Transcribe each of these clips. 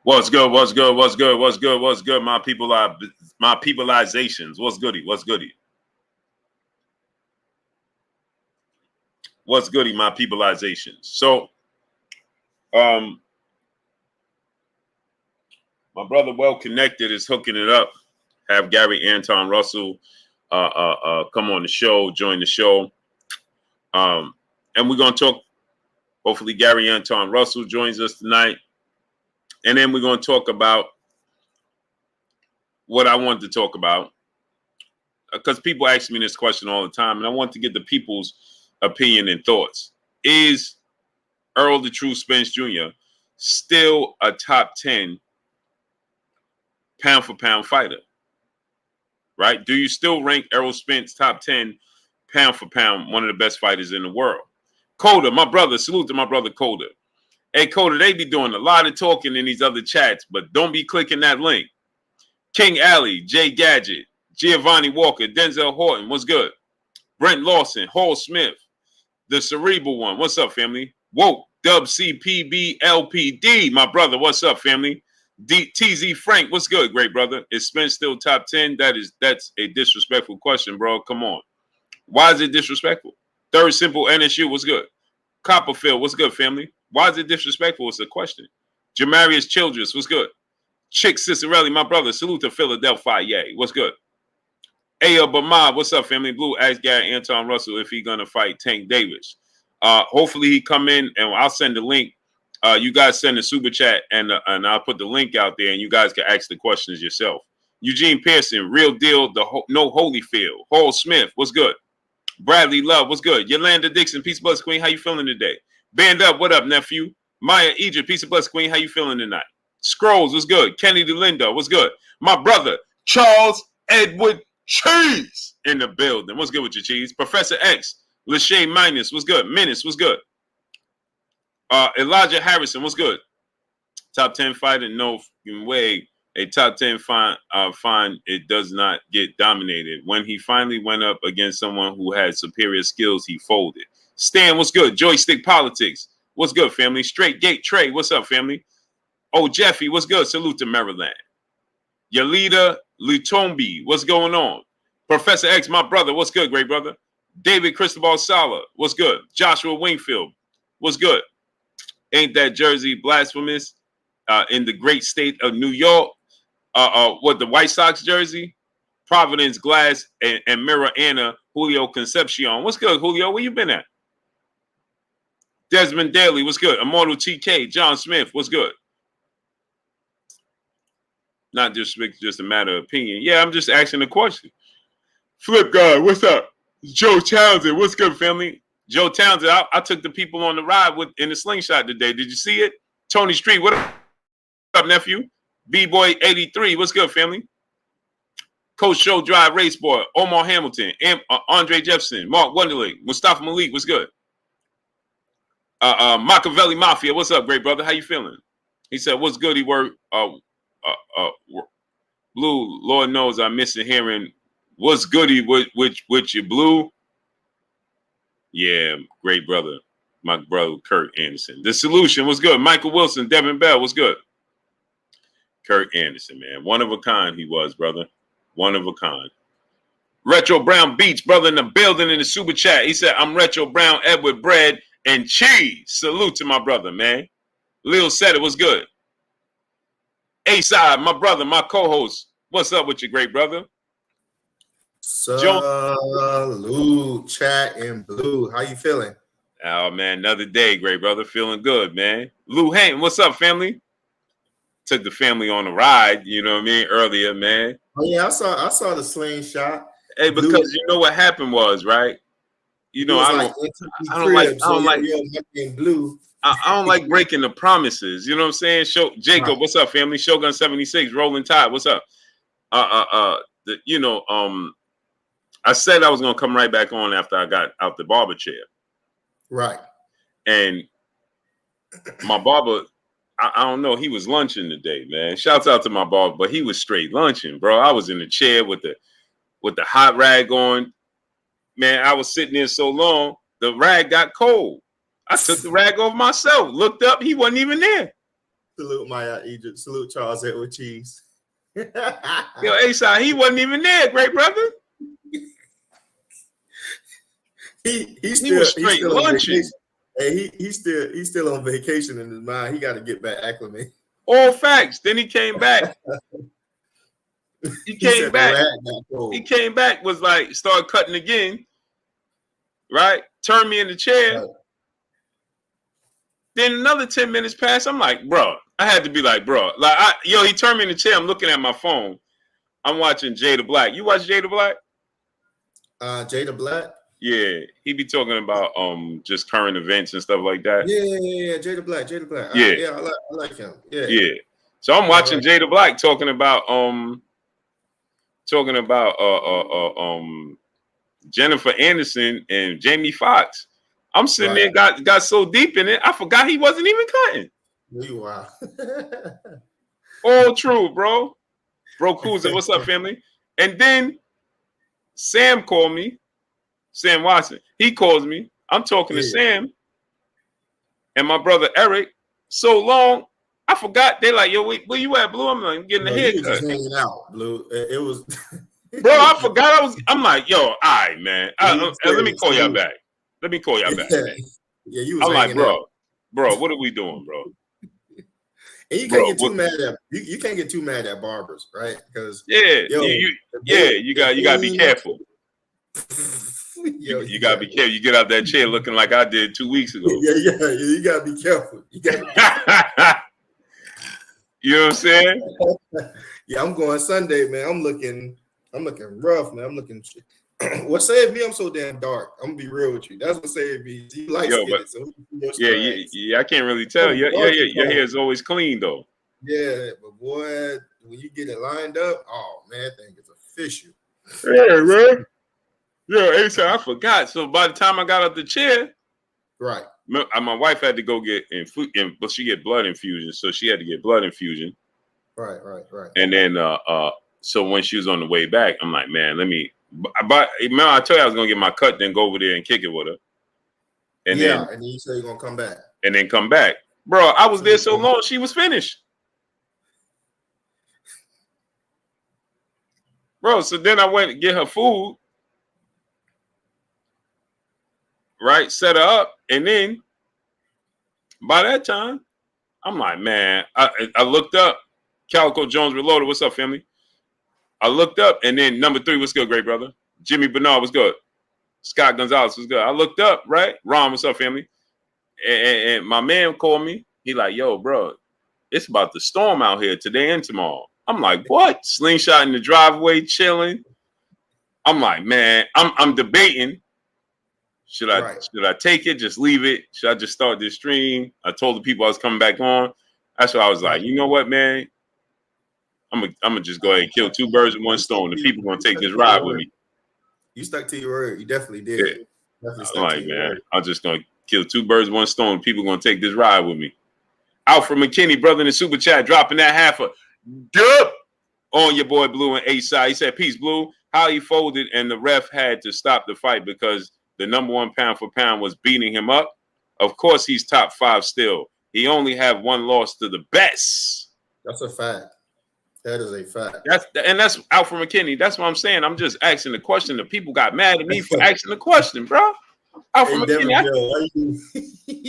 What's good? What's good? What's good? What's good? What's good? My people are my peopleizations. What's goody? What's goody? What's goody? My peopleizations. So, my brother Well Connected is hooking it up. Have Gary Antuanne Russell come on the show, join the show. And we're gonna talk. Hopefully, Gary Antuanne Russell joins us tonight. And then we're going to talk about what I wanted to talk about, because people ask me this question all the time, and I want to get the people's opinion and thoughts. Is Errol the True Spence Jr. still a top 10 pound-for-pound fighter? Right? Do you still rank Errol Spence top 10 pound-for-pound, one of the best fighters in the world? Coda, my brother, salute to my brother Coda. Hey, Coda, they be doing a lot of talking in these other chats, but don't be clicking that link. King Alley, Jay Gadget, Giovanni Walker, Denzel Horton, what's good? Brent Lawson, Hall Smith, the Cerebral One, what's up, family? Whoa, Dub CPBLPD, my brother, what's up, family? TZ Frank, what's good, great brother? Is Spence still top 10? That's a disrespectful question, bro. Come on. Why is it disrespectful? Third Simple NSU, what's good? Copperfield, what's good, family? Why is it disrespectful? It's a question. Jamarius Childress, what's good? Chick Cicerelli, my brother. Salute to Philadelphia. Yay. What's good? Aya Bama, what's up, family? Blue, ask Gary Antuanne Russell if he's going to fight Tank Davis. Hopefully he come in, and I'll send the link. You guys send the super chat, and I'll put the link out there, and you guys can ask the questions yourself. Eugene Pearson, Real Deal, No Holyfield. Hall Smith, what's good? Bradley Love, what's good? Yolanda Dixon, Peace of Bless Queen, how you feeling today? Band Up, what up, nephew? Maya Egypt, Peace of Bless Queen, how you feeling tonight? Scrolls, what's good? Kenny DeLindo, what's good? My brother, Charles Edward Cheese in the building. What's good with your cheese? Professor X, Lachey Minus, what's good? Menace, what's good? Elijah Harrison, what's good? Top 10 fighter, no way. A top 10 find it does not get dominated. When he finally went up against someone who had superior skills, he folded. Stan, what's good? Joystick Politics, what's good, family? Straight Gate Trey, what's up, family? Oh, Jeffy, what's good? Salute to Maryland. Yalita Lutombi, what's going on? Professor X, my brother, what's good, great brother? David Cristobal Sala, what's good? Joshua Wingfield, what's good? Ain't that jersey blasphemous? In the great state of New York, what, the White Sox jersey? Providence Glass and Mirror Anna, Julio Concepcion. What's good, Julio? Where you been at? Desmond Daly, what's good? Immortal TK, John Smith, what's good? Not just a matter of opinion. Yeah, I'm just asking a question. Flip guy, what's up? Joe Townsend, what's good, family? Joe Townsend, I took the people on the ride in the slingshot today. Did you see it? Tony Street, what up, nephew? B-Boy 83, what's good, family? Coach Show Drive Race Boy, Omar Hamilton, Andre Jefferson, Mark Wonderling, Mustafa Malik, what's good? Machiavelli Mafia, what's up, great brother? How you feeling? He said, what's good? He worked. Blue, Lord knows I'm missing hearing what's goody with your Blue. Yeah, great brother. My brother Kurt Anderson. The Solution, what's good? Michael Wilson, Devin Bell, what's good? Kurt Anderson, man. One of a kind he was, brother. One of a kind. Retro Brown Beach, brother, in the building in the super chat. He said, I'm Retro Brown, Edward Bread and Cheese. Salute to my brother, man. Lil said it was good. A-Side, my brother, my co-host. What's up with you, great brother? Salute, Chat and Blue. How you feeling? Oh, man, another day, great brother. Feeling good, man. Lou Hayton, what's up, family? Took the family on a ride, you know what I mean, earlier, man. Oh, yeah, I saw the slingshot. Hey, because Blue, you know what happened was, right? You know, I don't like breaking the promises. You know what I'm saying? Jacob, right. What's up, family? Shogun 76, Rolling Tide, what's up? I said I was gonna come right back on after I got out the barber chair. Right. And my barber, I don't know, he was lunching today, man. Shouts out to my barber, but he was straight lunching, bro. I was in the chair with the hot rag on. Man, I was sitting there so long, the rag got cold. I took the rag off myself. Looked up, he wasn't even there. Salute Maya Egypt. Salute Charles Edward Cheese. Yo, A-Side, he wasn't even there, great brother. He was straight still lunching. Hey, he's still on vacation in his mind. He got to get back acclimated. All facts. Then he came back. He came back. He came back, was like, started cutting again. Right? Turned me in the chair. Right. Then another 10 minutes passed. I'm like, bro. I had to be like, bro. Like, he turned me in the chair. I'm looking at my phone. I'm watching Jada Black. You watch Jada Black? Jada Black? Yeah. He be talking about just current events and stuff like that. Yeah. Jada Black. Yeah. I like him. Yeah. Yeah. So I'm watching Jada Black talking about Jennifer Anderson and Jamie Foxx. I'm sitting there, got so deep in it, I forgot he wasn't even cutting. Wow. All true, bro. Bro Cruiser, what's up, family? And then Sam called me. Sam Watson. He calls me. I'm talking to Sam and my brother Eric. So long, I forgot. They're like, yo, where you at, Blue? I'm like, I'm getting a haircut. Just hanging out, Blue. It was. Bro, I forgot I'm like, yo, all right, man. Let me call y'all back. Let me call y'all back. Man. Yeah, you was I'm like, bro, what are we doing, bro? And you can't get too mad at you can't get too mad at barbers, right? Because you gotta be careful. You gotta be careful. You get out that chair looking like I did 2 weeks ago. Yeah, you gotta be careful. You know what I'm saying? Yeah, I'm going Sunday, man. I'm looking rough, man. I'm looking. What saved me? I'm so damn dark. I'm gonna be real with you. That's what saved me. You like it, so I can't really tell. Your hair is always clean though. Yeah, but boy, when you get it lined up, oh man, that thing is official. Yeah, man. Yeah, Asa, I forgot. So by the time I got up the chair, right, my wife had to go get but she get blood infusion, so she had to get blood infusion. Right. And then so when she was on the way back, I'm like, man, but remember I told you I was gonna get my cut, then go over there and kick it with her. And then you say you're gonna come back. And then come back. Bro, I was there so long, she was finished. Bro, so then I went to get her food. Right, set her up, and then by that time, I'm like, man, I looked up. Calico Jones Reloaded, what's up, family? I looked up, and then number 3, what's good, great brother? Jimmy Bernard, what's good? Scott Gonzalez, what's good? I looked up, right? Ron, what's up, family? And my man called me. He like, yo, bro, it's about to storm out here today and tomorrow. I'm like, what? Slingshot in the driveway, chilling. I'm like, man, I'm debating. Should I take it? Just leave it? Should I just start this stream? I told the people I was coming back on. That's why I was like, you know what, man? I'm gonna just go ahead and kill 2 birds with 1 stone. The people gonna take this ride with me. You stuck to your word. You definitely did. Yeah. I'm like, man, I'm just gonna kill 2 birds with 1 stone. People gonna take this ride with me. Alfred McKinney, brother in the super chat, dropping that half a dub on your boy Blue and A-Side. He said, peace, Blue. How he folded and the ref had to stop the fight because the number 1 pound for pound was beating him up. Of course, he's top 5 still. He only have 1 loss to the best. That's a fact. That is a fact. That's Alfred McKinney. That's what I'm saying. I'm just asking the question. The people got mad at me for asking the question, bro. Alfred McKinney,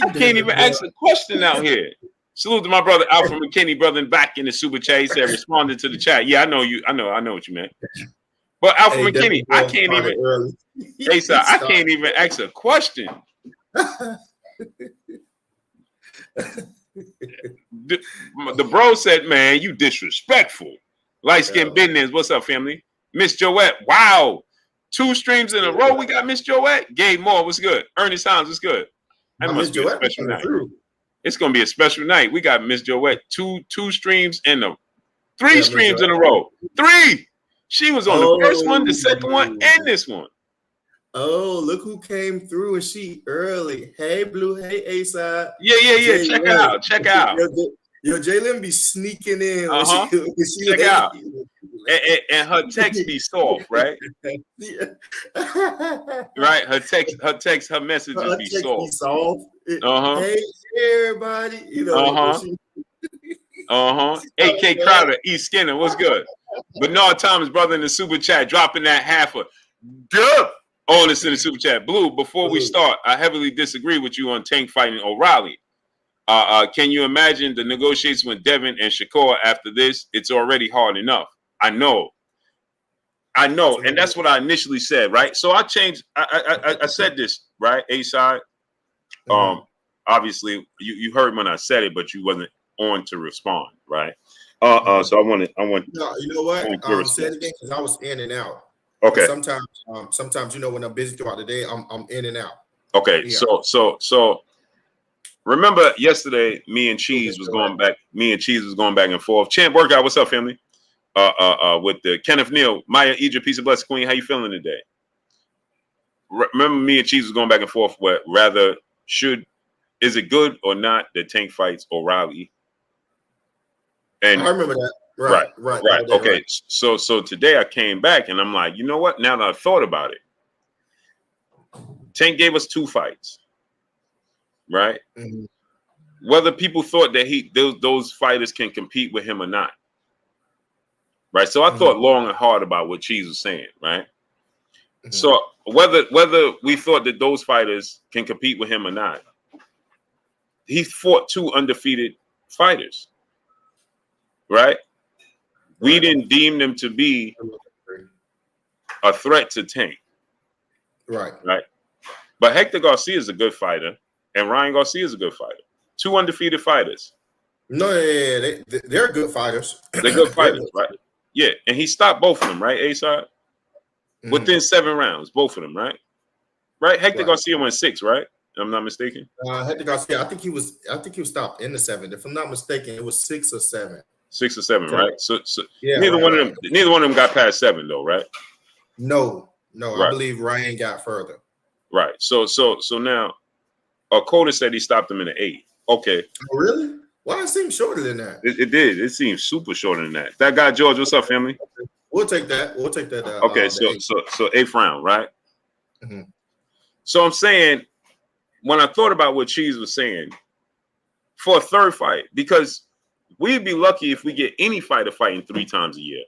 I can't even ask a question out here. Salute to my brother Alfred McKinney, brother, back in the super chat. He said, responded to the chat. Yeah, I know you. I know what you meant. But Alfred McKinney, I can't even. Hey, sir, I can't even ask a question. The bro said, man, you disrespectful. Light skin business. What's up, family? Miss Joette. Wow. 2 streams in a row. We got Miss Joette. Gabe Moore. What's good? Ernest Hines. What's good? That must be a special night. It's gonna be a special night. We got Miss Joette. 2 streams in a 3 streams in a row. 3. She was on the first one, the second one, and this one. Oh, look who came through, and she early. Hey, Blue. Hey, A-Side. Yeah. Check out. Yo, Jalen be sneaking in. Check out. And her text be soft, right? Yeah. Right. Her messages be soft. Hey, everybody. You know. AK Crowder, E Skinner, what's good? Bernard Thomas, brother, in the super chat, dropping that half a good on us in the super chat. Blue, before we start, I heavily disagree with you on Tank fighting O'Reilly. Can you imagine the negotiations with Devin and Shakur after this? It's already hard enough. I know, and that's what I initially said, right? So I changed. I said this, right? A-side. Obviously, you heard when I said it, but you wasn't on to respond, right? So I want. No, you know what? Say it again because I was in and out. Okay. Sometimes when I'm busy throughout the day, I'm in and out. Okay. Yeah. So remember yesterday, me and Cheese was going back. Me and Cheese was going back and forth. Champ workout. What's up, family? With the Kenneth Neal, Maya Egypt, peace of blessed queen. How you feeling today? Remember, me and Cheese was going back and forth. What rather is it good or not that Tank fights O'Reilly? And I remember that. Right. Okay. Right. So today I came back and I'm like, you know what? Now that I've thought about it, Tank gave us 2 fights, right? Whether people thought that those fighters can compete with him or not, right? So I thought long and hard about what Cheese was saying, right? So whether we thought that those fighters can compete with him or not, he fought 2 undefeated fighters, right? We didn't deem them to be a threat to Tank. Right. But Hector Garcia is a good fighter, and Ryan Garcia is a good fighter. 2 undefeated fighters. No, they're good fighters. They're good fighters, right? Yeah, and he stopped both of them, right, A-side? Within 7 rounds, both of them, right? Right? Hector Garcia went 6, right? If I'm not mistaken. Hector Garcia, I think he was stopped in the 7th. If I'm not mistaken, it was 6 or 7. 6 or 7, right? So yeah, neither one of them got past 7 though, right? No. Right. I believe Ryan got further. Right. So now, Coda said he stopped him in the 8th. Okay. Oh, really? Why it seemed shorter than that? It did. It seemed super shorter than that. That guy George, what's up, family? We'll take that. Okay. So 8th round, right? So I'm saying, when I thought about what Cheese was saying, for a 3rd fight, because we'd be lucky if we get any fighter fighting 3 times a year,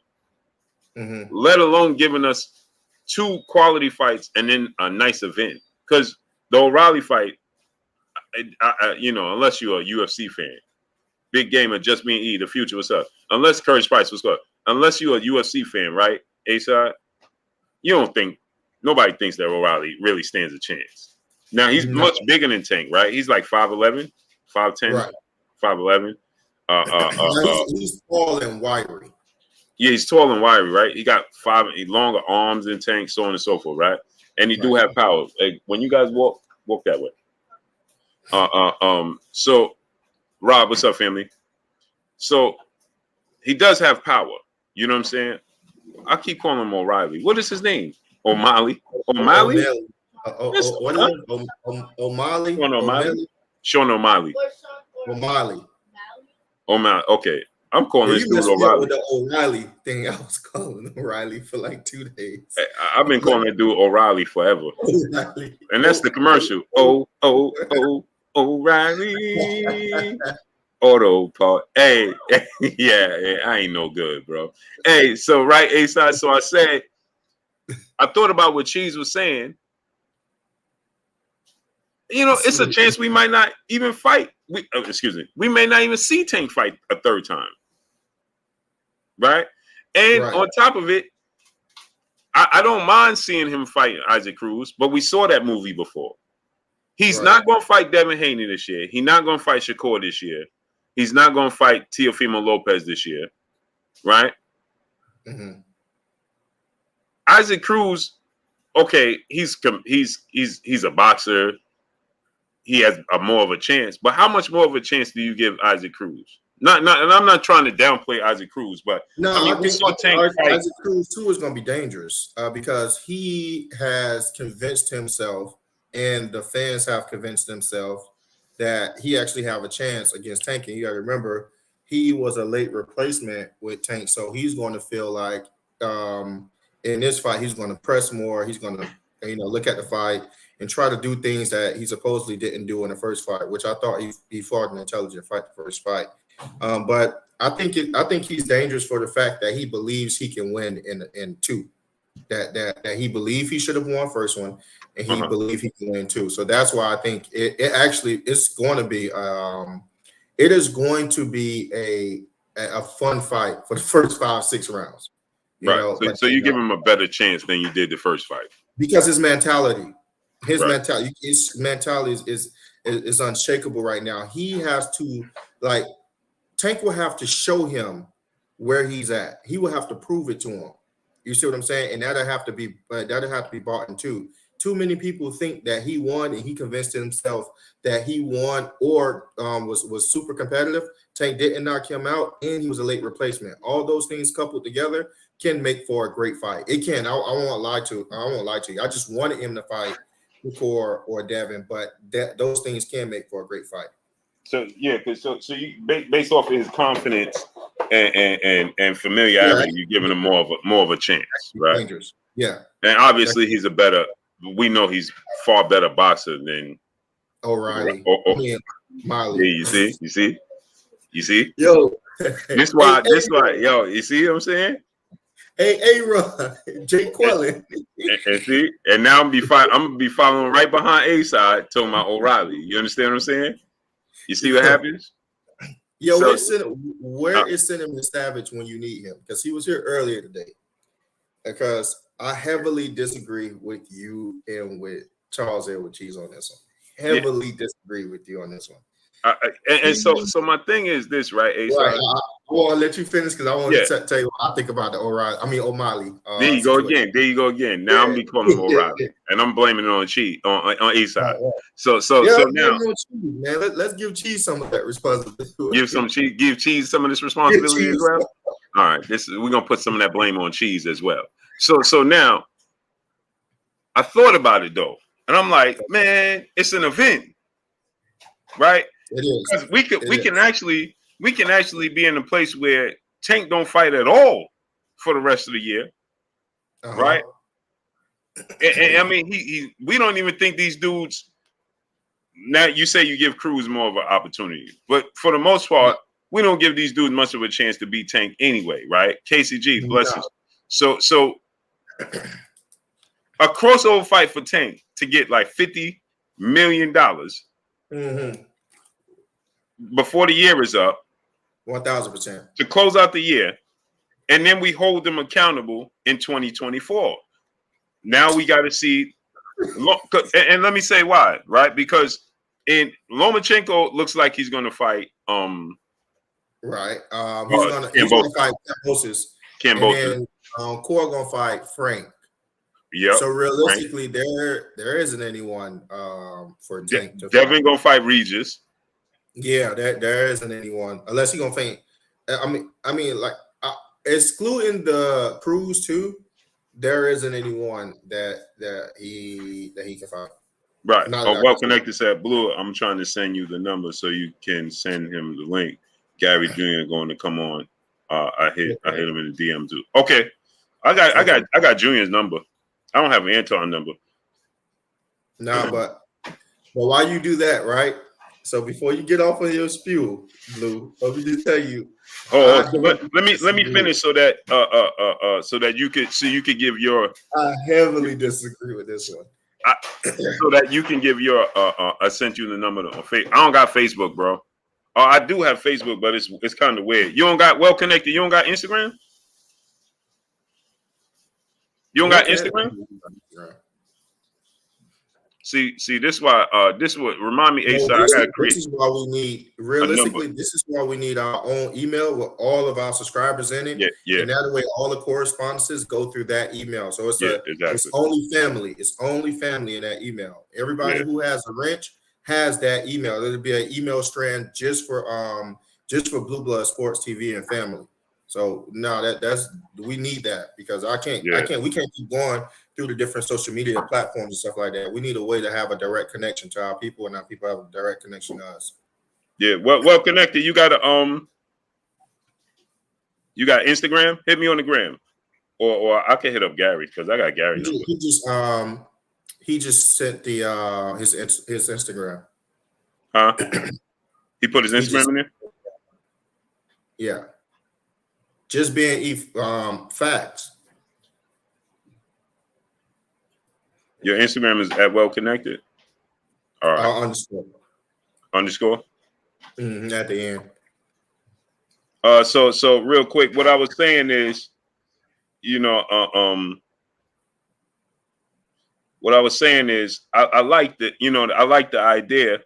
let alone giving us 2 quality fights and then a nice event. Because the O'Reilly fight, unless you're a UFC fan, big game of Just Being E, the future, what's up? Unless Courage Price, what's up? Unless you're a UFC fan, right, A-side, nobody thinks that O'Reilly really stands a chance. Now, he's much bigger than Tank, right? He's like 5'11", 5'10", right. 5'11". He's tall and wiry. Yeah, he's tall and wiry, right? He got longer arms than Tank, so on and so forth, right? And he do have power. Like, when you guys walk that way. So, Rob, what's up, family? So, he does have power. You know what I'm saying? I keep calling him O'Reilly. What is his name? O'Malley? O'Malley? O'Malley? Sean O'Malley. O'Malley. Okay. I'm calling this dude O'Reilly. The O'Reilly thing, I was calling O'Reilly for like 2 days. I've been calling that dude O'Reilly forever. O'Reilly. And that's the commercial. O'Reilly. Auto part. Hey, yeah, I ain't no good, bro. Hey, so right, A-side. So I said, I thought about what Cheese was saying. It's a chance we might not even fight. We may not even see Tank fight a 3rd time. Right? And on top of it, I don't mind seeing him fight Isaac Cruz, but we saw that movie before. He's not going to fight Devin Haney this year. He's not going to fight Shakur this year. He's not going to fight Teofimo Lopez this year. Right? Isaac Cruz, okay, he's a boxer. He has more of a chance, but how much more of a chance do you give Isaac Cruz? And I'm not trying to downplay Isaac Cruz, but I think Isaac Cruz too is going to be dangerous because he has convinced himself, and the fans have convinced themselves that he actually have a chance against Tank. And you got to remember, he was a late replacement with Tank, so he's going to feel like in this fight he's going to press more. He's going to look at the fight and try to do things that he supposedly didn't do in the first fight, which I thought he fought an intelligent fight the first fight. But I think he's dangerous for the fact that he believes he can win in two. That he believe he should have won first one, and he believe he can win two. So that's why I think it's going to be it is going to be a fun fight for the first 5-6 rounds. You know, so you give him a better chance than you did the first fight because his mentality is unshakable right now. He has to Tank will have to show him where he's at. He will have to prove it to him. You see what I'm saying? And that'll have to be bought into. Too many people think that he won and he convinced himself that he won or was super competitive. Tank didn't knock him out and he was a late replacement. All those things coupled together can make for a great fight. It can. I won't lie to you. I just wanted him to fight Shakur or Devin, but those things can make for a great fight. So yeah, so you based off of his confidence and familiarity, you're giving him more of a chance, right? Dangerous. Yeah. And obviously we know he's far better boxer than O'Reilly. Miley. Yeah, you see? Yo. This why, yo, you see what I'm saying? Hey, Ron, Jake Quellen. And now I'm gonna be following right behind A side, talking about O'Reilly. You understand what I'm saying? You see what happens? Yo, where is Cinnamon Savage when you need him? Because he was here earlier today. Because I heavily disagree with you and with Charles Edward Cheese on this one. Heavily disagree with you on this one. So my thing is this, right? I want to let you finish because I want to tell you what I think about the O'Malley. There you go again. Now I'm calling him O'Reilly, and I'm blaming it on Cheese on A side. So now, man, let's give Cheese some of that responsibility. Give Cheese some of this responsibility as well. All right, we're gonna put some of that blame on Cheese as well. So now, I thought about it though, and I'm like, man, it's an event, right? It is. Because we can actually be in a place where Tank don't fight at all for the rest of the year, right? And I mean, we don't even think these dudes. Now you say you give Cruz more of an opportunity, but for the most part, we don't give these dudes much of a chance to beat Tank anyway, right? KCG, bless us. So a crossover fight for Tank to get like $50 million. Before the year is up, 1,000% to close out the year, and then we hold them accountable in 2024. Now we got to see, and let me say why, right? Because Lomachenko looks like he's going to fight. Right. He's going to fight Kambosos. And then Core going to fight Frank. Yeah. So realistically, there isn't anyone for Tank to Devin fight. going to fight Regis. Yeah, there isn't anyone unless he's gonna faint. I mean, like excluding the Cruz too, there isn't anyone that he can find. Right. Well connected said Blue. I'm trying to send you the number so you can send him the link. Gary Jr. going to come on. I hit him in the DM too. Okay, I got Junior's number. I don't have an Antuanne number. Nah, but while you do that, right? So before you get off of your spew, Blue, let me just tell you. Let me finish so that you could give your. I heavily disagree with this one. So that you can give your. I sent you the number on Facebook. I don't got Facebook, bro. I do have Facebook, but it's kind of weird. You don't got well connected. You don't got Instagram. You don't got Instagram. See, this why this would remind me. I gotta create. This is why we need realistically. This is why we need our own email with all of our subscribers in it. Yeah. And that way, all the correspondences go through that email. So it's exactly. It's only family. It's only family in that email. Everybody who has a wrench has that email. There'll be an email strand just for Blue Blood Sports TV and family. So no, we need that because we can't keep going through the different social media platforms and stuff like that. We need a way to have a direct connection to our people, and our people have a direct connection to us. Yeah, well connected. You got you got Instagram? Hit me on the gram, or I can hit up Gary because I got Gary. He just sent the his Instagram. Huh? He put his Instagram in there. Yeah. Just being facts. Your Instagram is at Well Connected. All right. Underscore. At the end. So real quick, what I was saying is, what I was saying is, I like the, I like the idea.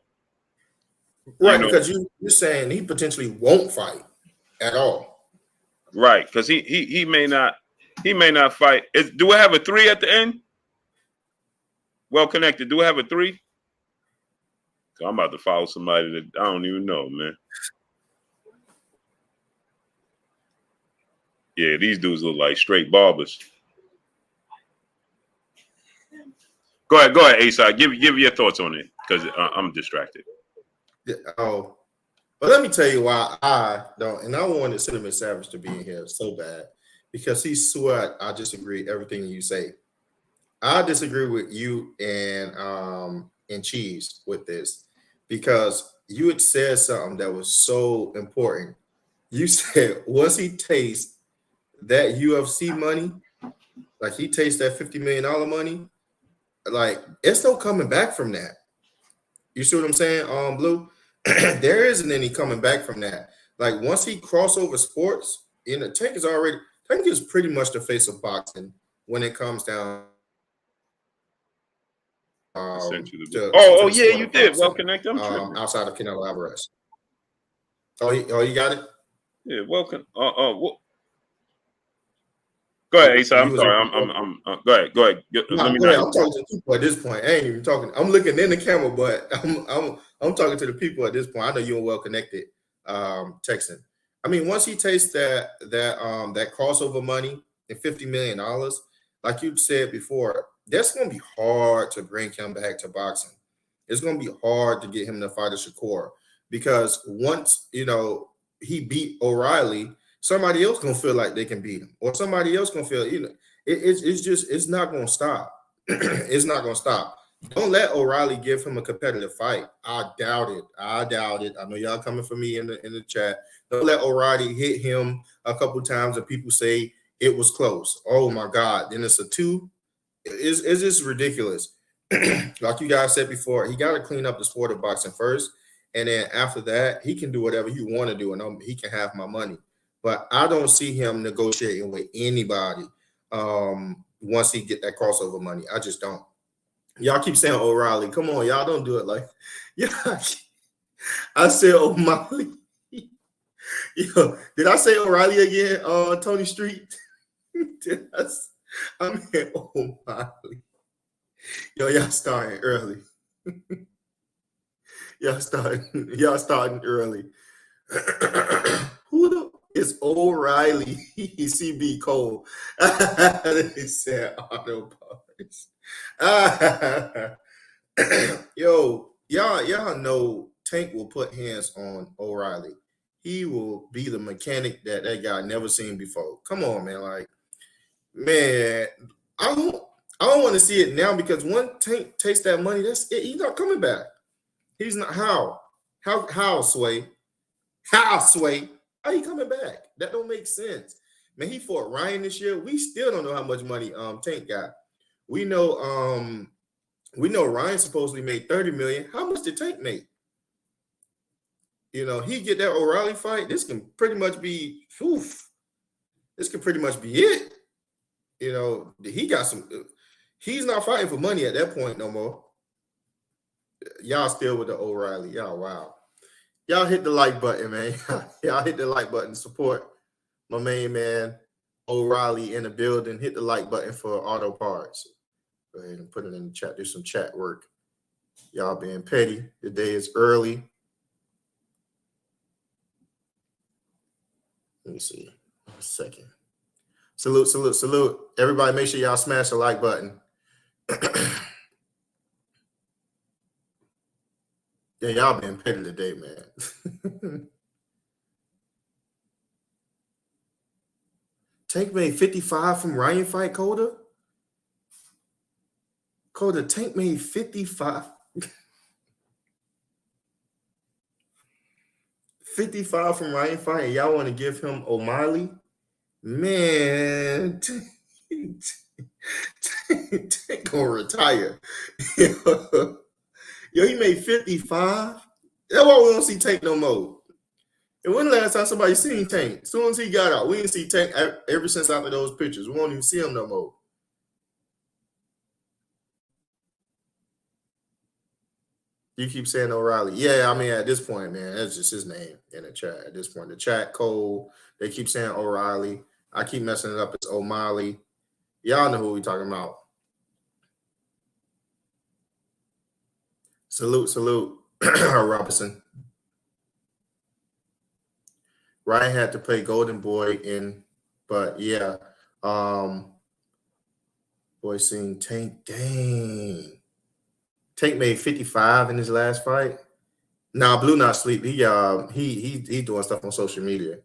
Right, because you're saying he potentially won't fight at all. Right, because he may not fight. Do I have a 3 at the end? Well Connected. Do I have a 3? I'm about to follow somebody that I don't even know, man. Yeah, these dudes look like straight barbers. Go ahead, Asa. Give your thoughts on it, because I'm distracted. Oh, but let me tell you why I don't, and I wanted Cinnamon Savage to be in here so bad, because he swore I disagree everything you say. I disagree with you and Cheese with this, because you had said something that was so important. You said once he tastes that UFC money, like he tastes that $50 million money, like it's no coming back from that. You see what I'm saying, Blue? There isn't any coming back from that. Like once he cross over sports, Tank is pretty much the face of boxing when it comes down. Yeah, you did. Well Connected. I'm tripping. Outside of Canelo Alvarez. Oh, you got it. Yeah, welcome. Go ahead, Asa. I'm sorry. I'm go ahead. Go ahead. I'm talking to the people at this point. I ain't even talking. I'm looking in the camera, but I'm talking to the people at this point. I know you're Well Connected, Texan. I mean, once he tastes that crossover money and $50 million, like you said before, that's gonna be hard to bring him back to boxing. It's gonna be hard to get him to fight a Shakur, because once he beat O'Reilly, somebody else gonna feel like they can beat him, or somebody else gonna feel, it's not gonna stop. It's not gonna stop. Don't let O'Reilly give him a competitive fight. I doubt it. I know y'all coming for me in the chat. Don't let O'Reilly hit him a couple times and people say it was close. Oh my God. Then it's a 2. It's just ridiculous. Like you guys said before, he got to clean up the sport of boxing first. And then after that, he can do whatever you want to do, and he can have my money. But I don't see him negotiating with anybody once he get that crossover money. I just don't. Y'all keep saying O'Reilly. Come on, y'all don't do it like, yeah. I said O'Malley. Did I say O'Reilly again? Tony Street. I mean O'Malley. Y'all starting early. y'all starting early. Who is O'Reilly? CB Cole. They said Auto Parts. Yo, y'all know Tank will put hands on O'Reilly. He will be the mechanic that guy never seen before. Come on, man. Like, man, I don't want to see it now, because one Tank takes that money, that's it. He's not coming back. He's not. How Sway? How Sway? How he coming back? That don't make sense. Man, he fought Ryan this year. We still don't know how much money Tank got. We know Ryan supposedly made $30 million. How much did Tank make? He get that O'Reilly fight. This can pretty much be This can pretty much be it. He got some. He's not fighting for money at that point no more. Y'all still with the O'Reilly. Y'all, wow. Y'all hit the like button, man. Y'all hit the like button. Support my main man, O'Reilly, in the building. Hit the like button for Auto Parts. Go ahead and put it in the chat. Do some chat work. Y'all being petty. The day is early. Let me see. A second. Salute. Everybody make sure y'all smash the like button. Yeah, y'all been petty today, man. Tank made 55 from Ryan fight, Coda. Tank made 55. 55 from Ryan fight, and y'all want to give him O'Malley? Man, Tank gonna retire. Yo, he made 55. That's why we don't see Tank no more. And when the last time somebody seen Tank? As soon as he got out, we didn't see Tank ever since after those pictures. We won't even see him no more. You keep saying O'Reilly. Yeah, I mean, at this point, man, that's just his name in the chat. At this point, the chat Cole, they keep saying O'Reilly. I keep messing it up. It's O'Malley. Y'all know who we talking about. Salute, Robinson. Ryan had to play Golden Boy in, but yeah. Boy, seeing Tank. Dang. Tank made 55 in his last fight. Nah, Blue not asleep. He doing stuff on social media.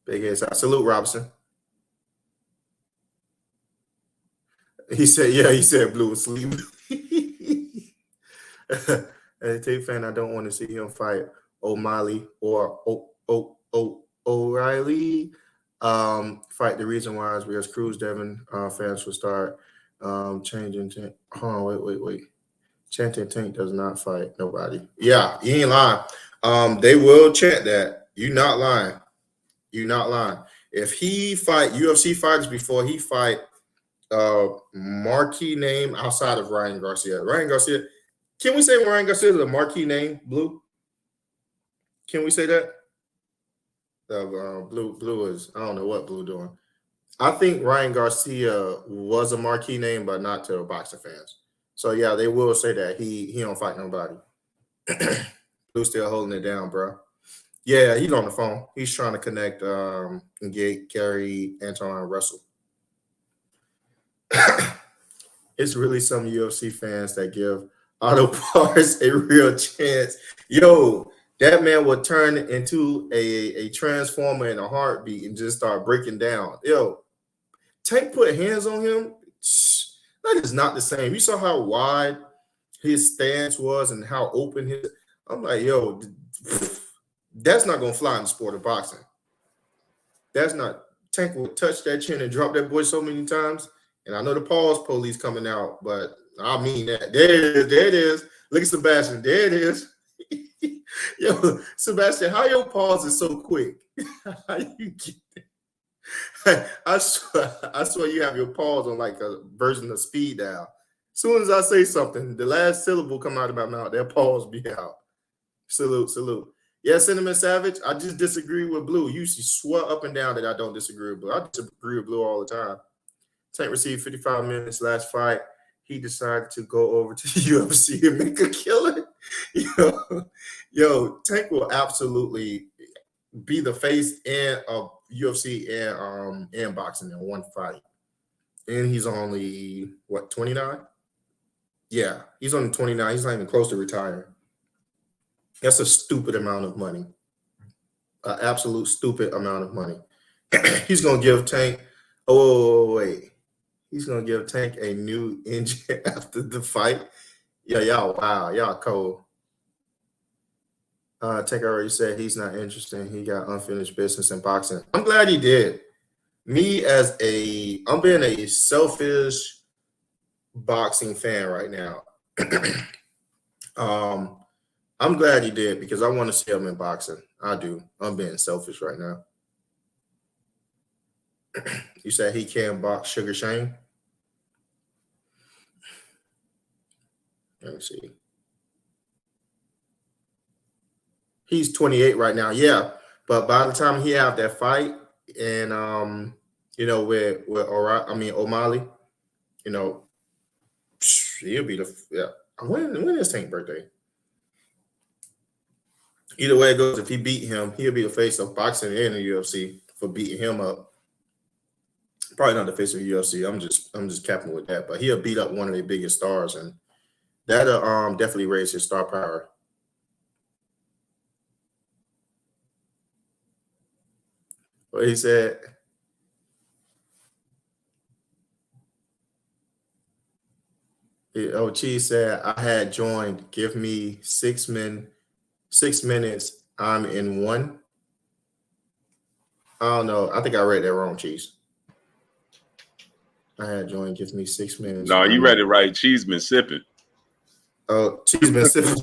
Big ass out. Salute, Robinson. He said Blue asleep. As a Tank fan, I don't want to see him fight O'Malley or O'Reilly. Fight. The reason why is because Cruz Devin fans will start changing. Hold on, wait. Chanting Tank does not fight nobody. Yeah, you ain't lying. They will chant that. You not lying. You not lying. If he fight UFC fighters before he fight marquee name outside of Ryan Garcia. Ryan Garcia. Can we say Ryan Garcia is a marquee name, Blue? Can we say that? Blue is, I don't know what Blue doing. I think Ryan Garcia was a marquee name, but not to boxing fans. So yeah, they will say that he don't fight nobody. Blue's still holding it down, bro. Yeah, he's on the phone. He's trying to connect and get Gary Antuanne Russell. It's really some UFC fans that give auto parts a real chance. Yo, that man would turn into a transformer in a heartbeat and just start breaking down. Yo, Tank put hands on him. That is not the same. You saw how wide his stance was and how open his. I'm like, yo, that's not gonna fly in the sport of boxing. That's not. Tank will touch that chin and drop that boy so many times. And I know the pause police coming out, but I mean that. There it is. Look at Sebastian. There it is. Yo, Sebastian, how your pause is so quick? How you get it? I swear you have your pause on like a version of speed dial. As soon as I say something, the last syllable come out of my mouth, that pause be out. Salute. Yeah, Cinnamon Savage, I just disagree with Blue. You swear up and down that I don't disagree with Blue. I disagree with Blue all the time. Tank received 55 minutes last fight. He decided to go over to the UFC and make a killer. Yo, Tank will absolutely be the face of UFC and boxing in one fight. And he's only, 29? Yeah, he's only 29. He's not even close to retiring. That's a stupid amount of money. An absolute stupid amount of money. He's going to give Tank, wait. He's going to give Tank a new engine after the fight. Yeah, y'all, wow. Y'all cold. Tank already said he's not interested. He got unfinished business in boxing. I'm glad he did. I'm being a selfish boxing fan right now. I'm glad he did because I want to see him in boxing. I do. I'm being selfish right now. You said he can't box Sugar Shane? Let me see. He's 28 right now. Yeah. But by the time he have that fight and with O'Malley, he'll be when is Tank's birthday? Either way it goes, if he beat him, he'll be the face of boxing and the UFC for beating him up. Probably not the face of the UFC. I'm just capping with that, but he'll beat up one of their biggest stars, and that'll definitely raise his star power. What he said. Cheese said, I had joined. Give me 6 men 6 minutes. I'm in 1. I don't know. I think I read that wrong, Cheese. I had Join gives me 6 minutes. No, you read it right. Cheese been sipping. Oh, Cheese been sipping.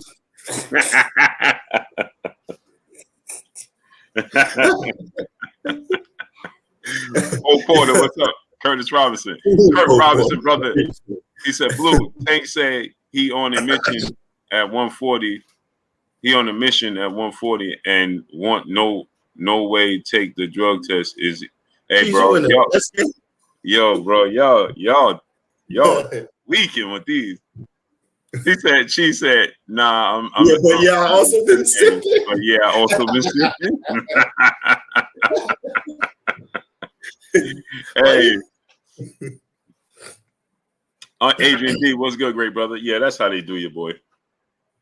Oh, Porter, what's up? Curtis Robinson. Kurt Robinson, brother. He said, Blue, Tank said he on a mission at 140. He on a mission at 140 and want no way take the drug test. Is hey, bro, yo, bro, y'all leaking with these. She said, nah, I'm yeah, but yeah, I also been sipping. But yeah, I also been sipping. Hey. Adrian D, what's good, great brother? Yeah, that's how they do you, boy.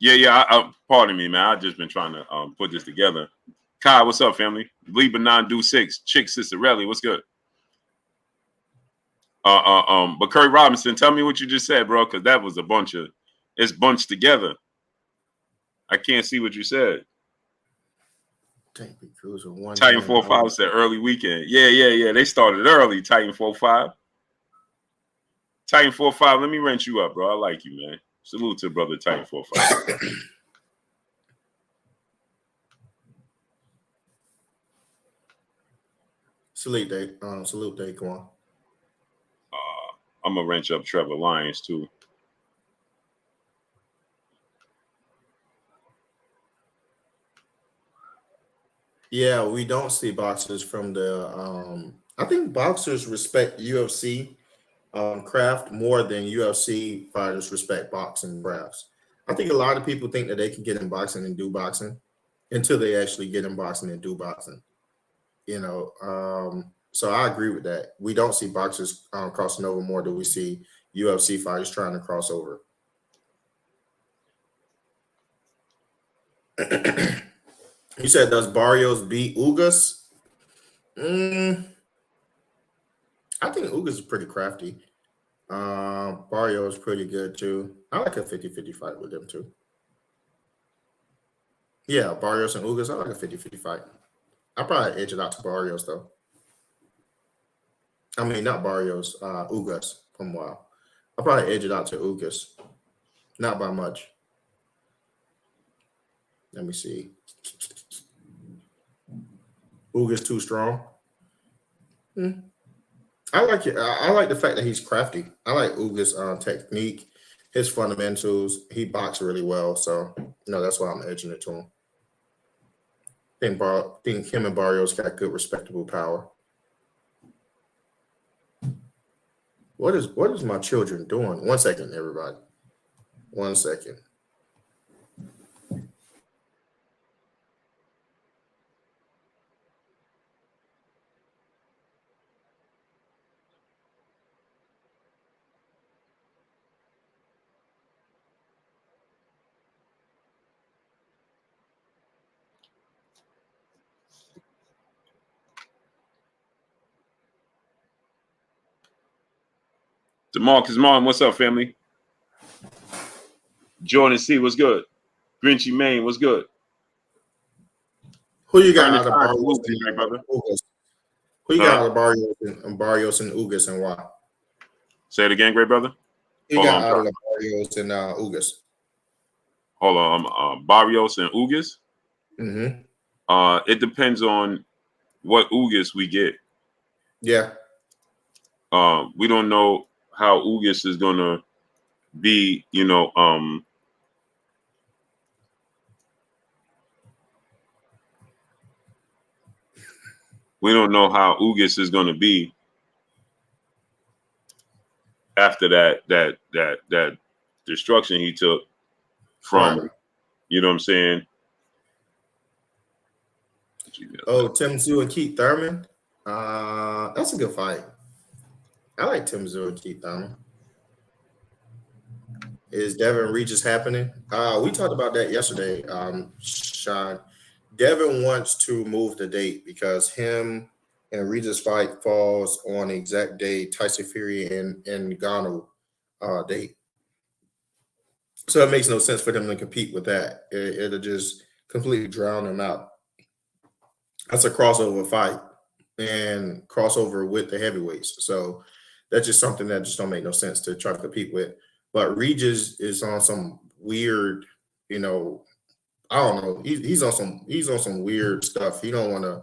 Yeah. Pardon me, man. I've just been trying to put this together. Kai, what's up, family? Lieber 9-6. Chick Cicerelli, what's good? But Curry Robinson, tell me what you just said, bro, because that was it's bunched together. I can't see what you said. Titan 4-5 said early weekend. Yeah. They started early, Titan 4-5. Titan 4-5, let me rent you up, bro. I like you, man. Salute to brother Titan 4-5. Salute, Daquan. I'm gonna wrench up Trevor Lyons too. Yeah, we don't see boxers from the. I think boxers respect UFC craft more than UFC fighters respect boxing crafts. I think a lot of people think that they can get in boxing and do boxing until they actually get in boxing and do boxing. You know, so I agree with that. We don't see boxers crossing over more than we see UFC fighters trying to cross over. You said, does Barrios beat Ugas? I think Ugas is pretty crafty. Barrios is pretty good too. I like a 50-50 fight with them too. Yeah, Barrios and Ugas, I like a 50-50 fight. I'll probably edge it out to Barrios though. I mean, not Barrios, Ugas from Wow. I'll probably edge it out to Ugas. Not by much. Let me see. Ugas too strong. I like it. I like the fact that he's crafty. I like Ugas' technique, his fundamentals. He boxes really well, so that's why I'm edging it to him. I think him and Barrios got good, respectable power. What is my children doing? 1 second, everybody. 1 second. DeMarcus Martin, what's up, family? Jordan C, what's good? Grinchy Maine, what's good? Who you got out of Barrios and brother? Ugas? Who you got out of Barrios and Ugas, and why? Say it again, great brother. Who you got out of Barrios and Ugas? Hold on, Barrios and Ugas? Mm-hmm. It depends on what Ugas we get. Yeah. We don't know how Ugas is gonna be, we don't know how Ugas is gonna be after that destruction he took from, you know what I'm saying? Oh, Tim Tszyu and Keith Thurman. That's a good fight. I like Tim Tszyu and Keith Thurman. Is Devin Regis happening? We talked about that yesterday, Sean. Devin wants to move the date because him and Regis fight falls on the exact day Tyson Fury and Ngannou date. So it makes no sense for them to compete with that. It'll just completely drown him out. That's a crossover fight and crossover with the heavyweights. So that's just something that just don't make no sense to try to compete with. But Regis is on some weird, I don't know. He's on some weird stuff. He don't want to,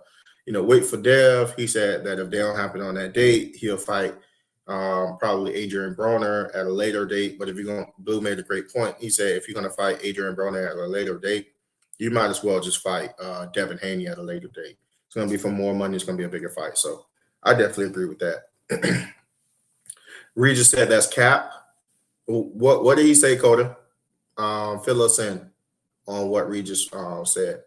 wait for Dev. He said that if they don't happen on that date, he'll fight probably Adrian Broner at a later date. But if you're going, Blue made a great point. He said if you're going to fight Adrian Broner at a later date, you might as well just fight Devin Haney at a later date. It's going to be for more money. It's going to be a bigger fight. So I definitely agree with that. Regis said that's cap. What did he say, Coda? Fill us in on what Regis said.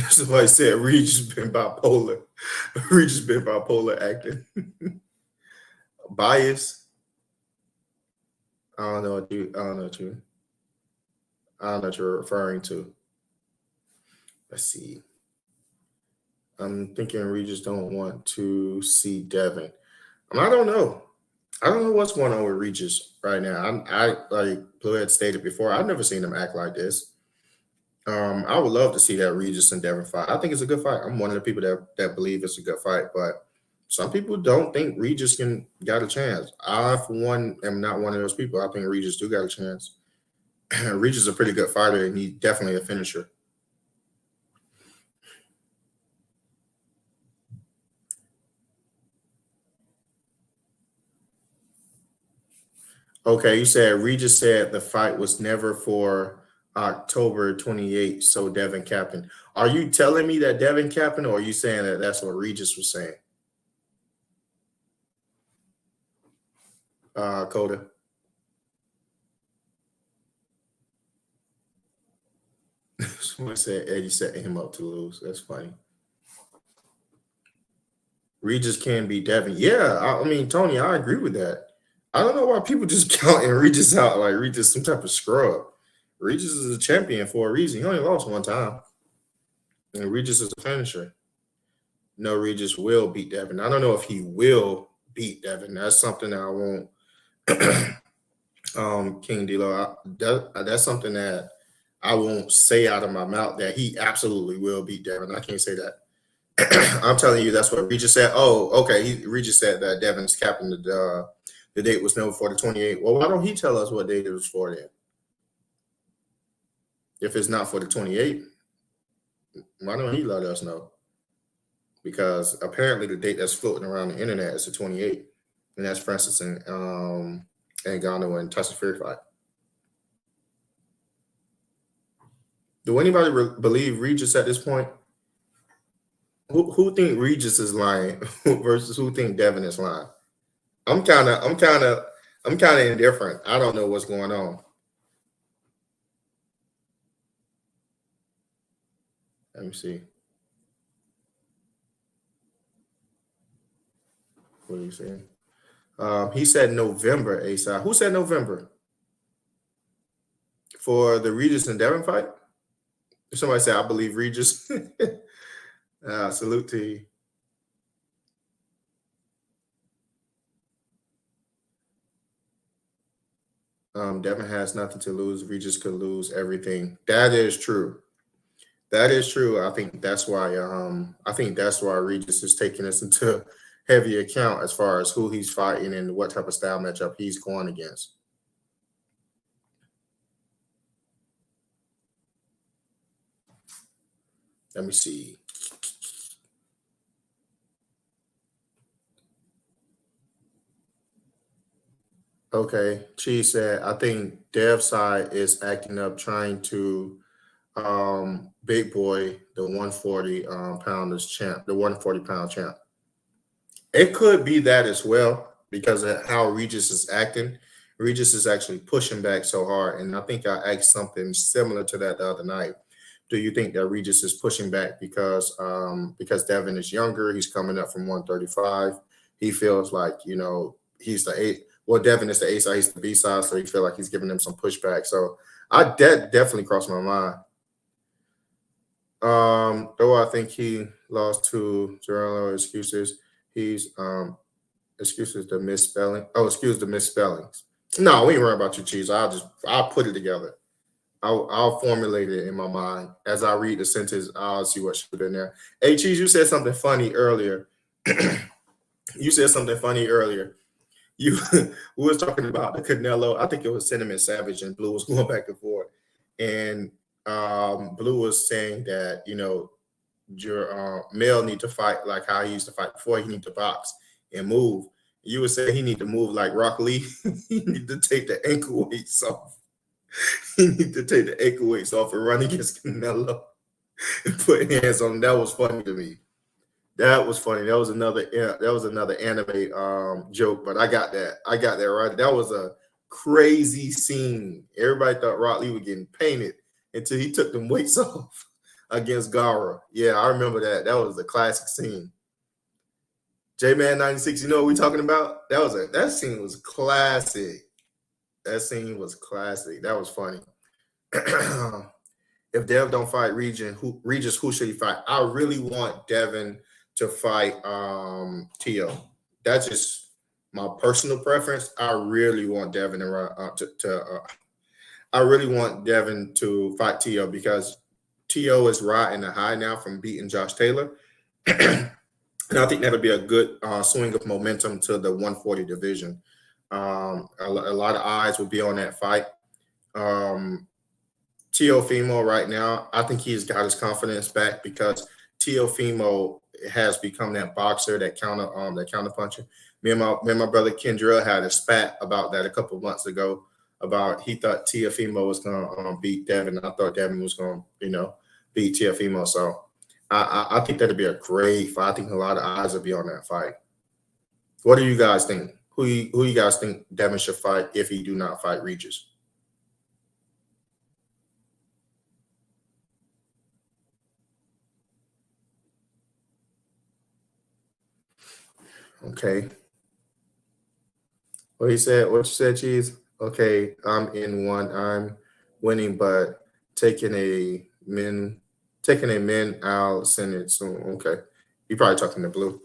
Somebody said Regis been bipolar. Regis been bipolar acting. Bias. I don't know what you're referring to. Let's see. I'm thinking Regis don't want to see Devin. I don't know. I don't know what's going on with Regis right now. I like Blue had stated before, I've never seen him act like this. I would love to see that Regis and Devin fight. I think it's a good fight. I'm one of the people that believe it's a good fight, but some people don't think Regis got a chance. I, for one, am not one of those people. I think Regis do got a chance. Regis is a pretty good fighter, and he's definitely a finisher. Okay, you said Regis said the fight was never for October 28th, so Devin Captain. Are you telling me that Devin Captain, or are you saying that that's what Regis was saying? Coda. Someone said Eddie setting him up to lose. That's funny. Regis can be Devin. Yeah, I mean, Tony, I agree with that. I don't know why people just counting Regis out like Regis some type of scrub. Regis is a champion for a reason. He only lost one time. And Regis is a finisher. No, Regis will beat Devin. I don't know if he will beat Devin. That's something that I won't King D-Lo. That's something that I won't say out of my mouth that he absolutely will beat Devin. I can't say that. I'm telling you, that's what Regis said. Oh, okay. Regis said that Devin's capping the date was never for the 28th. Well, why don't he tell us what date it was for then? If it's not for the 28th, why don't he let us know? Because apparently the date that's floating around the internet is the 28th. And that's Francis and Ngannou and Tyson Fury fight. Do anybody believe Regis at this point? Who think Regis is lying versus who think Devin is lying? I'm kind of indifferent. I don't know what's going on. Let me see. What are you saying? He said November, ASI. Who said November? For the Regis and Devin fight? Somebody said, I believe Regis. Salute to you. Devin has nothing to lose. Regis could lose everything. That is true. That is true. I think that's why Regis is taking this into heavy account as far as who he's fighting and what type of style matchup he's going against. Let me see. Okay, Cheese said, I think Dev's side is acting up, trying to big boy the 140 pounders champ, the 140 pound champ. It could be that as well because of how Regis is acting. Regis is actually pushing back so hard, and I think I asked something similar to that the other night. Do you think that Regis is pushing back because Devin is younger? He's coming up from 135. He feels like he's the eight. Well, Devin is the A side, he's the B side, so he feel like he's giving them some pushback. So definitely crossed my mind. Though I think he lost to Geraldo, excuses. He's excuses the misspelling. Oh, excuse the misspellings. No, we ain't worrying about you, Cheese. I'll put it together. I'll formulate it in my mind as I read the sentence. I'll see what should be in there. Hey, Cheese, you said something funny earlier. You said something funny earlier. We was talking about the Canelo. I think it was Cinnamon Savage and Blue was going back and forth, and Blue was saying that your male need to fight like how he used to fight before. He need to box and move. You would say he need to move like Rock Lee. He need to take the ankle weights off. He need to take the ankle weights off and run against Canelo and put hands on him. That was funny to me. That was funny. That was another anime joke, but I got that right. That was a crazy scene. Everybody thought Rock Lee was getting painted until he took them weights off against Gara. Yeah, I remember that. That was a classic scene. J-Man 96, you know what we're talking about? That scene was classic. That scene was classic. That was funny. If Dev don't fight Regis, who should he fight? I really want Devin to fight Tio. That's just my personal preference. I really want Devin to fight Tio because Tio is riding a high now from beating Josh Taylor. And I think that'll be a good swing of momentum to the 140 division. A lot of eyes will be on that fight. Teofimo right now, I think he's got his confidence back because Teofimo has become that boxer, that counter puncher. Me and my brother Kendra had a spat about that a couple of months ago. About he thought Teofimo was gonna beat Devin. I thought Devin was gonna beat Teofimo. So I think that'd be a great fight. I think a lot of eyes will be on that fight. What do you guys think? Who you guys think Devin should fight if he do not fight Regis? Okay. What you said, Cheese? Okay, I'm in one. I'm winning, but taking a men out Senate soon. Okay. You probably talking to Blue.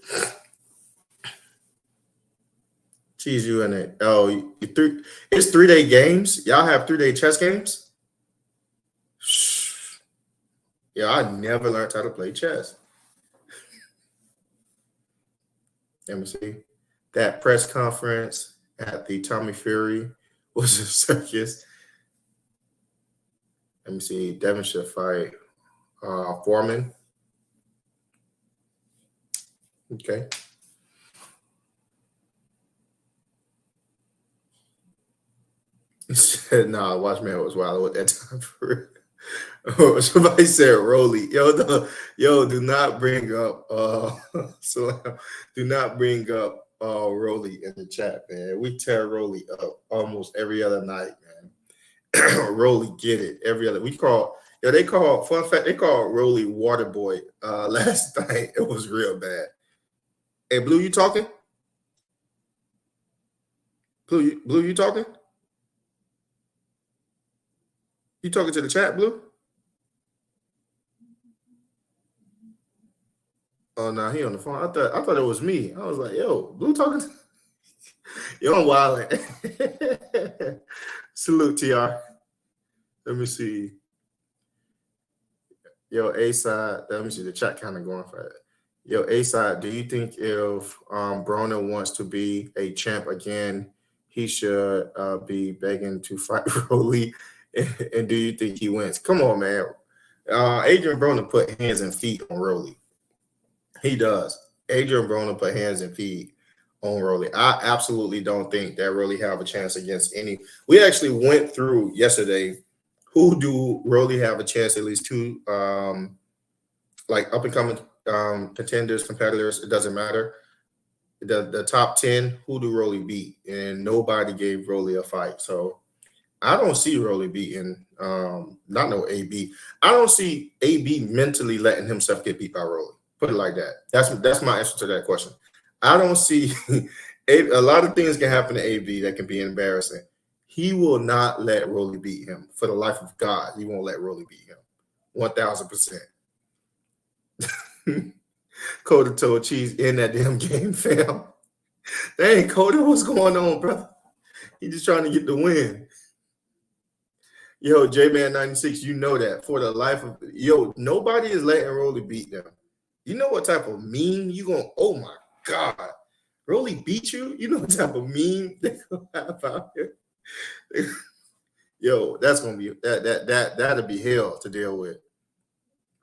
Cheese, you in it. Oh, it's 3-day games. Y'all have 3-day chess games? Yeah, I never learned how to play chess. Let me see. That press conference at the Tommy Fury was a circus. Let me see. Devin should fight Foreman. Okay. He said, "Nah, Watchman was wild at that time for it." Oh, somebody said Rolly. Do not bring up do not bring up Rolly in the chat, man. We tear Rolly up almost every other night, man. Rolly get it every other. They call Rolly Waterboy last night. It was real bad. Hey, Blue, you talking? Blue, you talking? You talking to the chat, Blue? Oh no, he on the phone. I thought it was me. I was like, yo, Blue talking to yo, I'm wildin'. Salute, TR. Let me see. Yo, A-side. Let me see the chat kind of going for it. Yo, A-side, do you think if Broner wants to be a champ again, he should be begging to fight Rolly? And do you think he wins? Come on, man. Adrian Broner put hands and feet on Rolly. He does. Adrian Broner put hands and feet on Rolly. I absolutely don't think that Rolly have a chance against any. We actually went through yesterday who do Rolly have a chance, at least two like up and coming contenders, competitors. It doesn't matter. The top 10, who do Rolly beat? And nobody gave Rolly a fight. So I don't see Rolly beating not no AB. I don't see AB mentally letting himself get beat by Rolly. Put it like that. That's my answer to that question. I don't see a lot of things can happen to AB that can be embarrassing. He will not let Rolly beat him. For the life of God, he won't let Rolly beat him. 1,000%. Coda told Cheese in that damn game, fam. Dang, Coda, what's going on, brother? He just trying to get the win. Yo, J-Man 96, you know that for the life of nobody is letting Rolly beat them. You know what type of meme you gonna? Oh my God, Rolly beat you? You know what type of meme they gonna have out here? Yo, that's gonna be that'll be hell to deal with.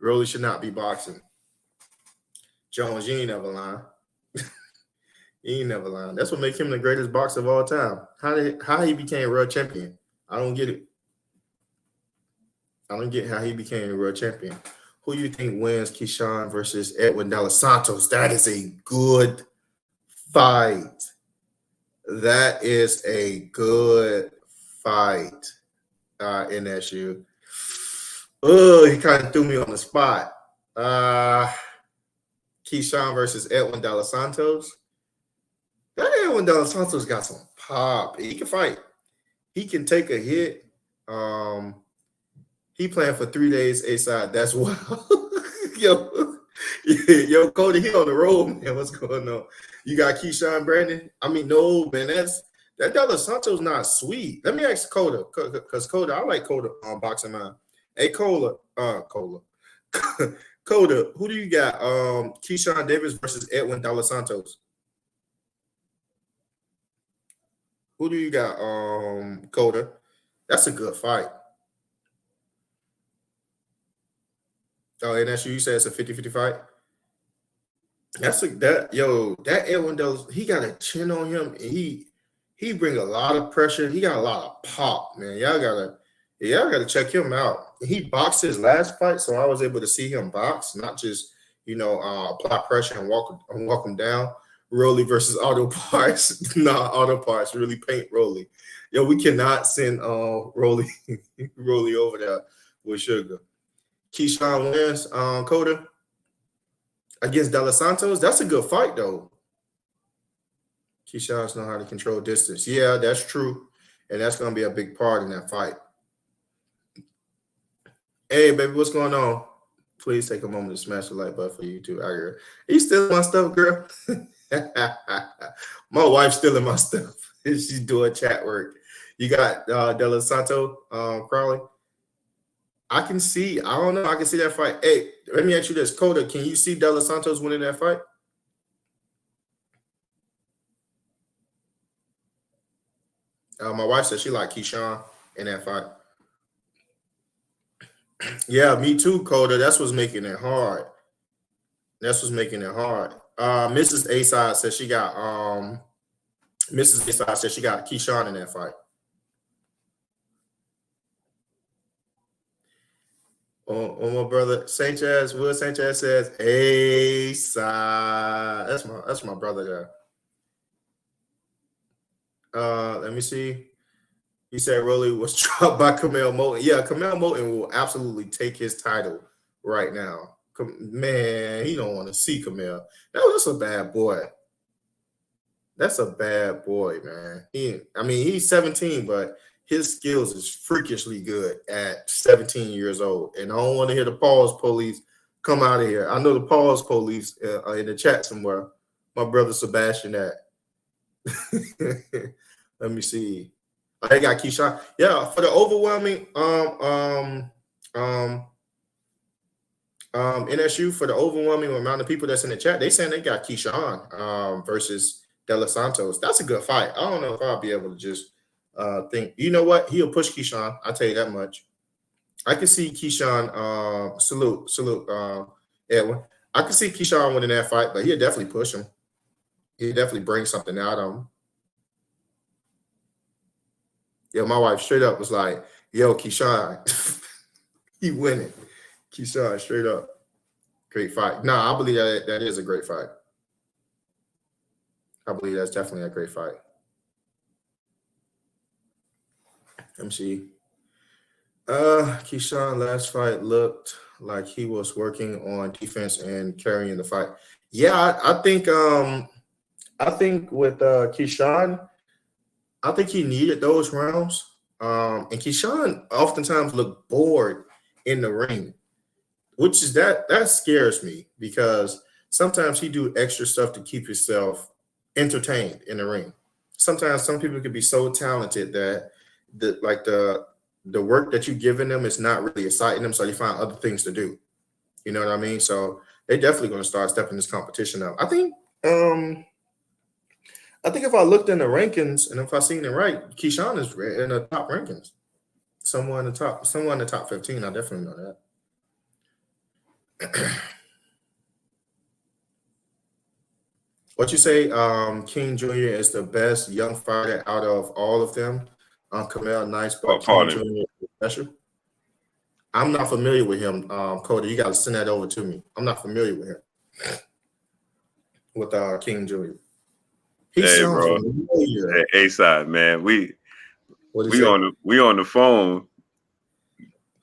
Rolly should not be boxing. Jones, you ain't never lying. He ain't never lying. That's what makes him the greatest boxer of all time. How he became world champion? I don't get it. I don't get how he became a world champion. Who you think wins Keyshawn versus Edwin De Los Santos? That is a good fight. That is a good fight. NSU. Oh, he kind of threw me on the spot. Keyshawn versus Edwin De Los Santos. That Edwin De Los Santos got some pop. He can fight. He can take a hit. He playing for 3 days A side. That's wild. yo, Cody, he on the road, man. What's going on? You got Keyshawn Brandon? I mean, no, man. That De Los Santos not sweet. Let me ask Coda, because Coda, I like Coda on boxing mind. Hey, Coda, Coda, who do you got? Keyshawn Davis versus Edwin De Los Santos. Who do you got? Coda. That's a good fight. Oh, and that's you said it's a 50-50 fight? That Edwin Does, he got a chin on him. And he bring a lot of pressure. He got a lot of pop, man. Y'all gotta check him out. He boxed his last fight, so I was able to see him box, not just apply pressure and walk him down. Rolly versus Auto Parts. Nah, Auto Parts really paint Rolly. Yo, we cannot send Rolly over there with Sugar. Keyshawn wins, Coda, against De Los Santos. That's a good fight, though. Keyshawn's know how to control distance. Yeah, that's true. And that's going to be a big part in that fight. Hey, baby, what's going on? Please take a moment to smash the like button for you too. Are you stealing my stuff, girl? My wife's stealing my stuff. She's doing chat work. You got De Los Santos, Crowley. I can see that fight. Hey, let me ask you this. Coda, can you see De Los Santos winning that fight? My wife said she liked Keyshawn in that fight. Yeah, me too, Coda. That's what's making it hard. Mrs. A-Side said she got Keyshawn in that fight. My brother Sanchez, Will Sanchez says A-Side. That's my brother there. Let me see. He said Rolly was dropped by Camille Moulton. Yeah, Camille Moulton will absolutely take his title right now. Man, he don't want to see Camille. That's a bad boy. That's a bad boy, man. He's 17, but his skills is freakishly good at 17 years old. And I don't want to hear the pause police come out of here. I know the pause police are in the chat somewhere. My brother Sebastian at. Let me see. They got Keyshawn. Yeah, for the overwhelming NSU, for the overwhelming amount of people that's in the chat, they saying they got Keyshawn versus De Los Santos. That's a good fight. I don't know if I'll be able to just think. You know what? He'll push Keyshawn. I'll tell you that much. I can see Keyshawn. Salute, Edwin. I can see Keyshawn winning that fight, but he'll definitely push him. He'll definitely bring something out of him. Yo, my wife straight up was like, yo, Keyshawn, he winning. Keyshawn, straight up. Great fight. No, I believe that is a great fight. I believe that's definitely a great fight. Let me see. Keyshawn last fight looked like he was working on defense and carrying the fight. Yeah, I think with Keyshawn, I think he needed those rounds. And Keyshawn oftentimes looked bored in the ring, which is that scares me because sometimes he do extra stuff to keep himself entertained in the ring. Sometimes some people can be so talented that the the work that you're giving them is not really exciting them, so they find other things to do. You know what I mean? So they're definitely going to start stepping this competition up. I think if I looked in the rankings and if I seen it right, Keyshawn is in the top rankings. Somewhere in the top 15. I definitely know that. What you say, King Jr. is the best young fighter out of all of them? Kamel, nice, but King Jr. is special. I'm not familiar with him, Cody. You got to send that over to me. I'm not familiar with him. With King Jr. He sounds familiar. Hey, A-side, man. We on the phone.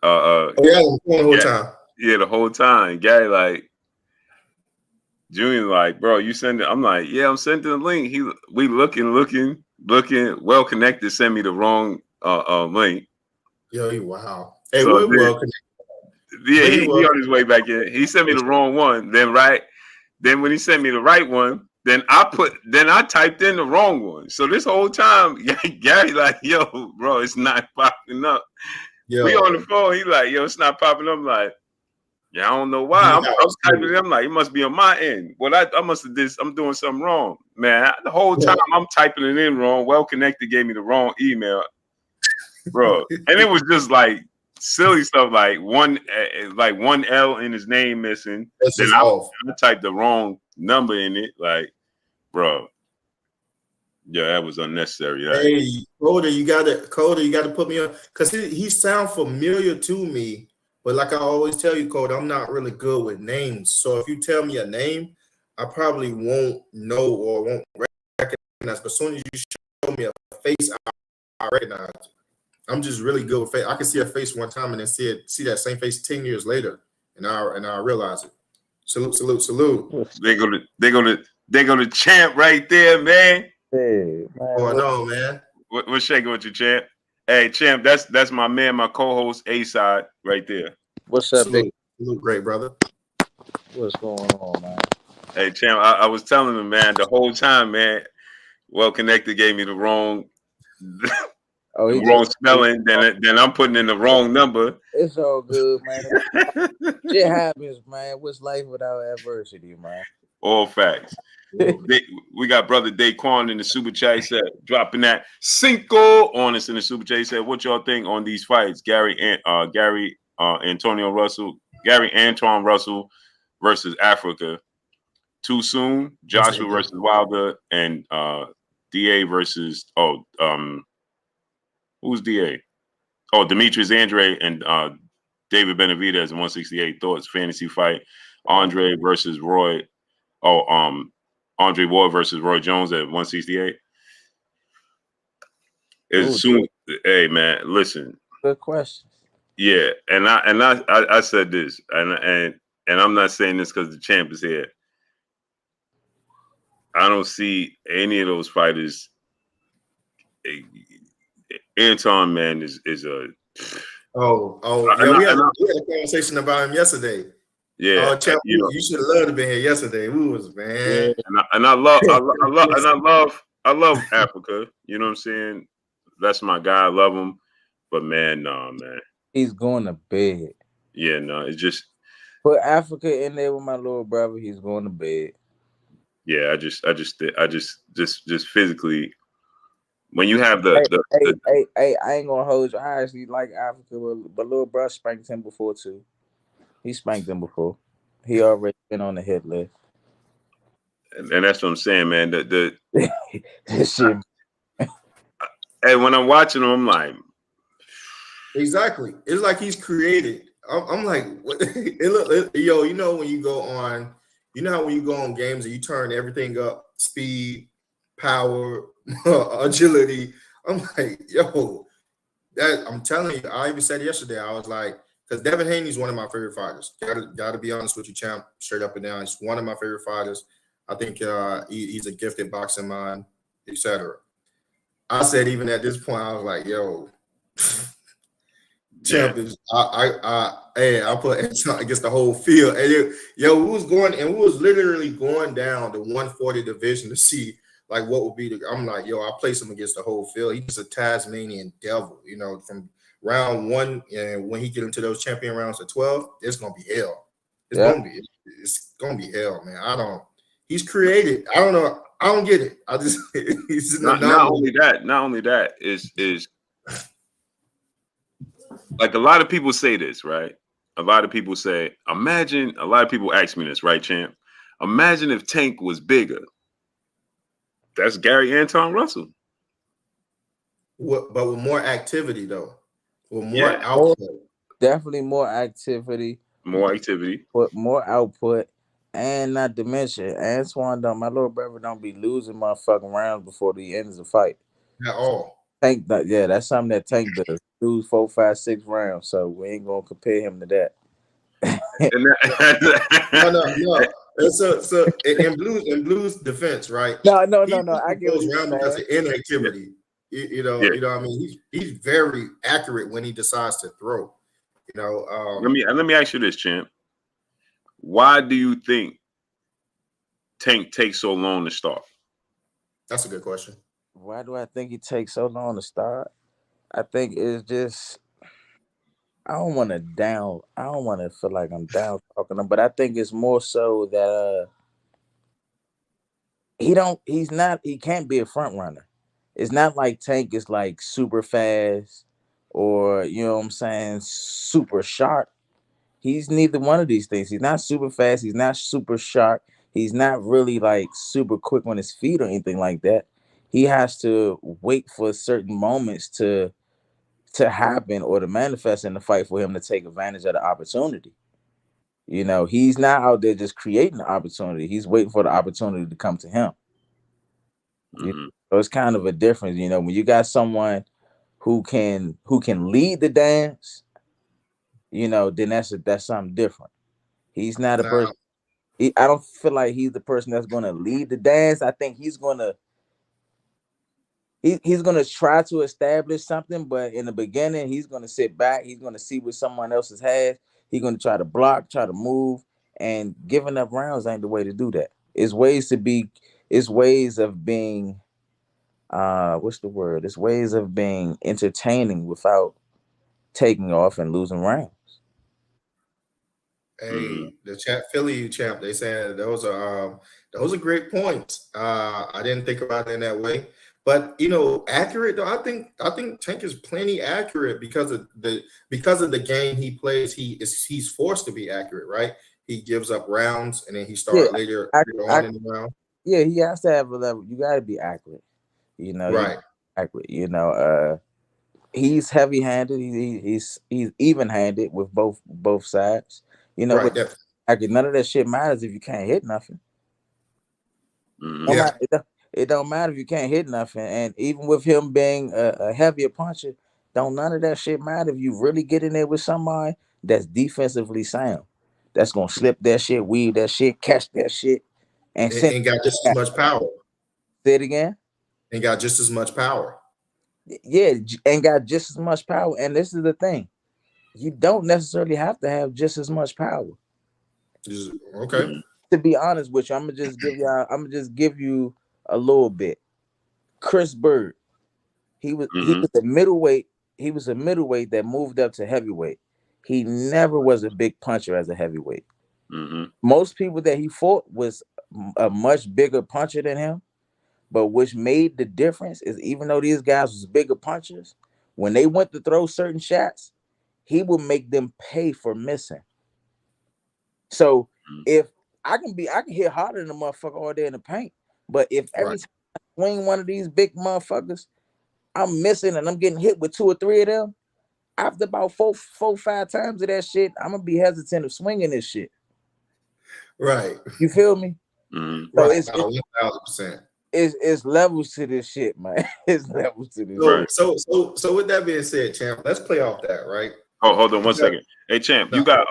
The whole time. Yeah, the whole time. Gary like Junior like, bro, you send it. I'm like, yeah, I'm sending the link. We looking, well connected, send me the wrong link. Yo, wow. Hey, so we're well connected. Yeah, he on his way back in. He sent me the wrong one. Then when he sent me the right one, then I typed in the wrong one. So this whole time, Gary like, yo, bro, it's not popping up. Yo. We on the phone. He like, yo, it's not popping up. I'm like, yeah, I don't know why. I was typing it. I'm like, it must be on my end. Well, I must have I'm doing something wrong, man. The whole time I'm typing it in wrong. Well Connected gave me the wrong email, bro. And it was just like silly stuff, like one L in his name missing. Then I typed the wrong number in it, like, bro. Yeah, that was unnecessary. Right? Hey, Coda, you gotta put me on, because he sounds familiar to me. But like I always tell you, Coda, I'm not really good with names. So if you tell me a name, I probably won't know or won't recognize. But as soon as you show me a face, I recognize it. I'm just really good with face. I can see a face one time and then see that same face 10 years later, and I realize it. Salute. They go to Champ right there, man. Hey, man. Going on, man. What's shaking with you, Champ? Hey, Champ, that's my man, my co-host A-side right there. What's up, Salute, great brother. What's going on, man? Hey, Champ, I was telling him, man, the whole time, man, Well Connected gave me the wrong wrong spelling. Then I'm putting in the wrong number. It's all good, man. Shit happens, man. What's life without adversity, man? All facts. We got brother Daquan in the super chat. He said, dropping that cinco on us in the super chat. He said, what y'all think on these fights? Antonio Russell, Antuanne Russell versus Africa. Too soon. Joshua versus Wilder, and DA versus who's DA? Oh, Demetrius Andre and David Benavidez in 168. Thoughts fantasy fight. Andre versus Roy. Andre Ward versus Roy Jones at 168. Soon. Hey man, listen. Good question. Yeah, and I said this, and I'm not saying this because the champ is here. I don't see any of those fighters. Anton, man, is a. Yeah, we had a conversation about him yesterday. Yeah, Champ, you should have loved to be here yesterday. Man. And I love Africa. You know what I'm saying? That's my guy. I love him, but man, no, man. He's going to bed. Yeah, no, it's just put Africa in there with my little brother. He's going to bed. Yeah, I just physically. When you have I ain't gonna hold you. I actually like Africa, but little bro spanked him before too. He spanked him before. He already been on the hit list. And that's what I'm saying, man. Shit. And when I'm watching him, I'm like, exactly. It's like he's created. I'm like, what? You know when you go on, how when you go on games and you turn everything up, speed, power, agility. I'm like, yo, I'm telling you. I even said yesterday. I was like, because Devin Haney's one of my favorite fighters. Got to be honest with you, champ, straight up and down. He's one of my favorite fighters. I think he's a gifted boxing mind, etc. I said even at this point, I was like, yo, champ is. I'll put against the whole field. And we was literally going down the 140 division to see what would be I'm like, yo, I'll place him against the whole field. He's a Tasmanian devil, from round 1, and when he get into those champion rounds of 12, it's gonna be hell. It's gonna be hell, man. He's created. I don't know. I don't get it. I just he's not only that is like a lot of people say this, right? A lot of people say, a lot of people ask me this, right, champ? Imagine if Tank was bigger. That's Gary Antuanne Russell. But with more activity, though. With more output. Definitely more activity. But more output. And not to mention, Antoine, my little brother don't be losing motherfucking rounds before the end of the fight. At all. Tank, that's something that Tank does. Lose 4, 5, 6 rounds. So we ain't gonna compare him to that. No. So in Blue's defense, right? No. I get what you're saying. Because of inactivity. You know what I mean? He's very accurate when he decides to throw. Let me ask you this, champ. Why do you think Tank takes so long to start? That's a good question. Why do I think he takes so long to start? I think it's just I don't want to feel like I'm down talking him, but I think it's more so that he can't be a front runner. It's not like Tank is like super fast or, you know what I'm saying, super sharp. He's neither one of these things. He's not super fast. He's not super sharp. He's not really like super quick on his feet or anything like that. He has to wait for certain moments to happen or to manifest in the fight for him to take advantage of the opportunity. He's not out there just creating the opportunity. He's waiting for the opportunity to come to him. So it's kind of a difference, when you got someone who can lead the dance, then that's something different. He's not a person. I don't feel like he's the person that's going to lead the dance. I think he's going to try to establish something, but in the beginning, he's going to sit back. He's going to see what someone else has. He's going to try to block, try to move, and giving up rounds ain't the way to do that. It's ways of being, what's the word? It's ways of being entertaining without taking off and losing rounds. Hey, the Philly champ, they saying those are great points. I didn't think about it in that way. But accurate though, I think Tank is plenty accurate because of the game he plays. He's forced to be accurate, right? He gives up rounds and then he starts later on in the round. Yeah, he has to have a level. You got to be accurate. Right? Accurate. He's heavy-handed. He's even-handed with both sides. Right. None of that shit matters if you can't hit nothing. It don't matter if you can't hit nothing. And even with him being a heavier puncher, none of that shit matter if you really get in there with somebody that's defensively sound. That's gonna slip that shit, weave that shit, catch that shit, and ain't got just as much power. Say it again. Ain't got just as much power. Yeah, and got just as much power. And this is the thing. You don't necessarily have to have just as much power. Okay. To be honest with you, I'm gonna just give you a little bit. Chris Bird, he was a middleweight. He was a middleweight that moved up to heavyweight. He never was a big puncher as a heavyweight. Most people that he fought was a much bigger puncher than him. But which made the difference is even though these guys was bigger punchers, when they went to throw certain shots, he would make them pay for missing. So if I can hit harder than a motherfucker all day in the paint, but if every time I swing one of these big motherfuckers, I'm missing and I'm getting hit with 2 or 3 of them, after about 4, 5 times of that shit, I'm gonna be hesitant of swinging this shit. Right. You feel me? So right. 1,000%. It's levels to this shit, man. It's levels to this. So with that being said, champ, let's play off that, right? Oh, hold on one second. Hey, champ, you got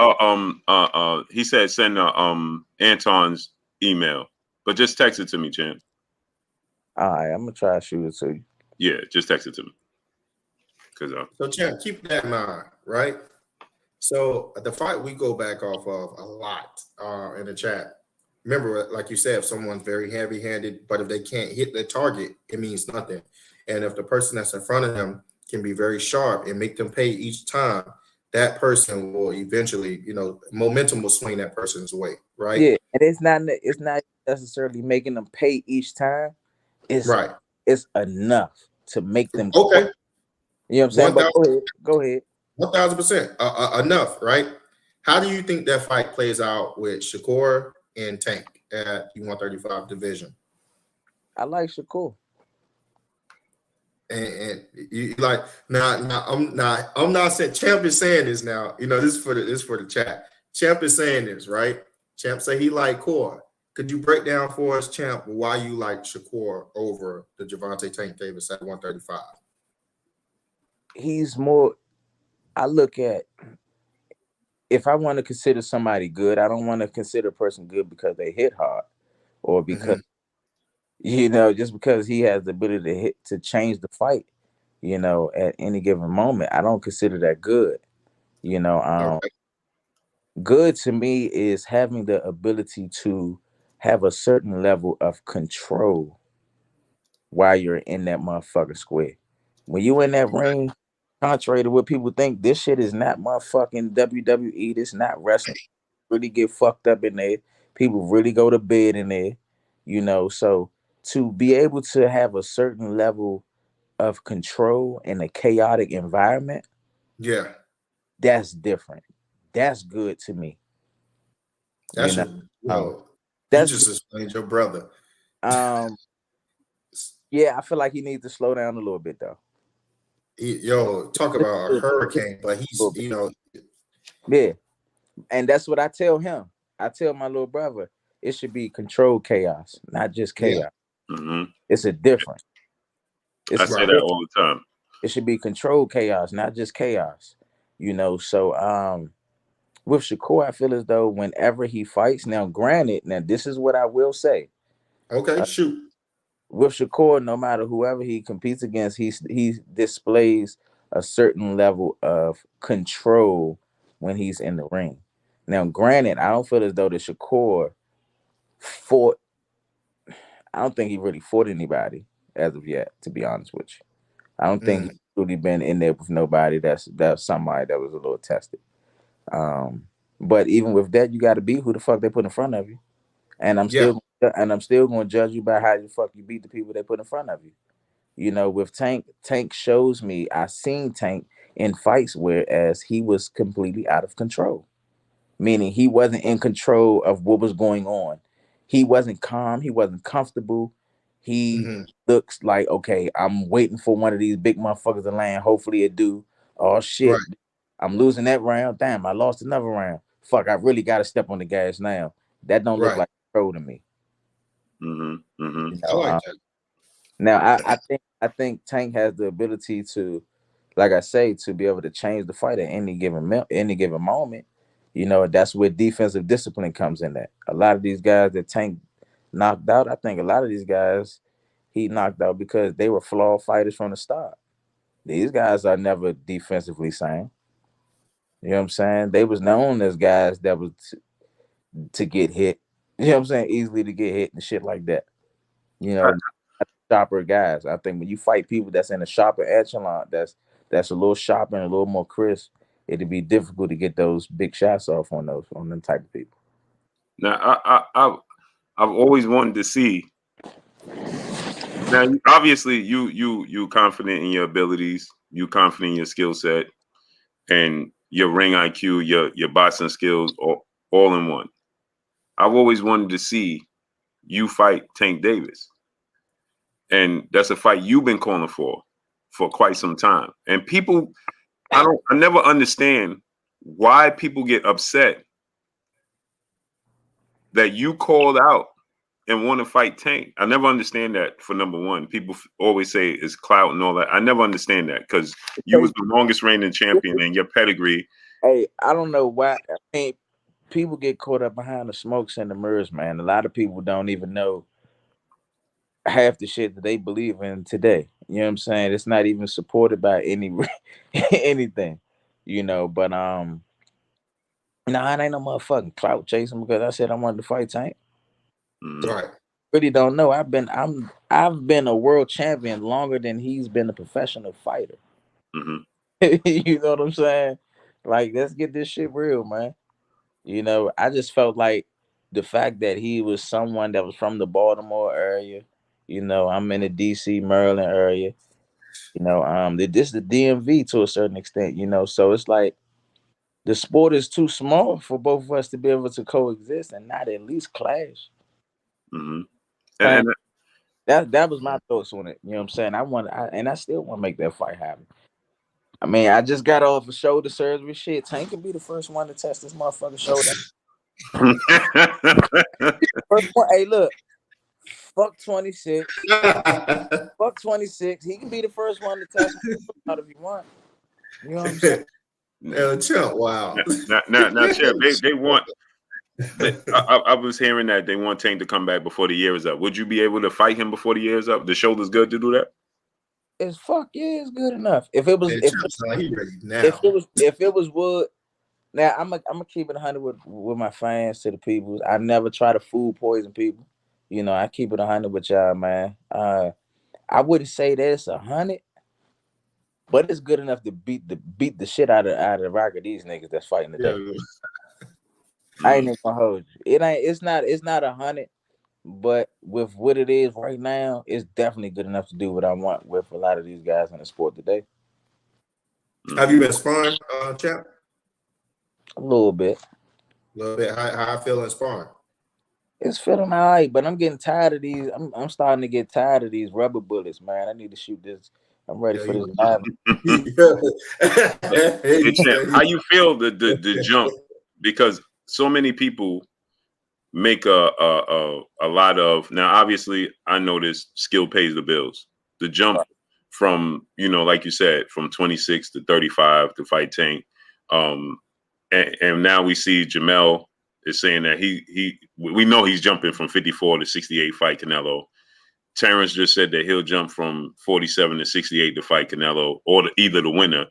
he said send Anton's email, but just text it to me, champ. All right, I'm gonna try to shoot it to you. Yeah, just text it to me. So champ, keep that in mind, right? So the fight we go back off of a lot in the chat. Remember, like you said, if someone's very heavy-handed, but if they can't hit the target, it means nothing. And if the person that's in front of them can be very sharp and make them pay each time, that person will eventually, momentum will swing that person's way, right? Yeah, and it's not necessarily making them pay each time. It's Right. it's enough to make them. Okay. You know what I'm saying? But go ahead. 1,000%. Enough, right? How do you think that fight plays out with Shakur and Tank at the 135 division? I like Shakur. And you like now I'm not saying Champ is saying this now. This is for the chat. Champ is saying this, right? Champ say he like Core. Could you break down for us, Champ, why you like Shakur over the Gervonta Tank Davis at 135? He's more. I look at, if I want to consider somebody good, I don't want to consider a person good because they hit hard or because just because he has the ability to change the fight, at any given moment. I don't consider that good. Okay. Good to me is having the ability to have a certain level of control while you're in that motherfucking square. When you in that ring, contrary to what people think, this shit is not motherfucking WWE. This not wrestling. Really get fucked up in there. People really go to bed in there. So to be able to have a certain level of control in a chaotic environment, Yeah, that's different. That's good to me. that's you That's just explained your brother. Yeah, I feel like he needs to slow down a little bit though. Talk about a hurricane, but he's yeah, and that's what I tell him. I tell my little brother, it should be controlled chaos, not just chaos. Yeah. Mm-hmm. It's a difference. I say that all the time. It should be controlled chaos, not just chaos. So with Shakur, I feel as though whenever he fights, now granted, this is what I will say. Okay, shoot. With Shakur, no matter whoever he competes against, he displays a certain level of control when he's in the ring. Now, granted, I don't feel as though the Shakur fought. I don't think he really fought anybody as of yet, to be honest with you. I don't think he's really been in there with nobody that's somebody that was a little tested. But even with that, you got to beat who the fuck they put in front of you. And I'm still going to judge you by how the fuck you beat the people they put in front of you. With Tank shows me, I seen Tank in fights whereas he was completely out of control, meaning he wasn't in control of what was going on. He wasn't calm. He wasn't comfortable. He looks like, okay, I'm waiting for one of these big motherfuckers to land. Hopefully it do. Oh shit, right. I'm losing that round. Damn, I lost another round. Fuck, I really got to step on the gas now. That don't look like control to me. I like that. Now, I think Tank has the ability to, like I say, to be able to change the fight at any given moment. That's where defensive discipline comes in. That a lot of these guys that Tank knocked out, I think a lot of these guys he knocked out because they were flawed fighters from the start. These guys are never defensively sound. You know what I'm saying? They was known as guys that was to get hit. You know what I'm saying? Easily to get hit and shit like that. Sharper guys. I think when you fight people that's in a sharper echelon, that's a little sharper and a little more crisp, it'd be difficult to get those big shots off on them type of people. Now, I've always wanted to see. Now, obviously, you confident in your abilities, you confident in your skill set, and your ring IQ, your boxing skills, all in one. I've always wanted to see you fight Tank Davis, and that's a fight you've been calling for quite some time. And people, I never understand why people get upset that you called out and want to fight Tank. I never understand that. For number one, people always say it's clout and all that. I never understand that because you was the longest reigning champion and your pedigree. Hey, I don't know why. I mean, people get caught up behind the smokes and the mirrors, man. A lot of people don't even know half the shit that they believe in today. You know what I'm saying? It's not even supported by anything. But it ain't no motherfucking clout chasing because I said I wanted to fight Tank. Right. Really don't know. I've been a world champion longer than he's been a professional fighter. You know what I'm saying? Like, let's get this shit real, man. You know, I just felt like the fact that he was someone that was from the Baltimore area. You know, I'm in the DC, Maryland area. You know, this is the DMV to a certain extent. You know, so it's like the sport is too small for both of us to be able to coexist and not at least clash. Mm-hmm. And And that was my thoughts on it. You know what I'm saying? I still want to make that fight happen. I mean, I just got off a shoulder surgery. Shit, Tank can be the first one to test this motherfucking shoulder. First one, hey, look, fuck 26. Fuck 26. He can be the first one to test out if you want. You know what I'm saying? Champ, wow. Now, Chef, they want. I was hearing that they want Tank to come back before the year is up. Would you be able to fight him before the year is up? The shoulder's good to do that. It's fuck yeah, it's good enough. If it was, He ready now. if it was wood. Now I'm gonna keep it 100 with my fans to the people. I never try to food poison people. You know, I keep it 100 with y'all, man. I wouldn't say that it's 100, but it's good enough to beat the shit out of the rock of these niggas that's fighting today. I ain't even gonna hold you. It's not 100, but with what it is right now, it's definitely good enough to do what I want with a lot of these guys in the sport today. Have you been sparring, Champ? A little bit. A little bit. How I feel in sparring? It's feeling all right, but I'm getting tired of these. I'm starting to get tired of these rubber bullets, man. I need to shoot this. I'm ready for this. How you feel the jump? Because so many people make a lot of, now obviously I know this skill pays the bills. The jump from, like you said, from 26 to 35 to fight Tank. And now we see Jamel is saying that we know he's jumping from 54 to 68 fight Canelo. Terrence just said that he'll jump from 47 to 68 to fight Canelo, or either the winner.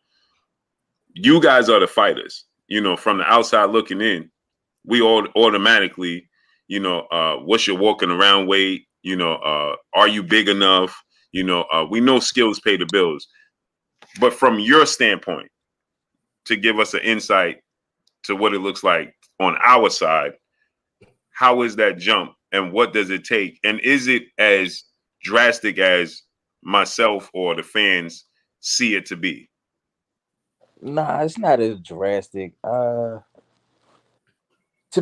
You guys are the fighters. From the outside looking in, we all automatically, what's your walking around weight? Are you big enough? We know skills pay the bills. But from your standpoint, to give us an insight to what it looks like on our side, how is that jump and what does it take? And is it as drastic as myself or the fans see it to be? Nah, it's not as drastic. To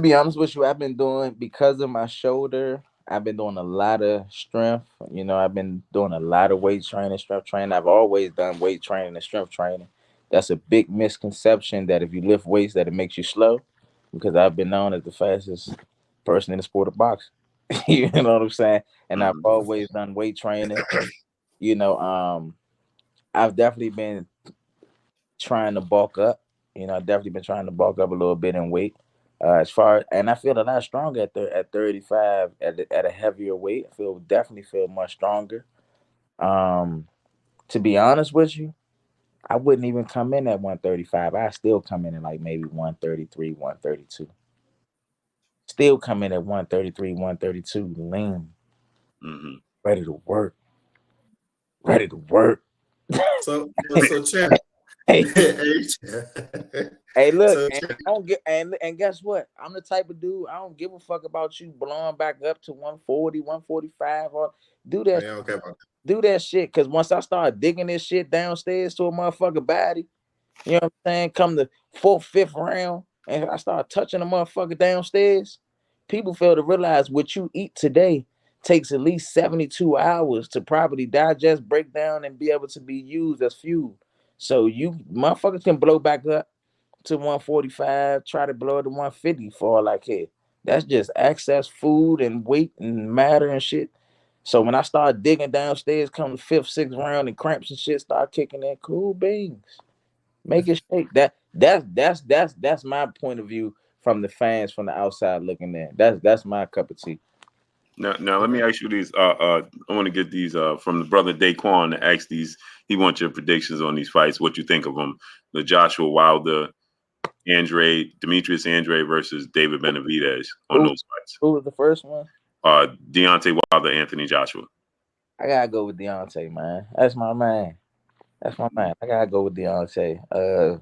be honest with you, I've been doing, because of my shoulder, I've been doing a lot of strength. I've been doing a lot of weight training, strength training. I've always done weight training and strength training. That's a big misconception that if you lift weights that it makes you slow, because I've been known as the fastest person in the sport of boxing. You know what I'm saying? And I've always done weight training. I've definitely been trying to bulk up. I've definitely been trying to bulk up a little bit in weight. And I feel a lot stronger at 35 at a heavier weight. Definitely feel much stronger. To be honest with you, I wouldn't even come in at 135. I still come in at like maybe 133, 132. Still come in at 133, 132, lean, ready to work. Ready to work. So Champ. Hey, hey, look, and I don't get, and guess what? I'm the type of dude, I don't give a fuck about you blowing back up to 140, 145, or do that. Yeah, okay, do that shit, because once I start digging this shit downstairs to a motherfucker body, you know what I'm saying? Come the 4th, 5th round, and I start touching a motherfucker downstairs, people fail to realize what you eat today takes at least 72 hours to properly digest, break down, and be able to be used as fuel. So you motherfuckers can blow back up to 145, try to blow it to 150 for all I care. That's just excess food and weight and matter and shit. So when I start digging downstairs, come the 5th, 6th round, and cramps and shit start kicking in, cool beans. Make it shake. That's my point of view from the fans from the outside looking in. That's my cup of tea. Now let me ask you these. I want to get these from the brother Daquan to ask these. He wants your predictions on these fights. What you think of them? The Joshua Wilder, Demetrius Andre versus David Benavidez on those fights. Who was the first one? Deontay Wilder, Anthony Joshua. I gotta go with Deontay, man. That's my man. That's my man. I gotta go with Deontay.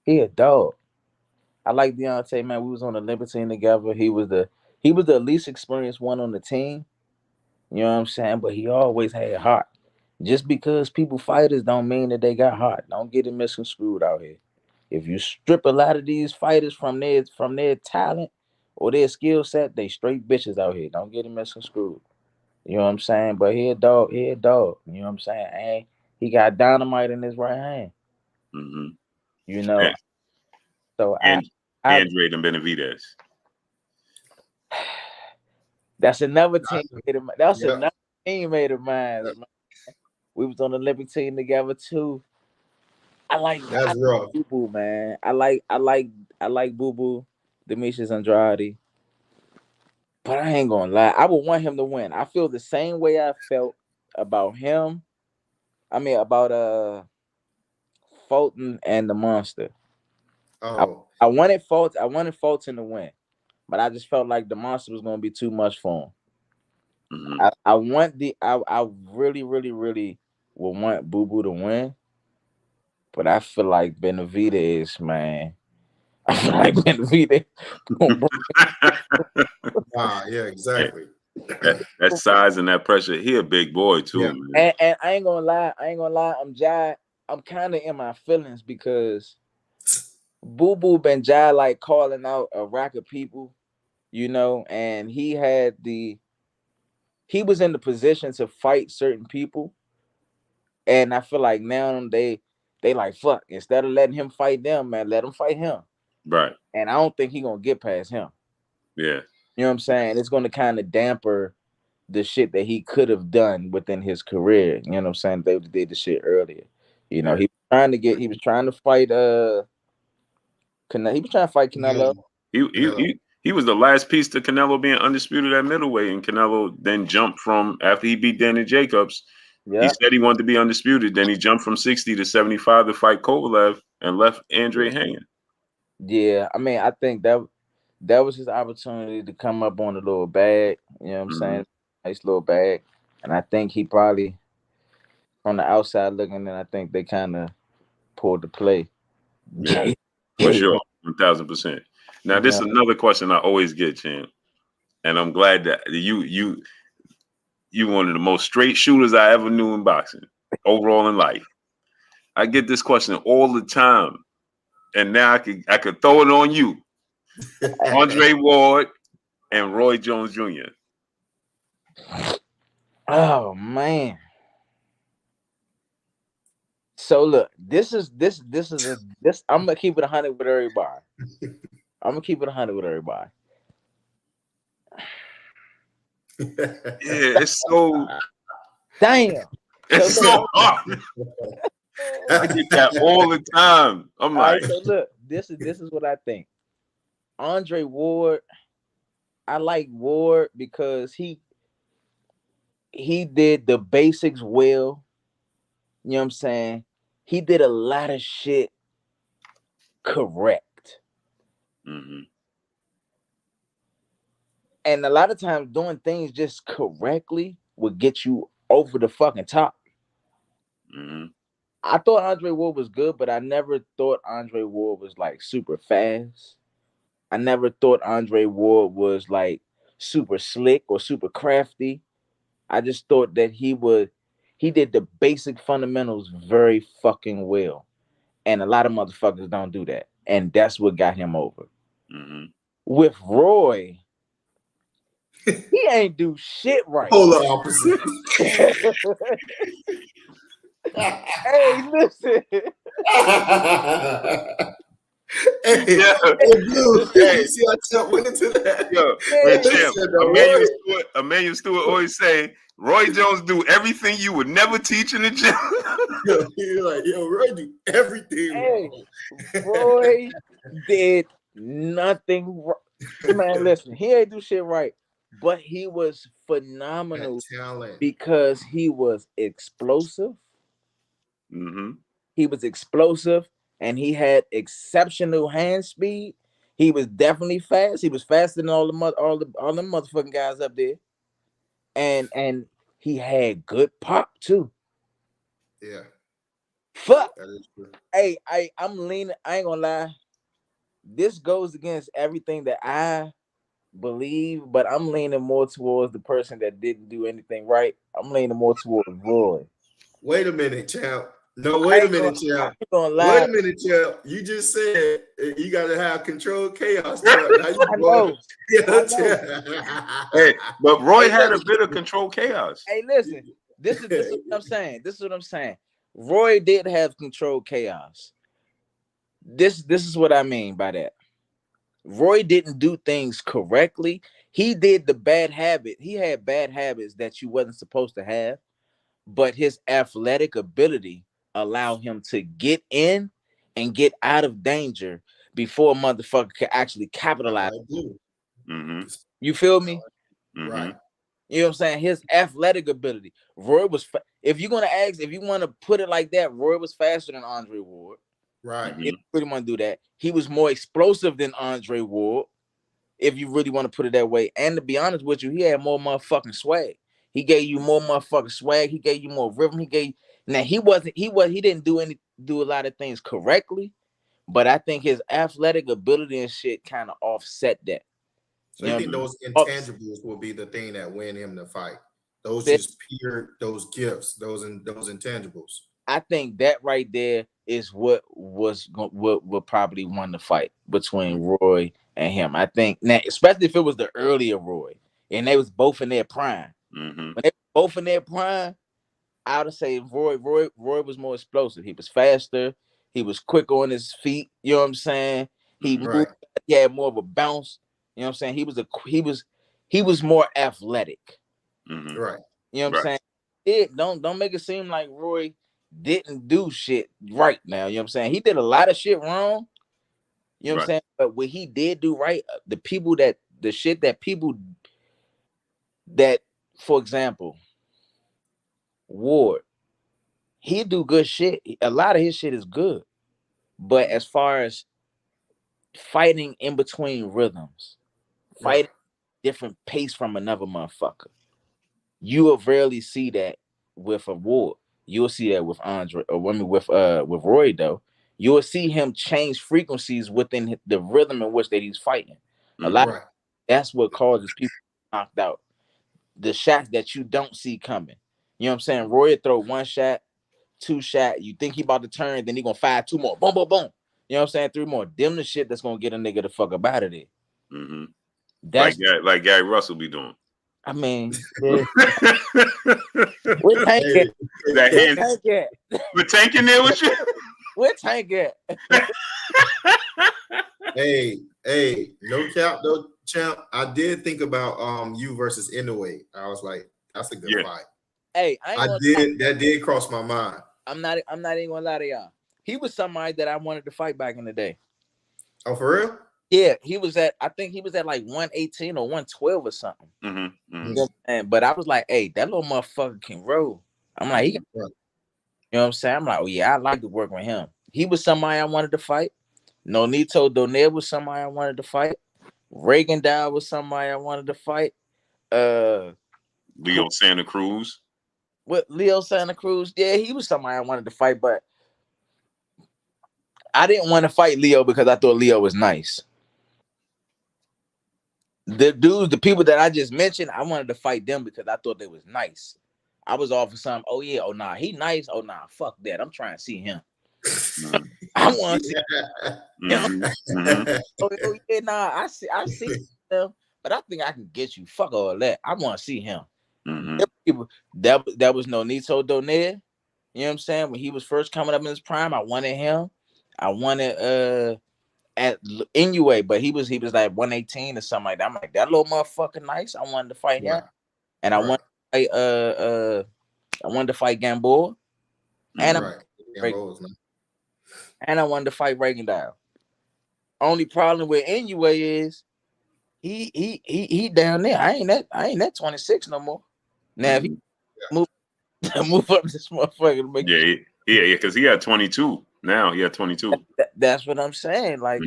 He a dog. I like Deontay, man. We was on the Olympic team together. He was the least experienced one on the team. You know what I'm saying? But he always had heart. Just because people fighters don't mean that they got heart. Don't get it misconstrued out here. If you strip a lot of these fighters from their talent or their skill set, they straight bitches out here. Don't get it misconstrued. You know what I'm saying? But he a dog. He a dog. You know what I'm saying? And he got dynamite in his right hand. Mm-hmm. You know. So And I Andre and Benavidez. that's another teammate of mine. That's Yeah. another teammate of mine. Yeah. Man. We was on the Olympic team together too. I That's rough. Boo Boo, man. I like Boo Boo, Demetrius Andrade. But I ain't gonna lie. I would want him to win. I feel the same way I felt about him. I mean about Fulton and the Monster. I, Oh, I wanted Fulton to win, but I just felt like the Monster was gonna be too much for him. Mm-hmm. I really, really, really would want Boo Boo to win, but I feel like Benavidez, man. I feel like Benavidez. yeah, exactly. that size and that pressure. He a big boy too, Yeah. man. And I ain't gonna lie. I'm kind of in my feelings because Boo Boo been like calling out a rack of people, and he was in the position to fight certain people, and I feel like now they like fuck. Instead of letting him fight them, man, let him fight him. Right. And I don't think he gonna get past him. Yeah. You know what I'm saying? It's gonna kind of damper the shit that he could have done within his career. You know what I'm saying? They did the shit earlier. Yeah. He was trying to fight he was trying to fight Canelo. He was the last piece to Canelo being undisputed at middleweight, and Canelo then jumped from after he beat Danny Jacobs. Yeah. He said he wanted to be undisputed. Then he jumped from 60 to 75 to fight Kovalev and left Andre hanging. Yeah. I mean, I think that was his opportunity to come up on a little bag. You know what I'm saying? Nice little bag. And I think he probably from the outside looking in, I think they kind of pulled the play. Yeah, for sure. 1,000%. Now, this is another question I always get, champ. And I'm glad that you one of the most straight shooters I ever knew in boxing, overall in life. I get this question all the time, and now I could throw it on you, Andre Ward and Roy Jones Jr. Oh man. So look, this is I'm gonna keep it 100 with everybody. I'm gonna keep it 100 with everybody. Yeah, it's so Damn. it's so hard. I get that all the time. I'm like, so look, this is what I think. Andre Ward, I like Ward because he did the basics well. You know what I'm saying? He did a lot of shit correct. mm-hmm. And a lot of times doing things just correctly would get you over the fucking top. Mm-hmm. I thought Andre Ward was good, but I never thought Andre Ward was like super fast. I never thought Andre Ward was like super slick or super crafty. I just thought that he did the basic fundamentals very fucking well. And a lot of motherfuckers don't do that. And that's what got him over. Mm-hmm. With Roy, he ain't do shit right. Polar opposite. Hey, listen. Hey, Blue, you see I went into that. Emmanuel Stewart always say, Roy Jones do everything you would never teach in the gym. You're like, Roy do everything wrong. Roy did nothing wrong. Man, listen, he ain't do shit right, but he was phenomenal because he was explosive. Mm-hmm. He was explosive and he had exceptional hand speed. He was definitely fast. He was faster than all the motherfucking guys up there. And he had good pop too. Yeah. Fuck. That is true. Hey, I'm leaning. I ain't gonna lie. This goes against everything that I believe, but I'm leaning more towards the person that didn't do anything right. I'm leaning more towards Roy. Wait a minute, champ. No, I wait a ain't minute, I champ. ain't gonna Wait lie. a minute, champ. You just said you got to have controlled chaos, champ. Now you I going? know. Yeah, I know. champ. Hey, but Roy Hey, had a listen. bit of control chaos. Hey, listen. This is what I'm saying. This is what I'm saying. Roy did have controlled chaos. This is what I mean by that. Roy didn't do things correctly. He did the bad habit. He had bad habits that you wasn't supposed to have, but his athletic ability allowed him to get in and get out of danger before a motherfucker could actually capitalize. Mm-hmm. You feel me? Mm-hmm. Right. You know what I'm saying? His athletic ability. Roy was, if you're gonna ask, if you want to put it like that, Roy was faster than Andre Ward. Right. Mm-hmm. If you really want to do that, he was more explosive than Andre Ward. If you really want to put it that way, and to be honest with you, he had more motherfucking swag. He gave you more motherfucking swag. He gave you more rhythm. He didn't do a lot of things correctly, but I think his athletic ability and shit kind of offset that. So You you know, think those offset. intangibles will be the thing that win him the fight? Those just pure, those gifts, those intangibles. I think that right there is what would probably won the fight between Roy and him. I think now, especially if it was the earlier Roy and they was both in their prime. Mm-hmm. When they were both in their prime, I would say Roy was more explosive. He was faster. He was quick on his feet. You know what I'm saying? He Mm-hmm. moved. Right. He had more of a bounce. You know what I'm saying? He was more athletic. Mm-hmm. Right. You know what I'm Right. saying? Don't make it seem like Roy didn't do shit right now. You know what I'm saying? He did a lot of shit wrong. You know what I'm Right. saying? But what he did do right, the shit that people that, for example, Ward, he do good shit. A lot of his shit is good. But as far as fighting in between rhythms, Right. fighting different pace from another motherfucker, you will rarely see that with a Ward. You'll see that with Andre, or with Roy though. You'll see him change frequencies within the rhythm in which that he's fighting. A lot. Mm-hmm. Right. That's what causes people knocked out. The shots that you don't see coming. You know what I'm saying? Roy would throw one shot, two shot. You think he about to turn, then he gonna fire two more. Boom, boom, boom. You know what I'm saying? Three more. Them the shit that's gonna get a nigga the fuck up out of there. Mm-hmm. That's Like Gary Russell be doing. I mean, yeah. Where Tank Hey, at? That Where hand, Tank at? the tank in there with you. Where Tank at? hey, no cap, no champ. I did think about you versus Inoue. I was like, that's a good Yeah. fight. Hey, That did cross my mind. I'm not even gonna lie to y'all. He was somebody that I wanted to fight back in the day. Oh, for real? Yeah, I think he was at like 118 or 112 or something. Mm-hmm. Mm-hmm. You know what I'm saying? But I was like, hey, that little motherfucker can roll. I'm like, Right. you know what I'm saying? I'm like, oh yeah, I like to work with him. He was somebody I wanted to fight. Nonito Donaire was somebody I wanted to fight. Reagan Dow was somebody I wanted to fight. Leo Santa Cruz. With Leo Santa Cruz, yeah, he was somebody I wanted to fight, but I didn't want to fight Leo because I thought Leo was nice. The people that I just mentioned, I wanted to fight them because I thought they was nice. I was all for some, oh yeah, oh nah, he nice, oh nah, fuck that. I'm trying to see him. Mm-hmm. I want to see him. Mm-hmm. Oh yeah, nah, I see him, but I think I can get you. Fuck all that. I want to see him. Mm-hmm. Them people, that was Nonito Donaire. You know what I'm saying? When he was first coming up in his prime, I wanted him. I wanted at Inoue, but he was like 118 or something like that. I'm like, that little motherfucker nice. I wanted to fight him. Right. And I wanted to fight Gamboa. And Right. I wanted to fight Reagan Dow. Only problem with Inoue is he down there. I ain't that 26 no more. Now if he move up this motherfucker to make Yeah, because he had 22. Now he had 22. That's what I'm saying. Like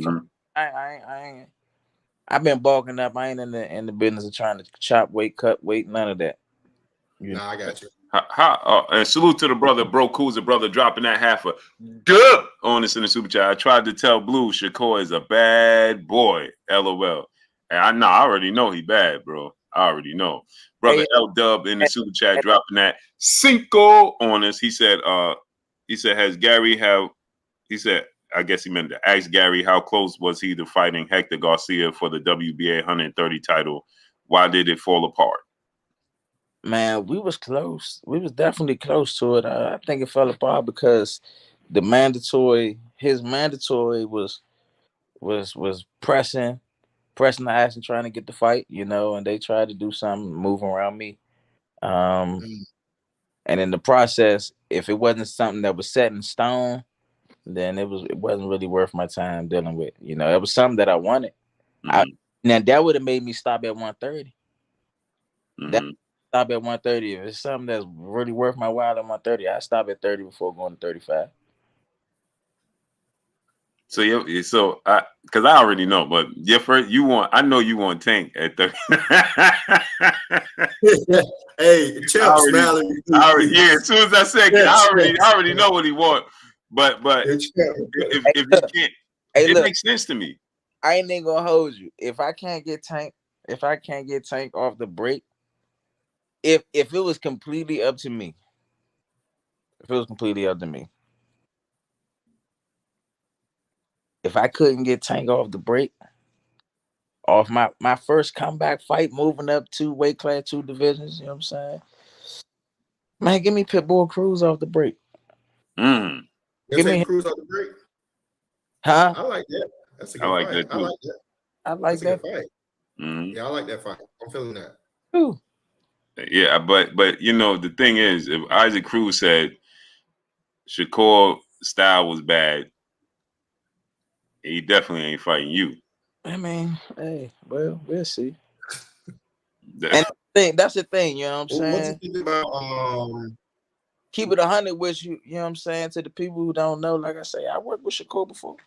I've been bulking up. I ain't in the business of trying to chop weight, cut weight, none of that. Nah, I got you. And salute to the brother, Bro Cool's the brother, dropping that half a dub on us in the super chat. I tried to tell Blue Shakur is a bad boy. LOL. And I already know he bad, bro. I already know. Brother L Dub in the super chat dropping that cinco on us. He said, has Gary he said, I guess he meant to ask Gary how close was he to fighting Hector Garcia for the WBA 130 title? Why did it fall apart? Man, we was close. We was definitely close to it. I think it fell apart because his mandatory was pressing the ass and trying to get the fight, and they tried to do something, moving around me. And in the process, if it wasn't something that was set in stone, then it wasn't really worth my time dealing with. It was something that I wanted. Now that would have made me stop at 130. Stop at 130. If it's something that's really worth my while at 130, I stop at 30 before going to 35. So because I already know, but I know you want Tank at 30. Hey, Champ smiling. As soon as I said, I already know what he want. But if he can't, it makes sense to me. I ain't even gonna hold you. If I can't get Tank off the break, if it was completely up to me, if I couldn't get Tank off the break, off my first comeback fight, moving up 2 weight class, 2 divisions, you know what I'm saying? Man, give me Pitbull Cruz off the break. Give me Cruz off the break. Huh? I like that. That's a good fight. I like that. I like that fight. Yeah, I like that fight. I'm feeling that. Ooh. Yeah, but the thing is, if Isaac Cruz said Shakur style was bad, he definitely ain't fighting you. I mean, hey, well, we'll see. And that's the thing, you know what I'm saying? What you think about keep it 100 with you, you know what I'm saying? To the people who don't know, like I say, I worked with Shakur before.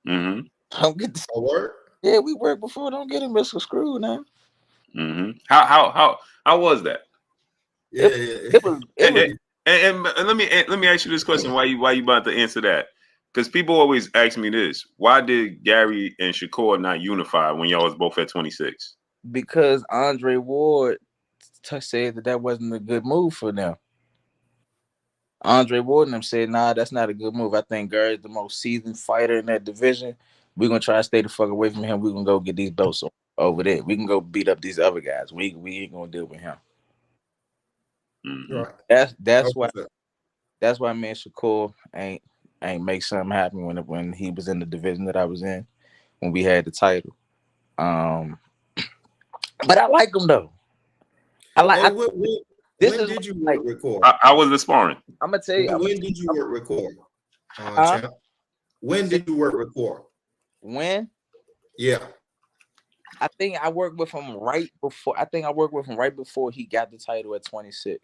Don't get this work. Yeah, we worked before. Don't get him misconstrued now. How was that? Yeah, it was. And let me ask you this question: Why you about to answer that? Because people always ask me this: Why did Gary and Shakur not unify when y'all was both at 26? Because Andre Ward said that wasn't a good move for them. Andre Ward and them said, nah, that's not a good move. I think Gary's the most seasoned fighter in that division. We're going to try to stay the fuck away from him. We're going to go get these belts over there. We can go beat up these other guys. We ain't going to deal with him. Right. That's why me and Shakur ain't make something happen when he was in the division that I was in, when we had the title. But I like him though. When did you work record? I was the sparring. I'm gonna tell you. When did you work record? Champ? When did you work record? When? Yeah. I think I worked with him right before he got the title at 26.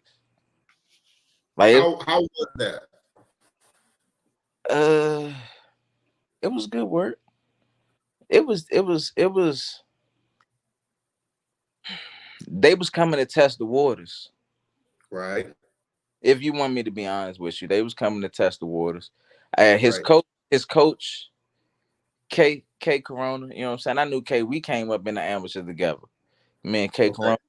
Like how was that? It was good work. It was. They was coming to test the waters. Right. If you want me to be honest with you, they was coming to test the waters. His coach, K Corona, you know what I'm saying? I knew K. We came up in the amateurs together. Me and K Corona.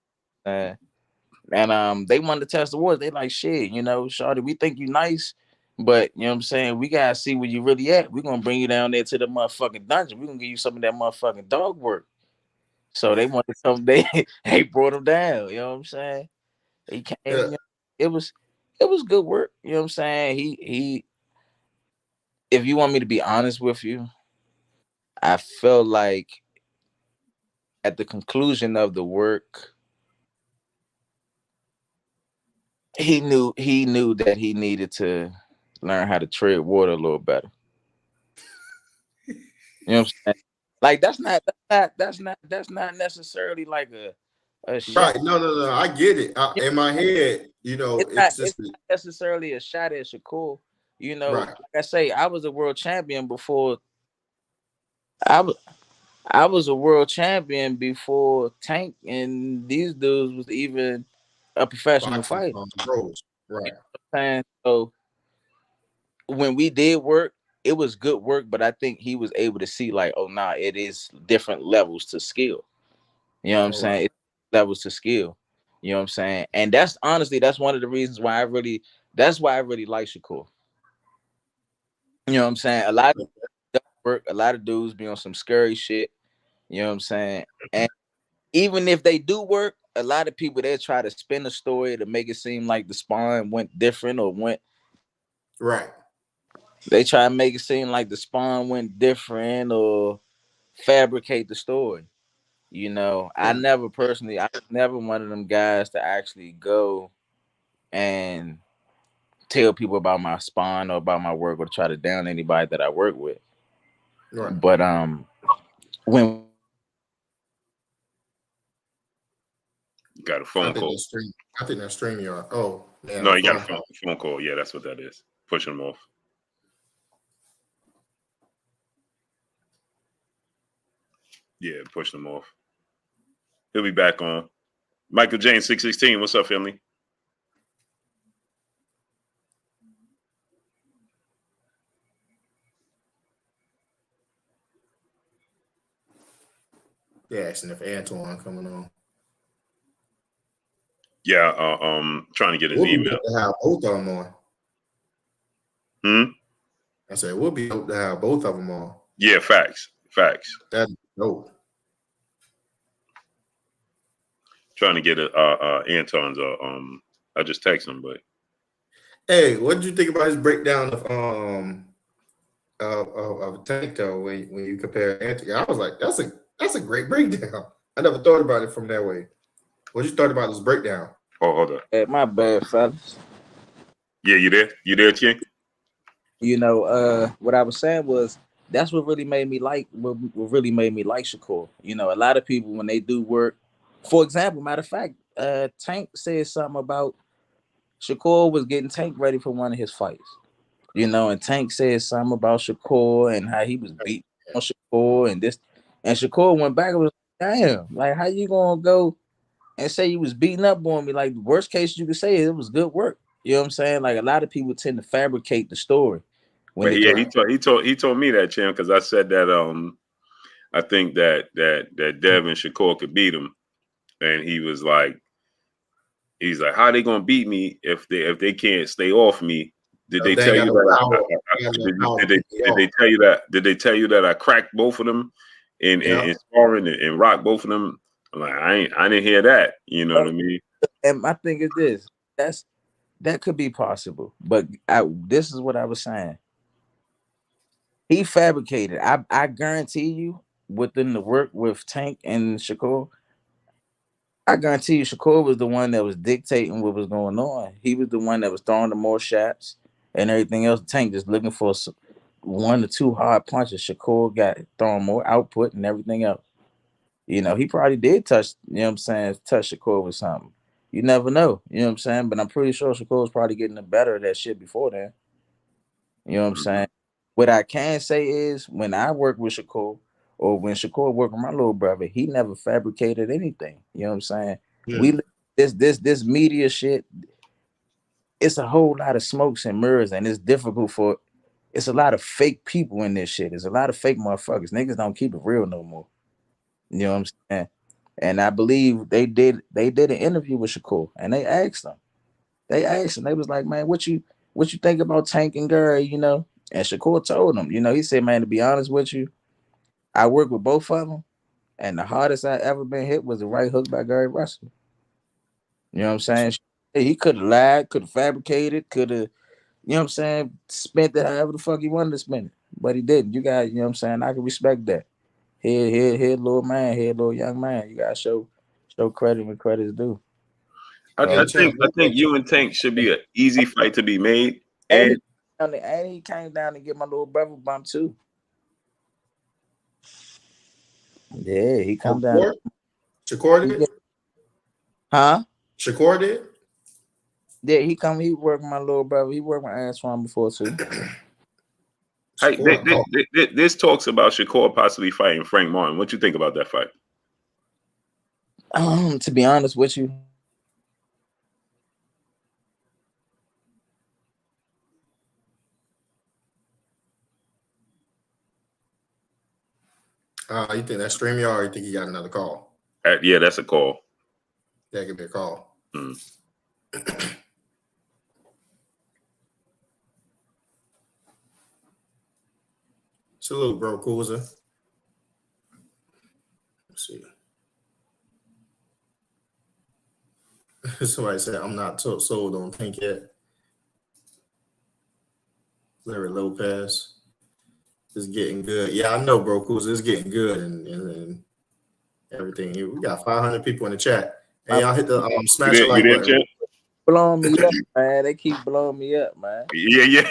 And they wanted to test the waters. They like, shit, Shawty, we think you nice, but you know what I'm saying? We gotta see where you really at. We're gonna bring you down there to the motherfucking dungeon. We're gonna give you some of that motherfucking dog work. So they wanted to come. They brought him down. You know what I'm saying? He came. Yeah. It was good work. You know what I'm saying? He. If you want me to be honest with you, I felt like at the conclusion of the work, he knew that he needed to learn how to tread water a little better. You know what I'm saying? Like that's not necessarily like a shot. Right. No. I get it. In my head, it's not necessarily a shot at Shakur. Right. Like I say, I was a world champion before. I was a world champion before Tank and these dudes was even a professional boxing fighter. pros. Right. And so when we did work, it was good work, but I think he was able to see like, oh nah, it is different levels to skill. You know what I'm saying? Right. It's levels to skill. You know what I'm saying? And that's honestly, that's one of the reasons why that's why I really like Shakur. You know what I'm saying? A lot of work, a lot of dudes be on some scary shit. You know what I'm saying? And even if they do work, a lot of people they try to spin the story to make it seem like the spawn went different or went Right. they try to make it seem like the spawn went different or fabricate the story. You know, I Right. never personally, I was never one of them guys to actually go and tell people about my spawn or about my work or try to down anybody that I work with. Right. But when You got a phone call. I think that's StreamYard. Oh, man. No, you got a phone call. Yeah, that's what that is. Pushing him off. Yeah, pushing him off. He'll be back on. Michael James, 616. What's up, family? Yeah, asking if Antuanne coming on. Yeah, trying to get his email. To have both of them on. I said we'll be able to have both of them on. Yeah, facts. That's dope. Trying to get Anton's. I just text him, but hey, what did you think about his breakdown of Tank though? When you compare Anthony, I was like, that's a great breakdown. I never thought about it from that way. What you thought about this breakdown? Oh, hold up. Hey, my bad, fellas. Yeah, you there? You there, King? You know, what I was saying was that's what really made me like what really made me like Shakur. You know, a lot of people when they do work, for example, matter of fact, Tank said something about Shakur was getting Tank ready for one of his fights. You know, and Tank said something about Shakur and how he was beating on Shakur and this, and Shakur went back and was like, damn, like how you gonna go and say you was beating up on me? Like the worst case you could say is it was good work. You know what I'm saying? Like a lot of people tend to fabricate the story. But yeah, he told me that, champ, because I said that I think that Devin Shakur could beat him, and he's like, how they gonna beat me if they can't stay off me? Did they tell you that? Did they tell you that? Did they tell you that I cracked both of them in sparring and rocked both of them? I'm like, I didn't hear that. You know what I mean? And my thing is this: that could be possible, but this is what I was saying. He fabricated. I guarantee you, within the work with Tank and Shakur, I guarantee you, Shakur was the one that was dictating what was going on. He was the one that was throwing the more shots and everything else. Tank just looking for one or two hard punches. Shakur got throwing more output and everything else. You know, he probably did touch, you know what I'm saying, touch Shakur with something. You never know, you know what I'm saying? But I'm pretty sure Shakur was probably getting the better of that shit before then. You know what I'm saying? What I can say is when I work with Shakur or when Shakur worked with my little brother, he never fabricated anything. You know what I'm saying? We this media shit, it's a whole lot of smokes and mirrors, and it's difficult for it's a lot of fake people in this shit. There's a lot of fake motherfuckers. Niggas don't keep it real no more. You know what I'm saying? And I believe they did an interview with Shakur and they asked him. They was like, man, what you think about Tank and Gary, you know? And Shakur told him, you know, he said, man, to be honest with you, I worked with both of them, and the hardest I ever been hit was the right hook by Gary Russell. You know what I'm saying? He could have lied, could have fabricated, could have, you know what I'm saying, spent it however the fuck he wanted to spend it. But he didn't. You got, you know what I'm saying? I can respect that. Here, little man, here, little young man. You gotta show credit when credit is due. I think you and Tank should be an easy fight to be made. And he came down to get my little brother bump too. Yeah, he come down. Shakur did? Huh? Shakur did? Yeah, he worked with my little brother. He worked with Antuanne before too. This talks about Shakur possibly fighting Frank Martin. What you think about that fight? To be honest with you, You think that's StreamYard, or you think he got another call? Yeah, that's a call. Yeah, give me a call. Salute, bro, Cruiser. Let's see. Somebody said, I'm not sold on Tank yet. Larry Lopez is getting good. Yeah, I know, bro, Cruiser is getting good and everything. We got 500 people in the chat. Hey, y'all hit the smash the like button. Chat? Blowing me up, man. They keep blowing me up, man. Yeah.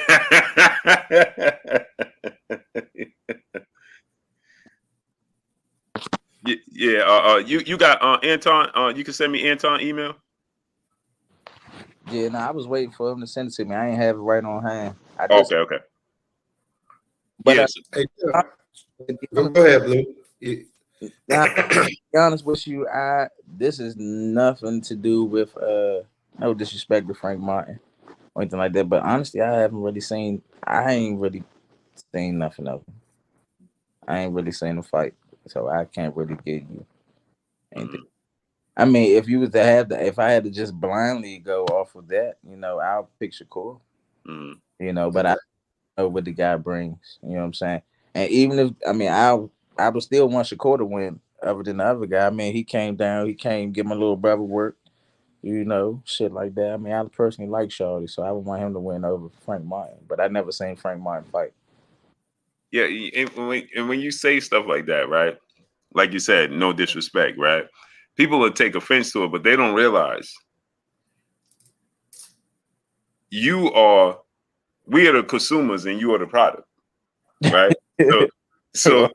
You got Antuanne. You can send me Antuanne email. Yeah, I was waiting for him to send it to me. I ain't have it right on hand. Okay. But yes. Go ahead, Blue. Now, to be honest with you, this is nothing to do with no disrespect to Frank Martin or anything like that. But honestly, I ain't really seen nothing of him. I ain't really seen him fight, so I can't really give you anything. I mean, if you was to if I had to just blindly go off of that, I'll pick Shakur. But I know what the guy brings. You know what I'm saying? And even if I would still want Shakur to win, other than the other guy. I mean, he came down, give my little brother work, shit like that. I mean, I personally like Shawty, so I would want him to win over Frank Martin. But I never seen Frank Martin fight. Yeah, and when you say stuff like that, right? Like you said, no disrespect, right? People will take offense to it, but they don't realize we are the consumers and you are the product, right? so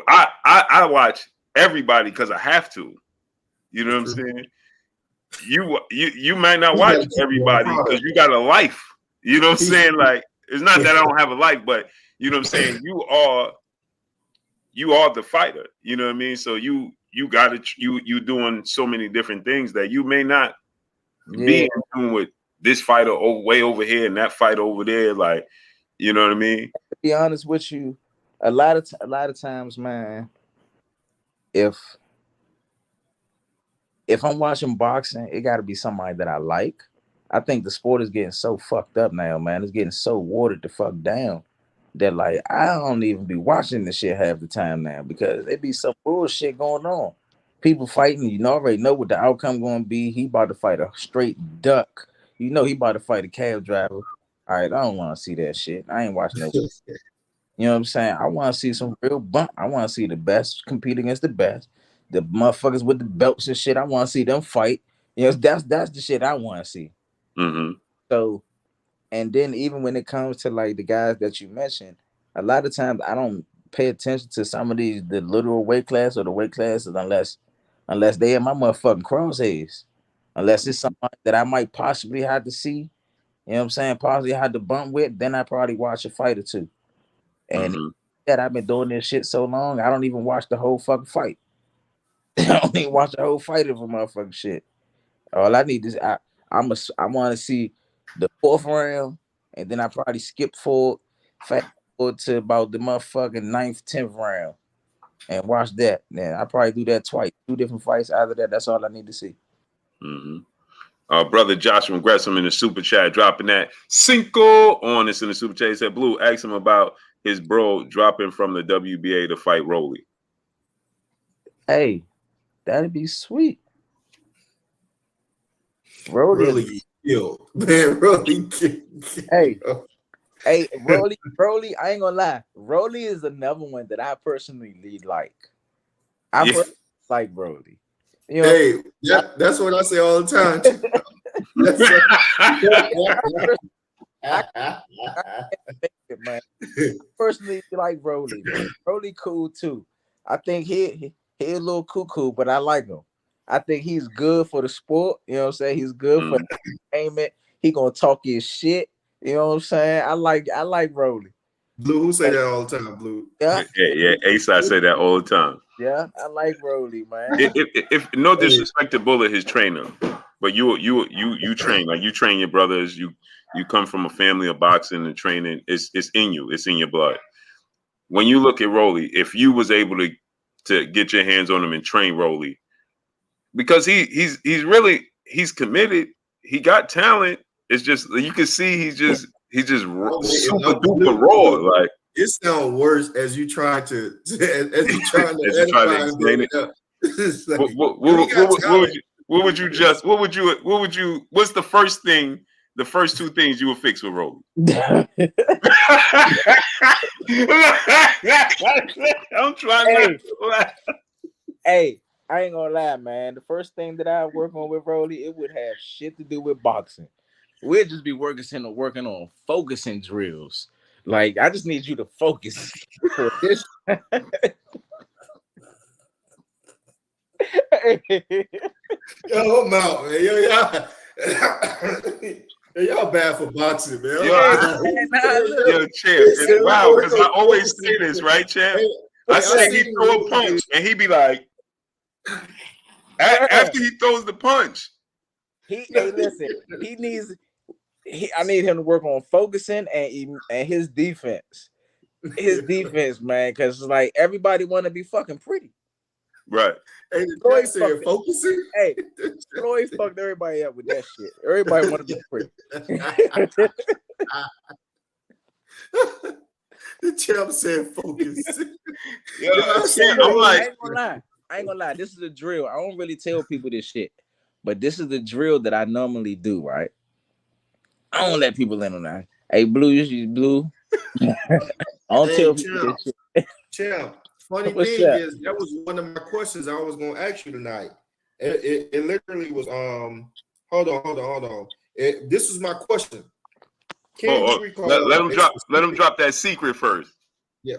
I watch everybody because I have to. You know what I'm saying? You might not watch everybody because you got a life. You know what I'm saying? Like, it's not that I don't have a life, but you know what I'm saying? You are the fighter. You know what I mean? So you doing so many different things that you may not be in tune with this fighter way over here and that fighter over there. Like, you know what I mean? To be honest with you, a lot of times, man, if I'm watching boxing, it got to be somebody that I like. I think the sport is getting so fucked up now, man. It's getting so watered the fuck down that, like, I don't even be watching this shit half the time now because there be some bullshit going on. People fighting, you already know what the outcome going to be. He about to fight a straight duck. He about to fight a cab driver. All right, I don't want to see that shit. I ain't watching that shit. You know what I'm saying? I want to see some real bump. I want to see the best compete against the best. The motherfuckers with the belts and shit. I want to see them fight. That's the shit I want to see. So, and then even when it comes to like the guys that you mentioned, a lot of times I don't pay attention to some of the literal weight class or the weight classes unless they in my motherfucking crosshairs. Unless it's somebody that I might possibly have to see. You know what I'm saying? Possibly have to bump with, then I probably watch a fight or two. And that I've been doing this shit so long, I don't even watch the whole fucking fight. I don't even watch the whole fight of a motherfucking shit. All I need is I want to see the 4th round, and then I probably skip fast forward to about the motherfucking 9th, 10th round, and watch that. Then I probably do that twice, 2 different fights. After that, that's all I need to see. Brother Joshua Gresham in the super chat dropping that Cinco on us in the super chat. He said, Blue, ask him about his bro dropping from the WBA to fight Rolly. Hey, that'd be sweet. Rolly killed. Man, Rolly killed. Hey, Rolly, I ain't gonna lie. Rolly is another one that I personally like. I personally like Rolly. Hey, that's what I say all the time. Man. Personally like Rolly. Rolly cool too. I think he a little cuckoo, but I like him. I think he's good for the sport. You know what I'm saying? He's good for entertainment. He gonna talk his shit. You know what I'm saying? I like Rolly. Blue, who say that all the time, Blue? Yeah. Ace, I say that all the time. Yeah, I like Rolly, man. If no disrespect to Bullet, his trainer, but you train, like you train your brothers. You come from a family of boxing and training. It's in you. It's in your blood. when you look at Rolly, if you was able to get your hands on him and train Rolly, because he's committed. He got talent. It's just you can see he's just super duper raw. Like it sounds worse as you trying to explain it. What's the first thing? The first two things you will fix with Rolly? I'm trying not to laugh. Hey, I ain't gonna lie, man. The first thing that I work on with Rolly, it would have shit to do with boxing. We'd just be working on focusing drills. Like, I just need you to focus for this. Yo, I'm out, man. Y'all bad for boxing, man. Yo, Champ. Wow, because I always say this, right, Champ? I say he throw a punch, and he be like, after he throws the punch. Listen, I need him to work on focusing and his defense. His defense, man, because like everybody want to be fucking pretty. Right. Hey, Floyd said focusing. Hey, Floyd fucked everybody up with that shit. Everybody want to be pretty. The champ said focus. I ain't gonna lie. This is a drill. I don't really tell people this shit, but this is the drill that I normally do, right? I don't let people in on that. Hey, Blue, Blue. I don't tell people this shit. Champ, funny thing is, that was one of my questions I was gonna ask you tonight. It literally was hold on. This was my question. Let him drop that secret first. Yeah.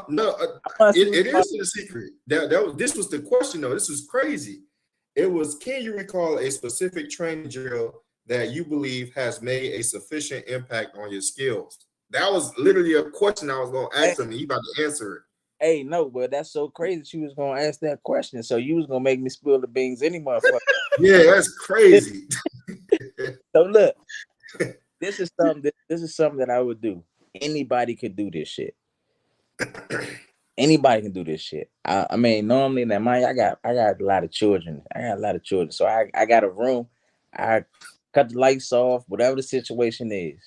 No, it isn't a secret. This was the question though. This was crazy. It was, can you recall a specific training drill that you believe has made a sufficient impact on your skills? That was literally a question I was gonna ask him, and he about to answer it. Hey, no, but that's so crazy. She was gonna ask that question, so you was gonna make me spill the beans any motherfucker. Yeah, that's crazy. So look, this is something that I would do. Anybody could do this shit. Anybody can do this shit. I mean, normally now, I got a lot of children. So I got a room. I cut the lights off, whatever the situation is.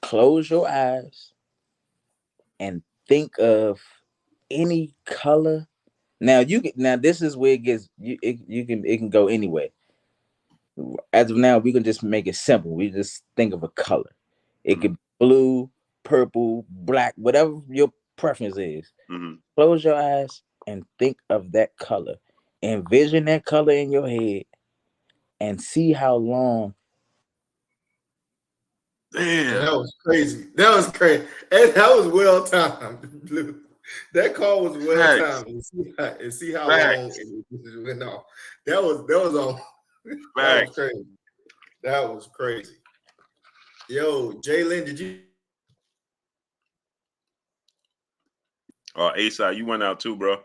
Close your eyes and think of any color. Now this is where it gets it can go anyway. As of now, we can just make it simple. We just think of a color. It could be blue, purple, black, whatever your preference is. Mm-hmm. Close your eyes and think of that color. Envision that color in your head and see how long. Damn. That was crazy. And that was well timed. That call was well timed. And see how long it went off. That was on. That was crazy. That was crazy. Yo, Jalen, did you? A-Side, you went out too, bro.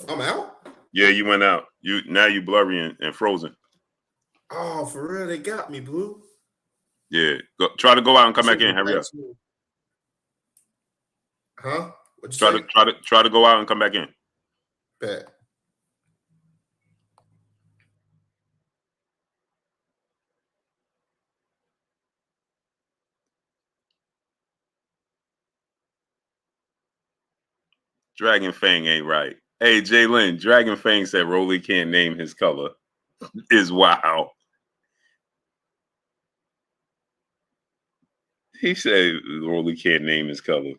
I'm out? Yeah, you went out. Now you blurry and frozen. Oh, for real? They got me, Blue. Yeah. Try to go out and come back in. Hurry up. Huh? Try to go out and come back in. Bet. Dragon Fang ain't right. Hey, Jalen, Dragon Fang said Rolly can't name his color. Is wow. He said Rolly can't name his color.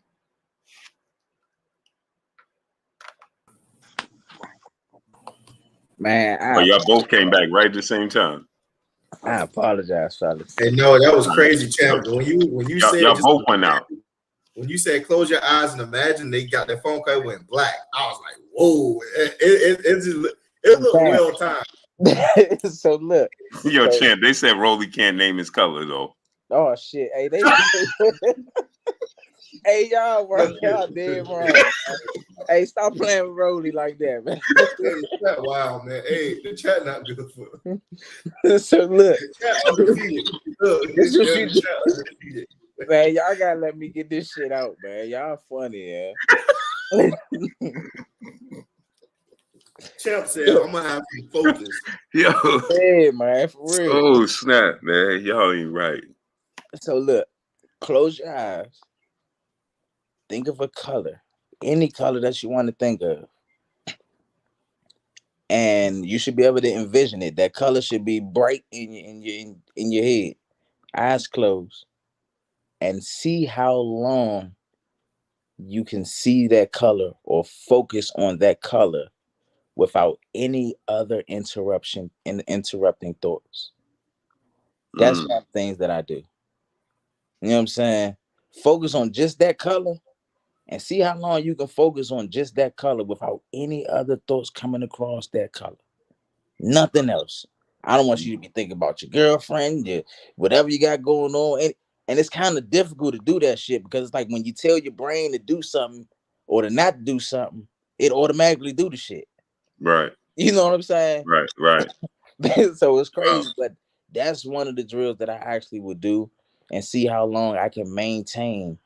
Man, y'all both came back right at the same time. I apologize, fellas. Hey, no, that was crazy, champ. When you said y'all both went out. When you said close your eyes and imagine they got their phone call went black, I was like, whoa! It looked well timed. So look, Champ, they said Rolly can't name his color though. Oh shit! Hey, hey y'all, bro, y'all dead wrong. Hey, stop playing with Rolly like that, man. Hey, wow, man. Hey, the chat not good for. So look, The chat undefeated. Look, this is what you do. Man, y'all gotta let me get this shit out, man. Y'all funny, yeah. Champ said, "I'm gonna have to focus." Yo, Hey, man, for real. oh snap, man, y'all ain't right. So look, close your eyes. Think of a color, any color that you want to think of, and you should be able to envision it. That color should be bright in your head. Eyes closed, and see how long you can see that color or focus on that color without any other interruption and interrupting thoughts. That's one of the things that I do. You know what I'm saying? Focus on just that color and see how long you can focus on just that color without any other thoughts coming across that color. Nothing else. I don't want you to be thinking about your girlfriend, whatever you got going on. And it's kind of difficult to do that shit because it's like when you tell your brain to do something or to not do something, it automatically do the shit. Right. You know what I'm saying? Right. So it's crazy, but that's one of the drills that I actually would do and see how long I can maintain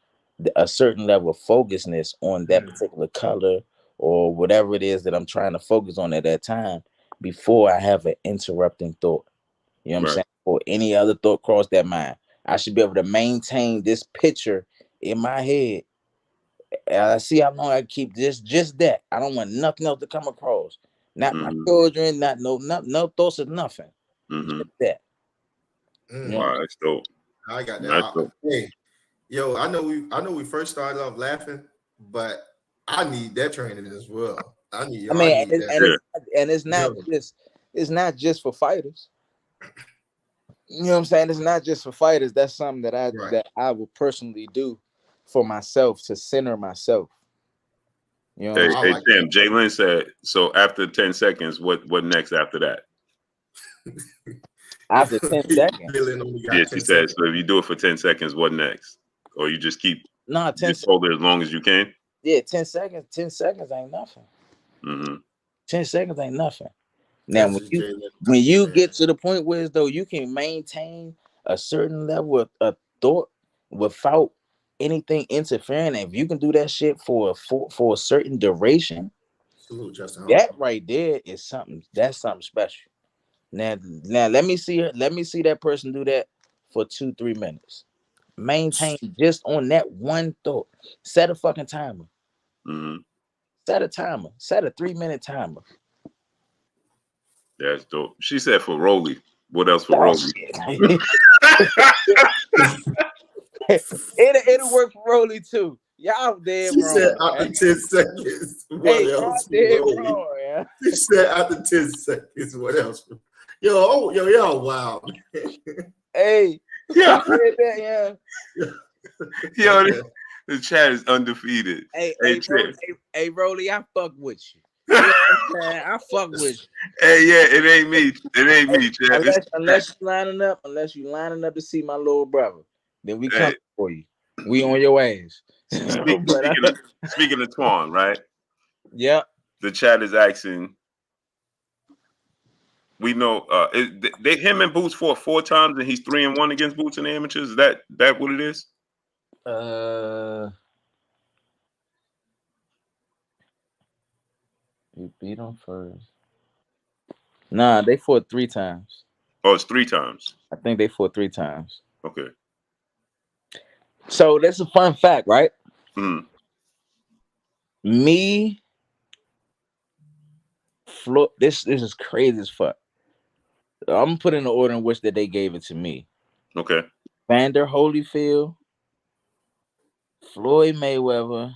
a certain level of focusness on that particular color or whatever it is that I'm trying to focus on at that time before I have an interrupting thought. You know what I'm saying? Or any other thought cross that mind. I should be able to maintain this picture in my head. I see how long I keep just that. I don't want nothing else to come across. Not my children, no thoughts of nothing. Just that. Wow, that's dope. I got that. Hey, yo, I know we first started off laughing, but I need that training as well. I need it's not just for fighters. You know what I'm saying? It's not just for fighters. That's something that I would personally do for myself to center myself. You know, hey Tim, Jalen said, so after 10 seconds, what next after that? After 10 seconds. Yeah, she said, so if you do it for 10 seconds, what next? Or you just keep hold it as long as you can? Yeah, 10 seconds. 10 seconds ain't nothing. 10 seconds ain't nothing. Now, when you get to the point where though you can maintain a certain level of thought without anything interfering, and if you can do that shit for a certain duration, that right there is something. That's something special. Now let me see that person do that for 2-3 minutes. Maintain just on that one thought. Set a fucking timer. Set a timer. Set a 3-minute timer. That's dope. She said for Rolly. What else for Rolly? It'll work for Rolly too. Y'all dead wrong. She said after 10 seconds. What else? Wrong, yeah. She said after 10 seconds. What else? Yo, y'all wild. Hey, yeah. Yeah. Yo, the chat is undefeated. Hey, Rolly, I fuck with you. I fuck with you. Hey, yeah, it ain't me. It ain't me, Chad. Unless you lining up to see my little brother, then we come for you. We on your ass. Speaking of Twan, right? Yeah. The chat is asking. We know him and Boots fought 4 times, and he's 3-1 against Boots in the amateurs. Is that what it is? You beat him first. Nah, they fought 3 times. Oh, it's 3 times. I think they fought 3 times. Okay. So that's a fun fact, right? Me, Flo, this is crazy as fuck. I'm putting the order in which that they gave it to me. Okay. Vander Holyfield, Floyd Mayweather.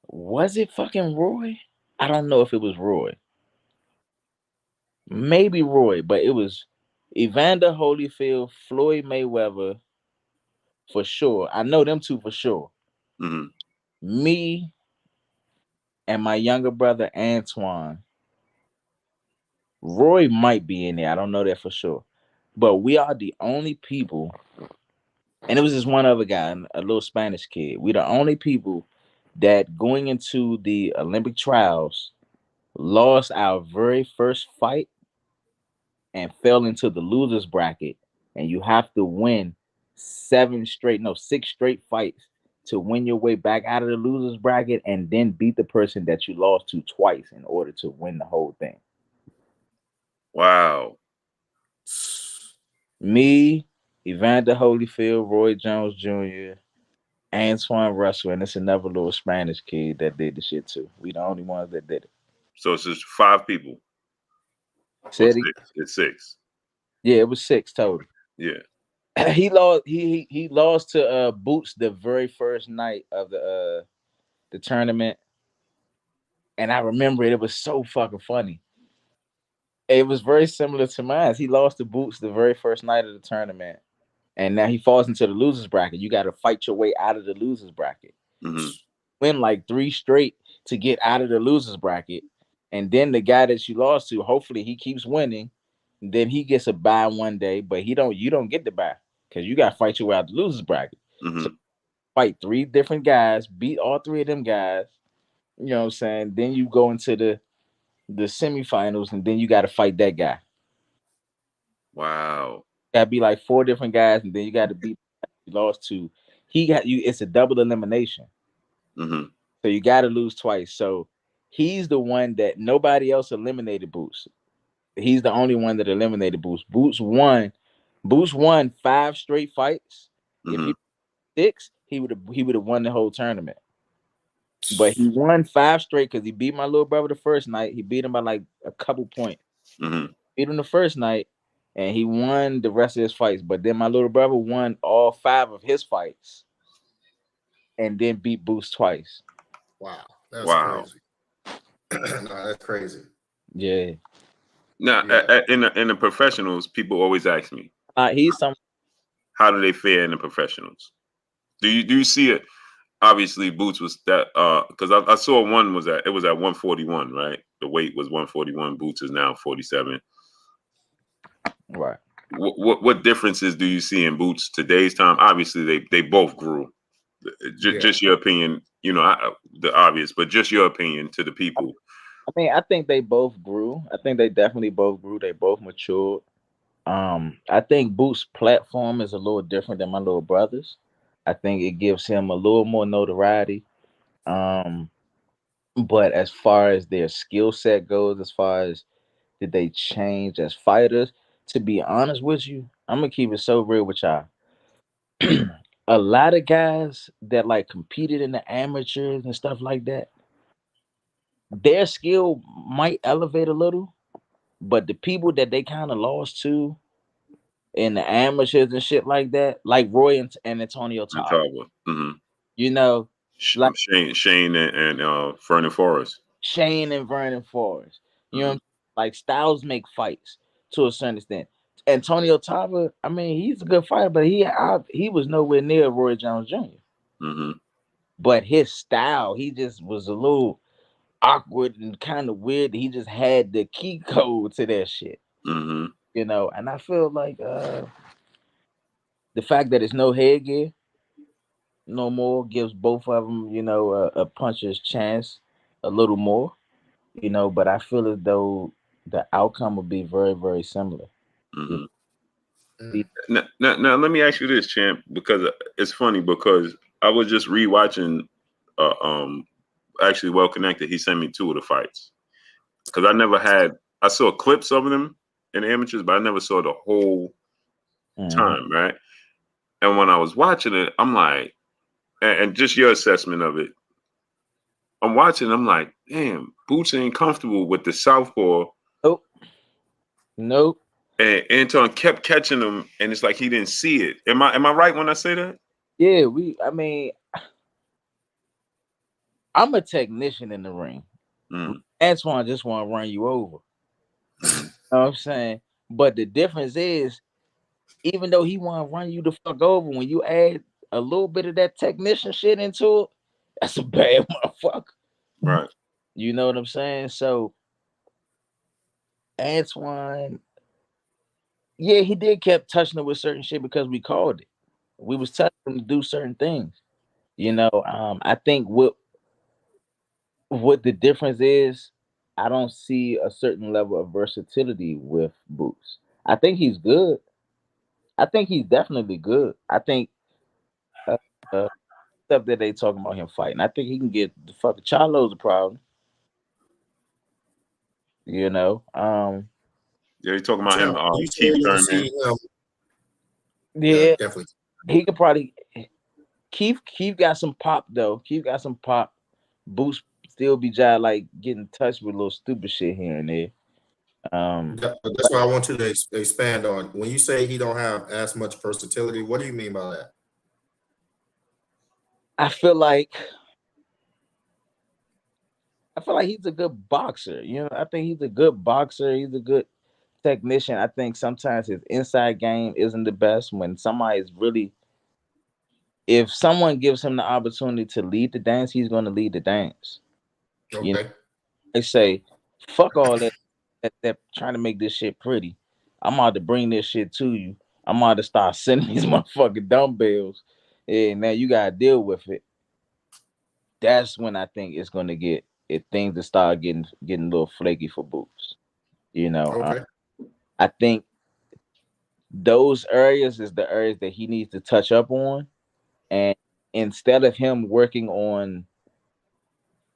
Was it fucking Roy? I don't know if it was Roy. Maybe Roy, but it was Evander Holyfield, Floyd Mayweather for sure. I know them 2 for sure. Me and my younger brother Antuanne. Roy might be in there. I don't know that for sure. But we are the only people, and it was just one other guy, a little Spanish kid. We're the only people that going into the Olympic trials lost our very first fight and fell into the losers bracket and you have to win 6 straight fights to win your way back out of the losers bracket, and then beat the person that you lost to twice in order to win the whole thing. Wow. Me, Evander Holyfield, Roy Jones Jr., Antuanne Russell, and it's another little Spanish kid that did the shit too. We the only ones that did it. So it's just 5 people. Said he, it's 6. Yeah, it was 6 total. Yeah. He lost. He lost to Boots the very first night of the tournament, and I remember it. It was so fucking funny. It was very similar to mine. He lost to Boots the very first night of the tournament, and now he falls into the losers bracket. You got to fight your way out of the losers bracket. Mm-hmm. Win like 3 straight to get out of the losers bracket, and then the guy that you lost to, hopefully he keeps winning. Then he gets a bye one day, but you don't get the bye because you got to fight your way out the losers bracket. Mm-hmm. So fight 3 different guys, beat all 3 of them guys. You know what I'm saying? Then you go into the semifinals, and then you got to fight that guy. Wow. Got to be like 4 different guys, and then you got to beat you lost to. He got you. It's a double elimination. Mm-hmm. So you got to lose twice. So he's the one that nobody else eliminated Boots. He's the only one that eliminated Boots. Boots won 5 straight fights. Mm-hmm. If he 6, he would have won the whole tournament. But he won 5 straight because he beat my little brother the first night. He beat him by like a couple points. Mm-hmm. Beat him the first night, and he won the rest of his fights. But then my little brother won all 5 of his fights, and then beat Boots twice. Wow, that's crazy. No, that's crazy. Yeah. Now, in the professionals, people always ask me, how do they fare in the professionals? Do you see it? Obviously, Boots was that because I saw one was at 141, right? The weight was 141. Boots is now 47. Right. What differences do you see in Boots today's time? Obviously, they both grew. Just your opinion, the obvious, but just your opinion to the people. I mean, I think they both grew. I think they definitely both grew. They both matured. I think Boots' platform is a little different than my little brother's. I think it gives him a little more notoriety. But as far as their skill set goes, as far as did they change as fighters, to be honest with you, I'm gonna keep it so real with y'all. A lot of guys that like competed in the amateurs and stuff like that, their skill might elevate a little, but the people that they kind of lost to in the amateurs and shit like that, like Roy and Antonio Tarver. Mm-hmm. You know, like Shane and Vernon Forrest. Shane and Vernon Forrest. You know, like styles make fights to a certain extent. Antonio Tarver, I mean, he's a good fighter, but he was nowhere near Roy Jones Jr. Mm-hmm. But his style, he just was a little awkward and kind of weird. He just had the key code to that shit. Mm-hmm. You know, and I feel like the fact that it's no headgear no more gives both of them, a puncher's chance a little more, but I feel as though the outcome will be very, very similar. Mm-hmm. Now, let me ask you this, champ, because it's funny because I was just rewatching actually Well Connected. He sent me 2 of the fights because I saw clips of them in the amateurs, but I never saw the whole time, right? And when I was watching it, I'm like, and just your assessment of it, I'm watching, I'm like, damn, Boots ain't comfortable with the southpaw. Nope. And Anton kept catching him, and it's like he didn't see it. Am I right when I say that? Yeah, I'm a technician in the ring. Antoine just want to run you over. You know what I'm saying? But the difference is, even though he want to run you the fuck over, when you add a little bit of that technician shit into it, that's a bad motherfucker. Right. You know what I'm saying? So Antoine, yeah, he did kept touching it with certain shit because we called it. We was telling him to do certain things. I think what the difference is, I don't see a certain level of versatility with Boots. I think he's good. I think he's definitely good. I think uh, uh, stuff that they talking about him fighting. I think he can get the fucking Charlo's a problem. You know. Yeah, you talking about him, Champ, you say Keith you don't Thurman. see him. Yeah, Yeah, definitely. he could probably Keith got some pop though. Keith got some pop. Boost still be just like getting touched with little stupid shit here and there. That's what I want you to expand on. When you say he don't have as much versatility, what do you mean by that? I feel like he's a good boxer. You know, I think he's a good boxer. He's a good technician. I think sometimes his inside game isn't the best. When somebody's really, if someone gives him the opportunity to lead the dance, he's going to lead the dance. You know, Okay. they say, fuck all that trying to make this shit pretty. I'm about to bring this shit to you. I'm about to start sending these motherfucking dumbbells. And now you gotta deal with it. That's when I think it's gonna get it things to start getting a little flaky for Boots. You know, Okay. I think those areas is the areas that he needs to touch up on. And instead of him working on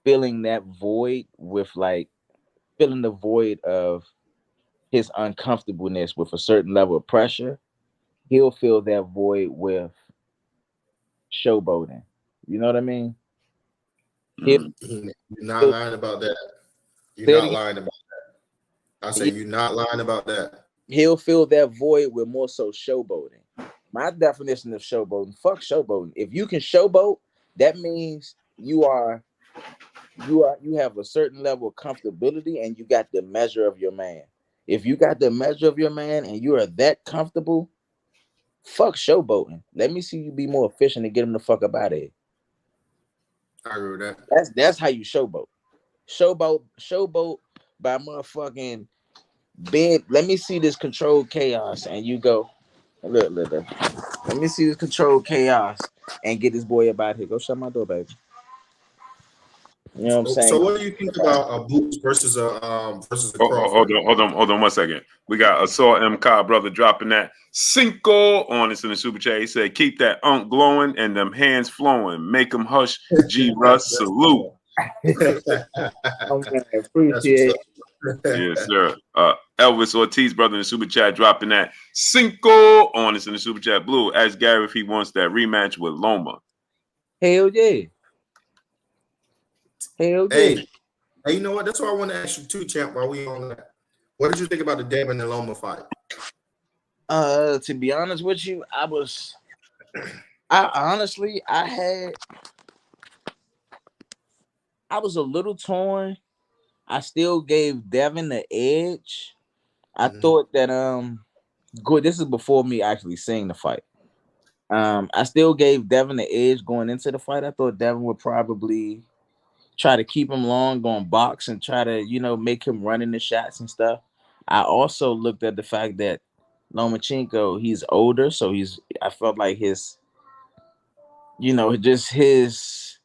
filling that void with like filling the void of his uncomfortableness with a certain level of pressure, he'll fill that void with showboating. You know what I mean? He'll, Mm. You're not he'll lying about that. You're say it not again. lying about that. I say you're not lying about that. He'll fill that void with more so showboating. My definition of showboating, fuck showboating. If you can showboat, that means you have a certain level of comfortability and you got the measure of your man. If you got the measure of your man and you are that comfortable, fuck showboating. Let me see you be more efficient and get him the fuck up out of here. I agree with that. That's how you showboat. Showboat by motherfucking being. Let me see this controlled chaos, and you go. Look. Let me see this controlled chaos and get this boy up out here. Go shut my door, baby. You know what I'm So saying? what do you think about a Boots versus a Hold Crawford? on 1 second. We got a Saw M. Cobb brother dropping that Cinco on us in the super chat. He said, "Keep that unk glowing and them hands flowing. Make them hush." G. Russ, salute. Oh man, That's what's appreciate. up. Yes, sir. Elvis Ortiz brother in the super chat dropping that Cinco on us in the super chat. Blue, ask Gary if he wants that rematch with Loma. Hell yeah. Hell yeah. Hey, you know what? That's what I want to ask you too, champ. While we on that, what did you think about the Damon and Loma fight? To be honest with you, I honestly I was a little torn. I still gave Devin the edge. I thought that good. This is before me actually seeing the fight. I still gave Devin the edge going into the fight. I thought Devin would probably try to keep him long, going box and try to, make him running the shots and stuff. I also looked at the fact that Lomachenko, he's older, so I felt like just his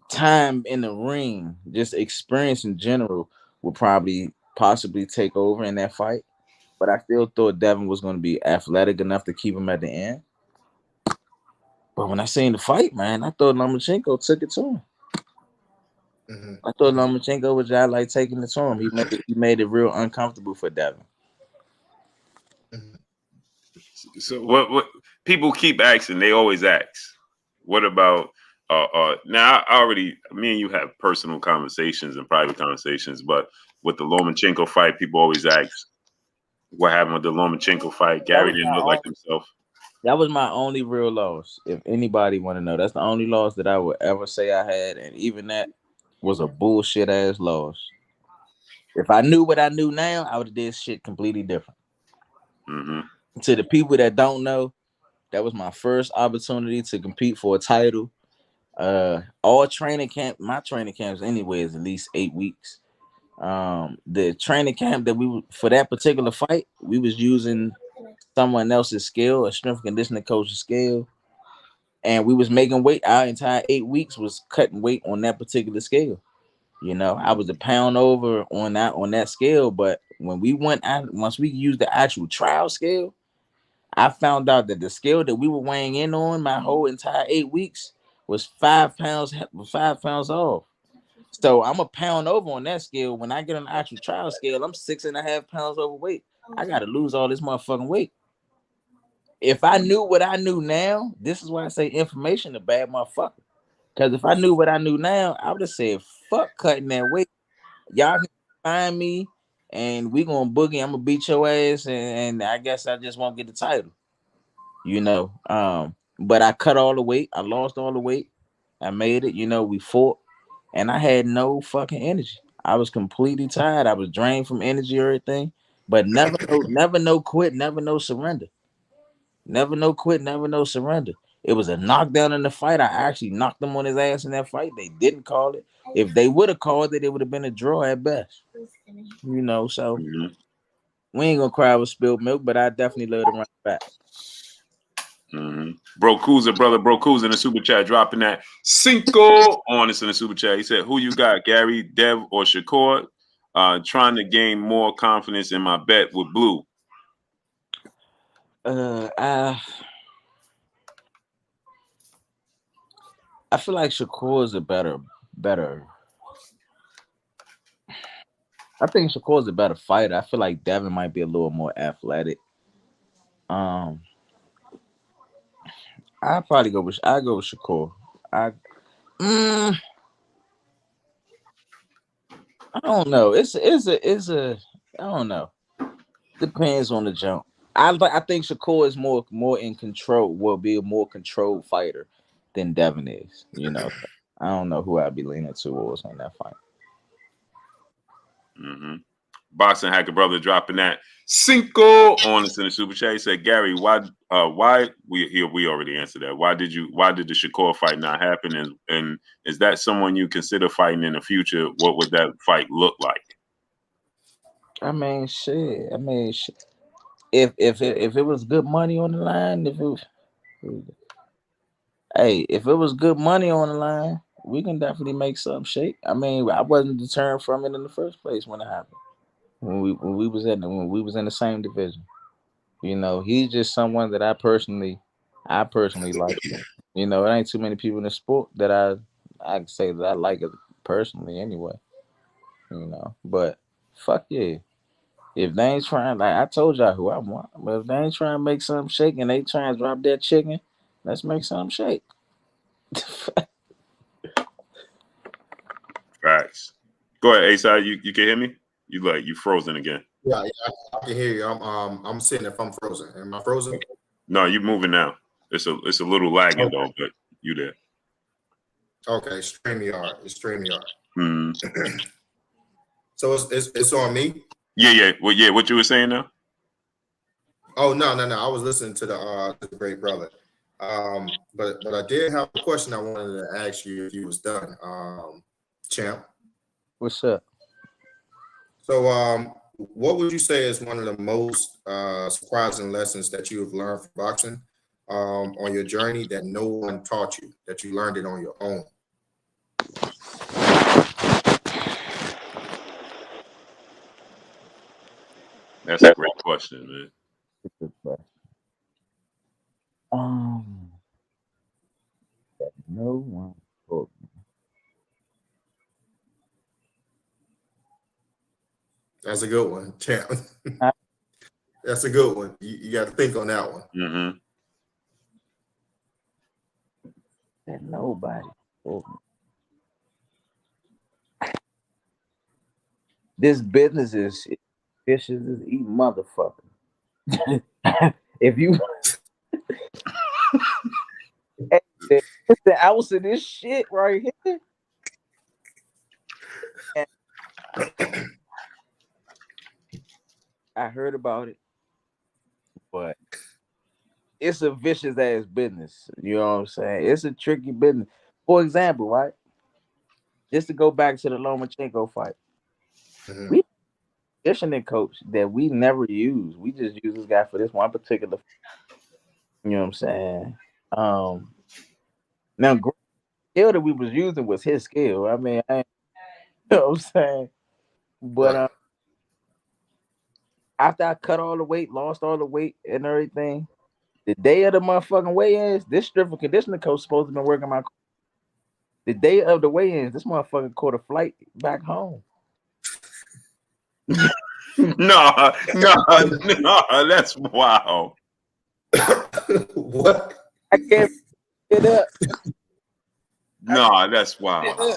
time in the ring, just experience in general, would probably possibly take over in that fight. But I still thought Devin was going to be athletic enough to keep him at the end. But when I seen the fight, man, I thought Lomachenko took it to him. I thought Lomachenko was just like taking it to him. He made it real uncomfortable for Devin. So what people keep asking, they always ask, what about now I already me and you have personal conversations and private conversations, but with the Lomachenko fight, people always ask what happened with the Lomachenko fight. Gary didn't look like himself. That was my only real loss. If anybody want to know, that's the only loss that I would ever say I had, and even that was a bullshit ass loss. If I knew what I knew now, I would have did shit completely different. Mm-hmm. To the people that don't know, that was my first opportunity to compete for a title. All training camp, my training camps anyway is at least 8 weeks. The training camp that for that particular fight, we was using someone else's scale, a strength conditioning coach's scale, and we was making weight. Our entire 8 weeks was cutting weight on that particular scale. I was a pound over on that scale, but when we went out, once we used the actual trial scale, I found out that the scale that we were weighing in on my whole entire 8 weeks was 5 pounds, 5 pounds off. So I'm a pound over on that scale. When I get on the actual trial scale, I'm 6.5 pounds overweight. I gotta lose all this motherfucking weight. If I knew what I knew now, this is why I say information a bad motherfucker. Because if I knew what I knew now, I would have said, fuck cutting that weight. Y'all can find me and we gonna boogie. I'm gonna beat your ass, and I guess I just won't get the title. But I cut all the weight, I lost all the weight, I made it, we fought, and I had no fucking energy. I was completely tired. I was drained from energy, everything, but never no quit, never no surrender. Never no quit, never no surrender. It was a knockdown in the fight. I actually knocked him on his ass in that fight. They didn't call it. If they would have called it, it would have been a draw at best. So we ain't gonna cry with spilled milk, but I definitely love to run back. Bro Kuza, brother, Bro Kuza in the super chat, dropping that cinco on us in the super chat. He said, "Who you got, Gary, Dev, or Shakur? Trying to gain more confidence in my bet with Blue." I feel like Shakur is a better. I think Shakur is a better fighter. I feel like Devin might be a little more athletic. I probably go with Shakur. I don't know. It's a I don't know. Depends on the jump. I think Shakur is more in control. Will be a more controlled fighter than Devin is. I don't know who I'd be leaning towards on that fight. Boxing Hacker brother dropping that cinco on us in the super chat. He said, "Gary, why we already answered that. Why did the Shakur fight not happen? And is that someone you consider fighting in the future? What would that fight look like?" I mean, shit. If it was good money on the line, if it was good money on the line, we can definitely make something shake. I mean, I wasn't deterred from it in the first place when it happened. When we was in the same division. He's just someone that I personally like. It ain't too many people in the sport that I can say that I like it personally anyway. But fuck yeah. If they ain't trying, like I told y'all who I want, but if they ain't trying to make something shake and they trying to drop that chicken, let's make something shake. Facts. Go ahead, A-side. You can hear me? You frozen again. Yeah, I can hear you. I'm sitting if I'm frozen. Am I frozen? No, you moving now. It's a little lagging though, but you there. Okay, StreamYard. It's StreamYard. So it's on me? Yeah. Well, yeah, what you were saying now? Oh no. I was listening to the great brother. But I did have a question I wanted to ask you if you was done, champ. What's up? So what would you say is one of the most surprising lessons that you have learned from boxing on your journey that no one taught you, that you learned it on your own? That's a great question, man. Good question. That no one taught me. That's a good one, champ. That's a good one. You got to think on that one. That nobody told me. This business is vicious as eating motherfucker. If you it's the ounce of this shit right here. I heard about it, but it's a vicious ass business. You know what I'm saying? It's a tricky business. For example, right? Just to go back to the Lomachenko fight, we conditioning coach that we never use. We just use this guy for this one particular. You know what I'm saying? Now the skill that we was using was his skill. I mean, you know what I'm saying? But after I cut all the weight, lost all the weight and everything, The day of the motherfucking weigh-ins, this strength and conditioning coach supposed to been working my. The day of the weigh-ins, this motherfucker caught a flight back home. No, that's wild. What? I can't get up. No, that's wild.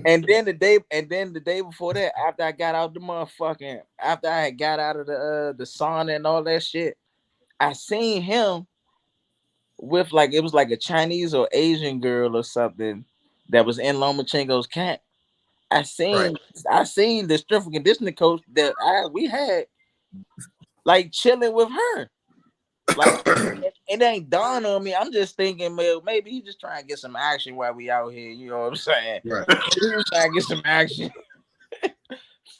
And then the day before that, after I got out the motherfucking, after I had got out of the sauna and all that shit, I seen him with like it was like a Chinese or Asian girl or something that was in Lomachenko's camp. I seen the strength and conditioning coach that we had like chilling with her. Like it ain't dawned on me. I'm just thinking, well, maybe he just trying to get some action while we out here. You know what I'm saying? Right. He was trying to get some action.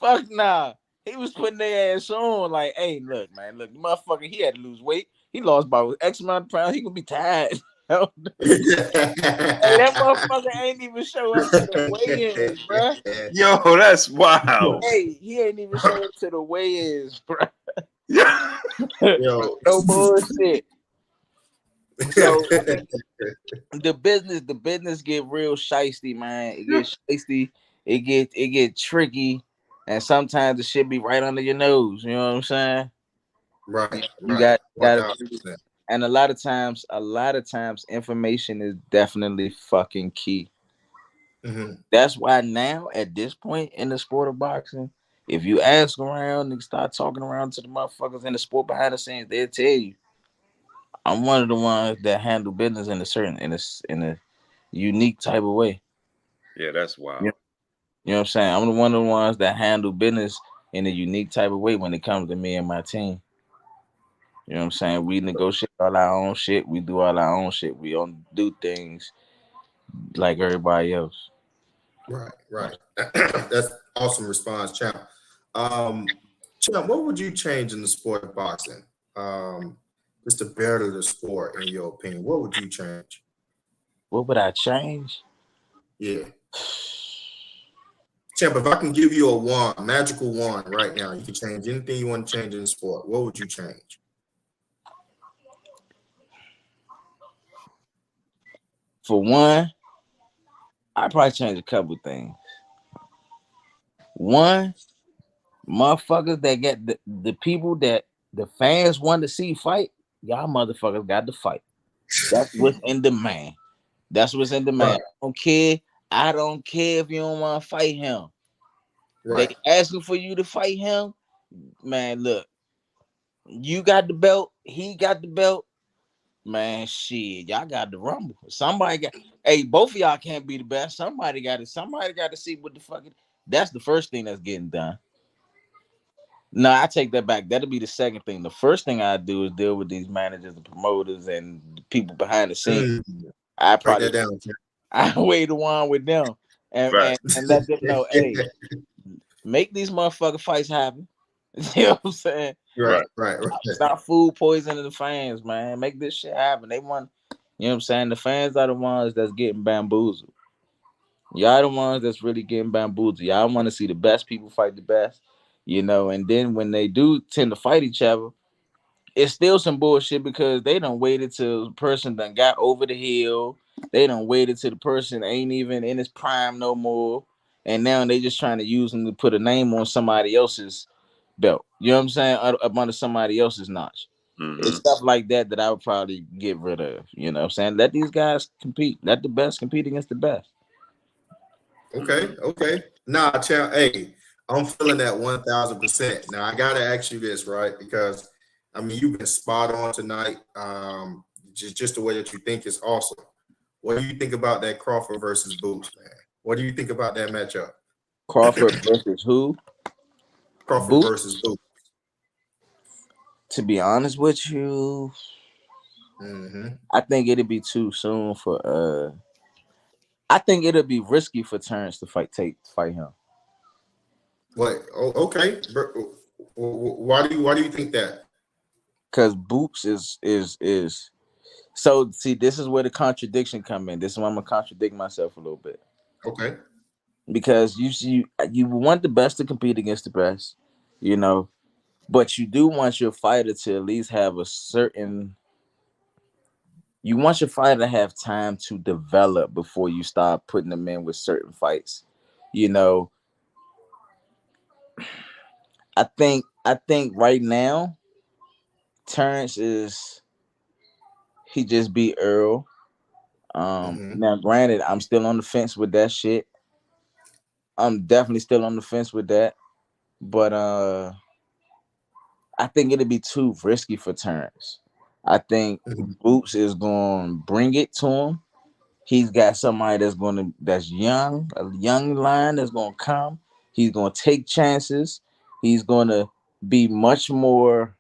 Fuck nah. He was putting their ass on. Like, hey, look, man, look, the motherfucker, he had to lose weight. He lost about X amount of pounds. He gonna be tired. Hey, that motherfucker ain't even show up to the weigh-ins, bro. Yo, that's wild. Hey, he ain't even show up to the weigh-ins, bro. Yo. No bullshit. So the business get real shiesty, man. It gets shiesty. It get tricky, and sometimes the shit be right under your nose. You know what I'm saying? Right. You right. got, and a lot of times, information is definitely fucking key. Mm-hmm. That's why now, at this point in the sport of boxing, if you ask around and start talking around to the motherfuckers in the sport behind the scenes, they'll tell you, I'm one of the ones that handle business in a unique type of way. Yeah, that's wild. You know what I'm saying? I'm one of the ones that handle business in a unique type of way when it comes to me and my team. You know what I'm saying? We negotiate all our own shit. We do all our own shit. We don't do things like everybody else. Right. That's awesome response, Champ. Champ, what would you change in the sport of boxing? Just to better the sport, in your opinion, what would you change? What would I change? Yeah. Champ, if I can give you a wand, magical wand right now, you can change anything you want to change in the sport. What would you change? For one, I'd probably change a couple things. One, motherfuckers that get the people that the fans want to see fight, y'all motherfuckers got to fight. That's what's in demand. That's what's in demand. Right. I don't care if you don't want to fight him. Right. They asking for you to fight him. Man, look, you got the belt, he got the belt. Man, shit, y'all got the rumble. Somebody got. Hey, both of y'all can't be the best. Somebody got to see what the fuck. That's the first thing that's getting done. No, I take that back. That'll be the second thing. The first thing I do is deal with these managers, the promoters, and the people behind the scenes. I probably I wait one with them and let them know, hey, make these motherfucking fights happen. You know what I'm saying? Right. Stop food poisoning the fans, man. Make this shit happen. They want, you know what I'm saying? The fans are the ones that's getting bamboozled. Y'all the ones that's really getting bamboozled. Y'all want to see the best people fight the best, you know. And then when they do tend to fight each other, it's still some bullshit because they done waited till the person done got over the hill. They done waited till the person ain't even in his prime no more. And now they just trying to use him to put a name on somebody else's belt. You know what I'm saying? Up under somebody else's notch. Mm-hmm. It's stuff like that I would probably get rid of. You know what I'm saying? Let these guys compete. Let the best compete against the best. Okay. Nah, Champ, hey, I'm feeling that 1,000%. Now I gotta ask you this, right? Because I mean you've been spot on tonight. Just the way that you think is awesome. What do you think about that Crawford versus Boots, man? What do you think about that matchup? Crawford versus who? Crawford Boots? versus Boots. To be honest with you, I think it'd be too soon for I think it'll be risky for Terrence to fight him. What? Oh, okay. Why do you think that? Because Boots is so. See, this is where the contradiction come in. This is why I'm gonna contradict myself a little bit. Okay. Because you want the best to compete against the best, you know, But you do want your fighter to at least have a certain. You want your fighter to have time to develop before you start putting them in with certain fights. You know, I think right now, Terrence is he just beat Errol. Now granted, I'm still on the fence with that shit. I'm definitely still on the fence with that. But I think it'd be too risky for Terrence. I think Boots is gonna bring it to him. He's got somebody that's young, a young line that's gonna come. He's gonna take chances. He's gonna be much more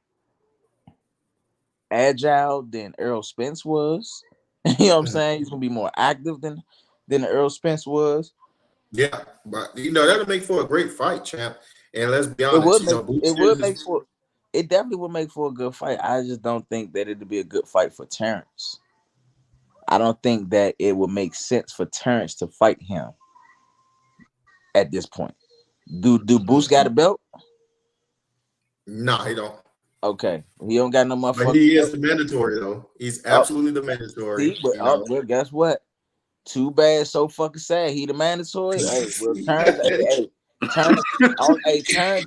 agile than Errol Spence was. You know what I'm saying? He's gonna be more active than Errol Spence was. Yeah, but that'll make for a great fight, champ. And let's be It honest, would make Boots it would is make for it definitely would make for a good fight. I just don't think that it'd be a good fight for Terrence. I don't think that it would make sense for Terrence to fight him at this point. Do Boots got a belt? nah, he don't. Okay, he don't got no But motherfucker. he is the mandatory though. He's absolutely the mandatory. See, well, guess what? Too bad, so fucking sad. He the mandatory. Hey, well, Terrence. Hey, Terrence. Terrence.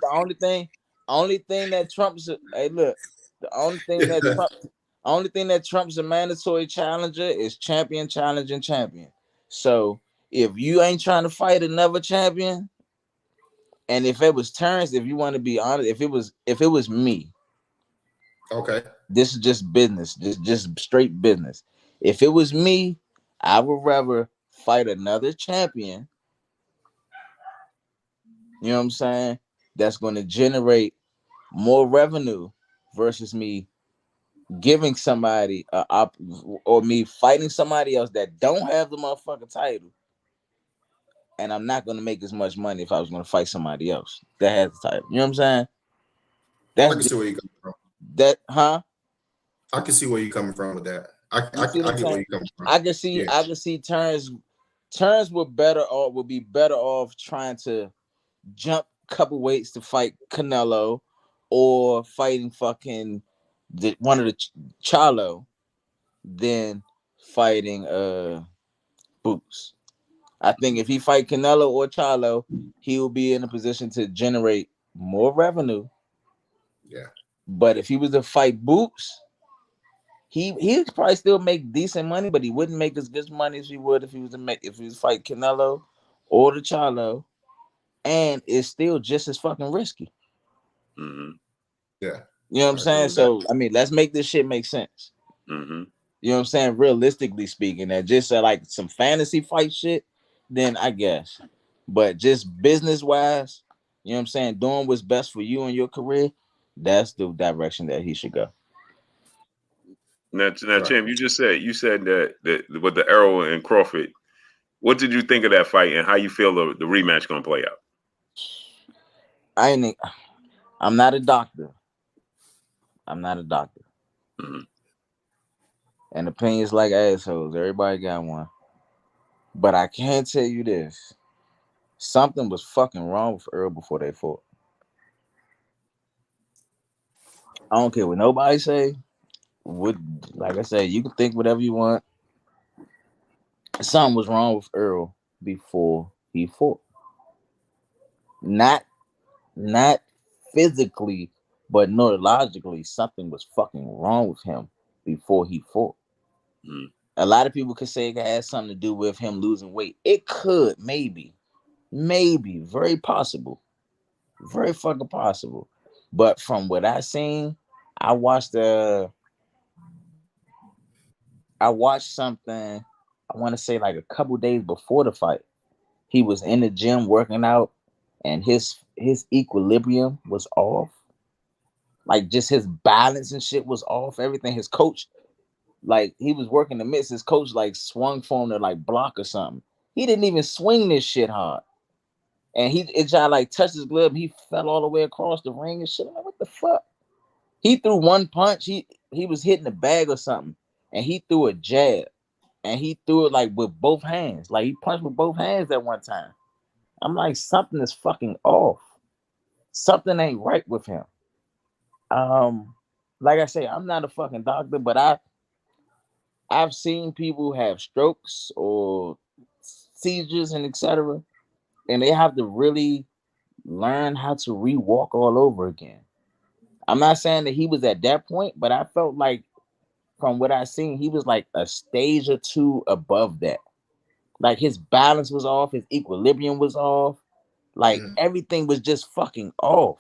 Only thing that trumps. Hey, look. The only thing that trumps a mandatory challenger is champion challenging champion. So if you ain't trying to fight another champion, and if it was Terrence, if you want to be honest, if it was me, Okay. this is just business, just straight business. If it was me, I would rather fight another champion. You know what I'm saying? That's going to generate more revenue versus me giving somebody or me fighting somebody else that don't have the motherfucking title, and I'm not going to make as much money if I was going to fight somebody else that has the title. You know what I'm saying? I can see where you coming from. I can see where you coming from with that. I get where you coming from. I can see Terrence would be better off trying to jump a couple weights to fight Canelo or fighting fucking one of the Charlo than fighting Boots. I think if he fight Canelo or Charlo, he will be in a position to generate more revenue. Yeah. But if he was to fight Boots, he'd probably still make decent money, but he wouldn't make as good money as he would if he was fight Canelo or the Charlo, and it's still just as fucking risky. Mm-hmm. Yeah. You know what I'm saying? So I mean, let's make this shit make sense. Mm-hmm. You know what I'm saying? Realistically speaking, that just like some fantasy fight shit, then I guess. But just business wise, you know what I'm saying? Doing what's best for you and your career, that's the direction that he should go. Now, Champ, you said that with the Errol and Crawford, what did you think of that fight and how you feel the rematch gonna play out? I'm not a doctor. Mm-hmm. And opinions like assholes. Everybody got one. But I can tell you this. Something was fucking wrong with Errol before they fought. I don't care what nobody say. Like I said, you can think whatever you want. Something was wrong with Errol before he fought. Not physically, but neurologically, something was fucking wrong with him before he fought. Mm-hmm. A lot of people could say it has something to do with him losing weight. It could, maybe, very possible, very fucking possible. But from what I seen, I watched something. I want to say like a couple days before the fight. He was in the gym working out, and his equilibrium was off. Like just his balance and shit was off. Everything. His coach, like he was working the mitts. His coach like swung for him to like block or something. He didn't even swing this shit hard. And it tried like touched his glove. He fell all the way across the ring and shit. I'm like, what the fuck? He threw one punch. He was hitting the bag or something, and he threw a jab, and he threw it like with both hands. Like he punched with both hands at one time. I'm like, something is fucking off. Something ain't right with him. Like I say, I'm not a fucking doctor, but I've seen people have strokes or seizures and etc. And they have to really learn how to re-walk all over again. I'm not saying that he was at that point, but I felt like from what I seen, he was like a stage or two above that. Like his balance was off, his equilibrium was off, like everything was just fucking off.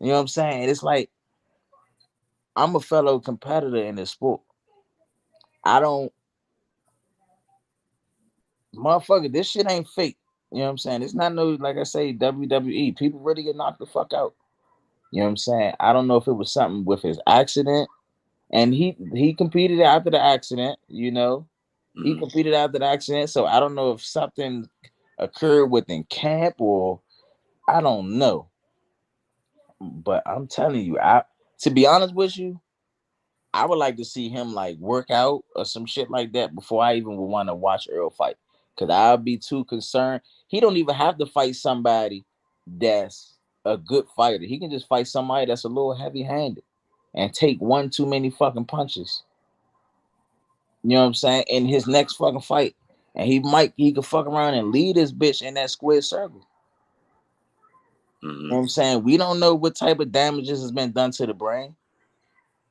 You know what I'm saying? It's like I'm a fellow competitor in this sport. I don't, motherfucker, this shit ain't fake. You know what I'm saying? It's not no, like I say, WWE. People really get knocked the fuck out. You know what I'm saying? I don't know if it was something with his accident, and he competed after the accident. You know, he competed after the accident, so I don't know if something occurred within camp or I don't know. But I'm telling you, to be honest with you, I would like to see him like work out or some shit like that before I even would want to watch Errol fight. Cause I'll be too concerned. He don't even have to fight somebody that's a good fighter. He can just fight somebody that's a little heavy-handed and take one too many fucking punches. You know what I'm saying? In his next fucking fight. And he could fuck around and lead this bitch in that square circle. You know what I'm saying? We don't know what type of damages has been done to the brain.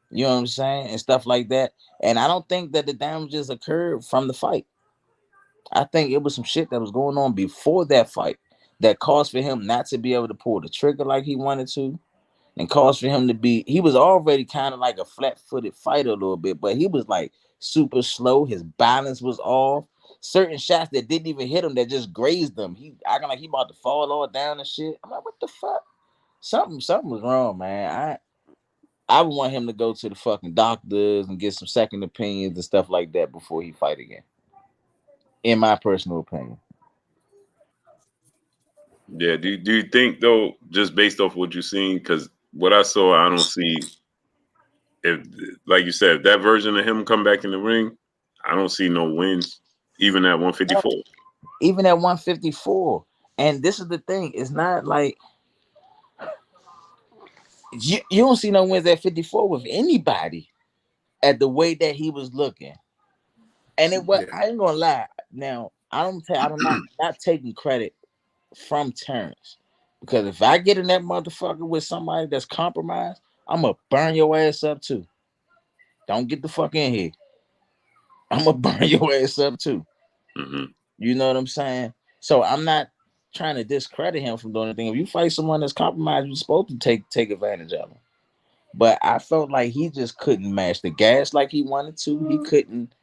You know what I'm saying? And stuff like that. And I don't think that the damages occurred from the fight. I think it was some shit that was going on before that fight that caused for him not to be able to pull the trigger like he wanted to, and caused for him to be, he was already kind of like a flat-footed fighter a little bit, but he was like super slow. His balance was off. Certain shots that didn't even hit him, that just grazed him. He acting like he about to fall all down and shit. I'm like, what the fuck? Something was wrong, man. I would want him to go to the fucking doctors and get some second opinions and stuff like that before he fight again. In my personal opinion. Yeah. Do you think though, just based off what you've seen, because what I saw, I don't see, if like you said, if that version of him come back in the ring, I don't see no wins, even at 154. Even at 154. And this is the thing, it's not like you don't see no wins at 54 with anybody at the way that he was looking. And I ain't gonna lie. Now, I'm not taking credit from Terrence. Because if I get in that motherfucker with somebody that's compromised, I'm gonna burn your ass up too. Don't get the fuck in here. I'm gonna burn your ass up too. You know what I'm saying? So I'm not trying to discredit him from doing anything. If you fight someone that's compromised, you're supposed to take advantage of him. But I felt like he just couldn't match the gas like he wanted to. He couldn't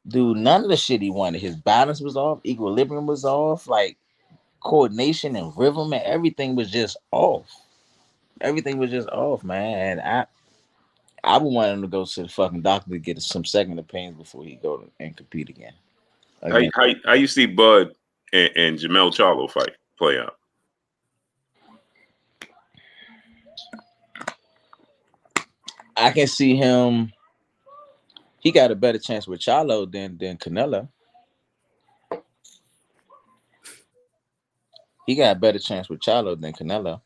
do none of the shit he wanted. His balance was off, equilibrium was off, like coordination and rhythm and everything was just off. Everything was just off, man. And I would want him to go to the fucking doctor to get some second opinions before he go and compete again. How you see Bud and Jamel Charlo play out? I can see him. He got a better chance with Charlo than Canelo. He got a better chance with Charlo than Canelo.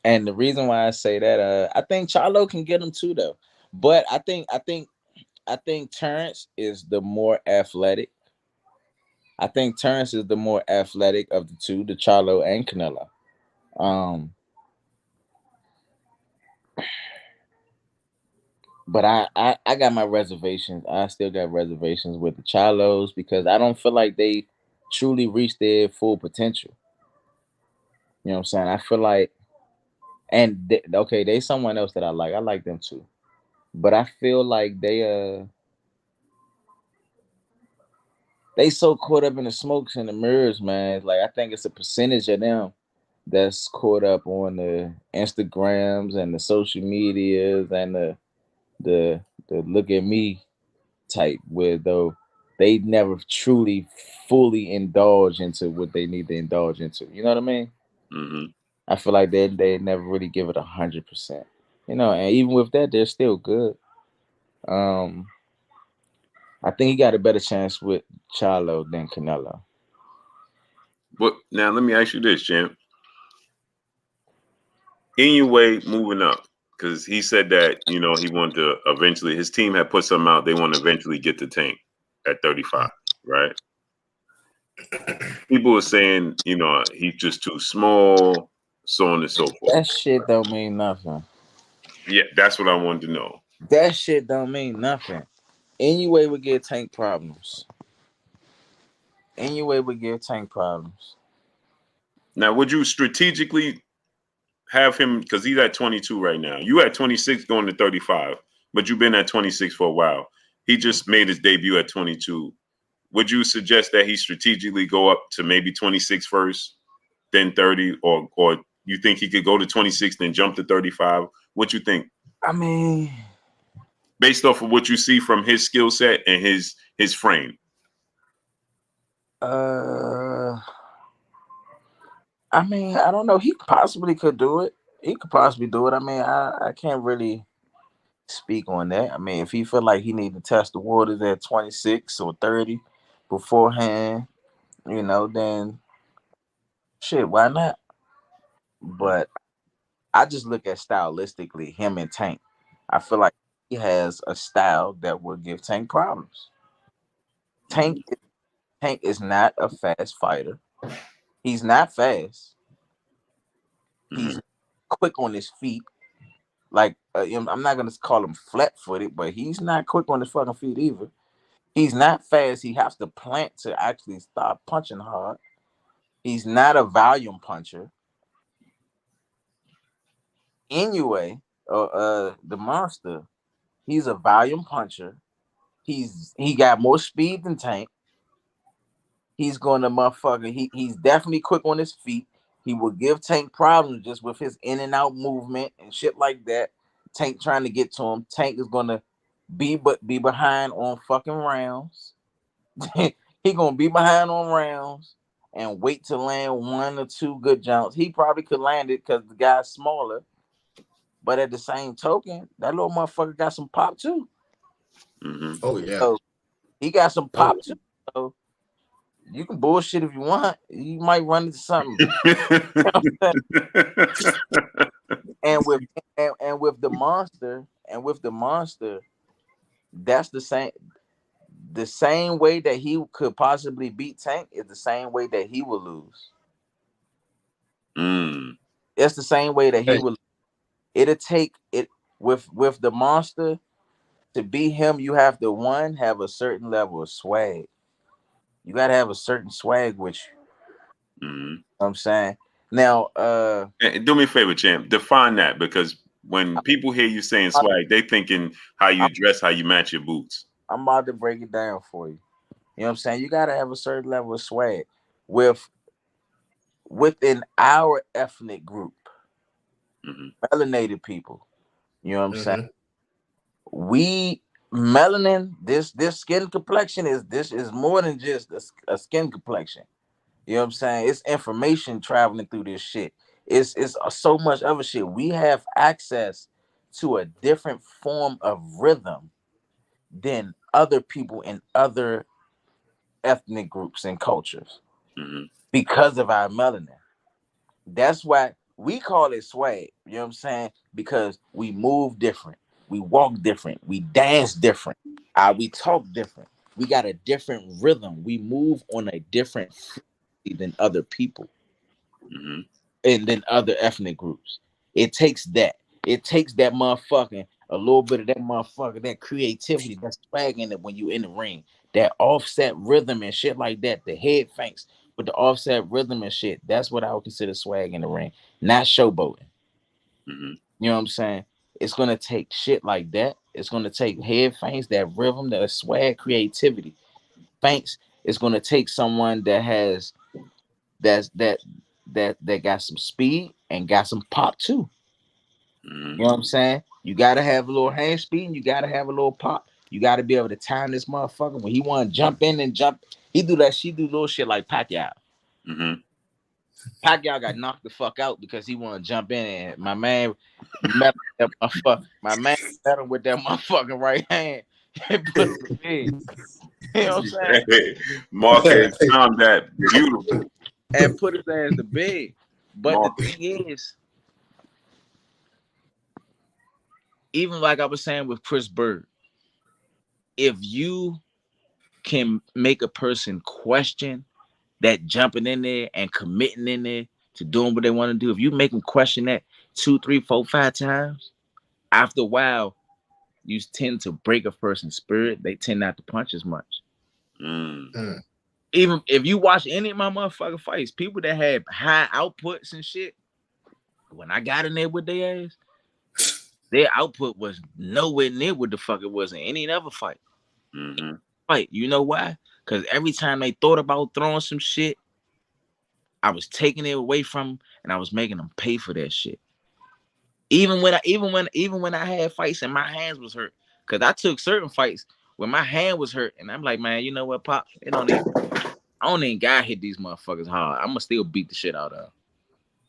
And the reason why I say that, I think Charlo can get him too, though. But I think Terrence is the more athletic. I think Terrence is the more athletic of the two, the Charlo and Canelo. But I got my reservations. I still got reservations with the Charlos because I don't feel like they truly reached their full potential. You know what I'm saying? I feel like, and okay, they someone else that I like. I like them too, but I feel like they so caught up in the smokes and the mirrors, man. Like I think it's a percentage of them that's caught up on the Instagrams and the social medias and the look at me type, where though they never truly fully indulge into what they need to indulge into. You know what I mean? I feel like they never really give it 100%. You know, and even with that, they're still good. I think he got a better chance with Charlo than Canelo. But now let me ask you this, champ. Inoue moving up because he said that he wanted to eventually. His team had put something out. They want to eventually get the Tank at 35, right? People were saying he's just too small, so on and so forth. That shit don't mean nothing. Yeah, that's what I wanted to know. That shit don't mean nothing. Inoue would give Tank problems. Inoue would give Tank problems. Now, would you strategically have him, because he's at 22 right now? You at 26 going to 35, but you've been at 26 for a while. He just made his debut at 22. Would you suggest that he strategically go up to maybe 26 first, then 30, or you think he could go to 26 then jump to 35? What you think? I mean, based off of what you see from his skill set and his frame. I mean, I don't know. He possibly could do it. He could possibly do it. I mean, I can't really speak on that. I mean, if he feel like he need to test the waters at 26 or 30 beforehand, then shit, why not? But I just look at stylistically him and Tank. I feel like he has a style that will give Tank problems. Tank is not a fast fighter. He's not fast. He's quick on his feet. Like I'm not gonna call him flat-footed, but he's not quick on his fucking feet either. He's not fast. He has to plant to actually start punching hard. He's not a volume puncher. Anyway, the monster, he's a volume puncher. He got more speed than Tank. He's going to motherfucker. He's definitely quick on his feet. He will give Tank problems just with his in and out movement and shit like that. Tank trying to get to him. Tank is gonna be behind on fucking rounds. He gonna be behind on rounds and wait to land one or two good jumps. He probably could land it because the guy's smaller. But at the same token, that little motherfucker got some pop too. Mm-hmm. Oh yeah, so he got some pop too. So you can bullshit if you want. You might run into something. and with the monster, that's the same. The same way that he could possibly beat Tank is the same way that he will lose. It's the same way that he will. It'll take it with the monster to beat him. You have to have a certain level of swag. You gotta have a certain swag with you. You know what I'm saying? Now, do me a favor, champ. Define that, because when people hear you saying swag, they thinking how you dress, how you match your boots. I'm about to break it down for you. You know what I'm saying? You gotta have a certain level of swag within our ethnic group, melanated people. You know what I'm saying? We melanin, this skin complexion is more than just a skin complexion. You know what I'm saying? It's information traveling through this shit. It's so much other shit. We have access to a different form of rhythm than other people in other ethnic groups and cultures because of our melanin. That's why we call it swag. You know what I'm saying? Because we move different, we walk different, we dance different, we talk different. We got a different rhythm. We move on a different frequency than other people and then other ethnic groups. It takes that. It takes that motherfucking a little bit of that motherfucker, that creativity, that swag in it when you in the ring, that offset rhythm and shit like that. The head feints with the offset rhythm and shit. That's what I would consider swag in the ring, not showboating. You know what I'm saying? It's gonna take shit like that. It's gonna take head feints, that rhythm, that swag, creativity. Feints. It's gonna take someone that has that got some speed and got some pop too. You know what I'm saying? You gotta have a little hand speed and you gotta have a little pop. You gotta be able to time this motherfucker when he want to jump in and jump. He do that. She do little shit like Pacquiao. Pacquiao got knocked the fuck out because he want to jump in, and my man met that motherfucker. My man met him with that motherfucking right hand and put him to bed. You know what I'm saying? Marquez found that beautiful and put his ass to bed. But the thing is, even like I was saying with Chris Bird, if you can make a person question that jumping in there and committing in there to doing what they want to do, if you make them question that 2, 3, 4, 5 times, after a while, you tend to break a person's spirit. They tend not to punch as much. Even if you watch any of my motherfucking fights, people that had high outputs and shit, when I got in there with their ass, their output was nowhere near what the fuck it was in any other fight. Fight, you know why? Because every time they thought about throwing some shit, I was taking it away from them, and I was making them pay for that shit. Even when I had fights and my hands was hurt, because I took certain fights when my hand was hurt, and I'm like, man, you know what, Pop? I don't even gotta hit these motherfuckers hard. I'm gonna still beat the shit out of them.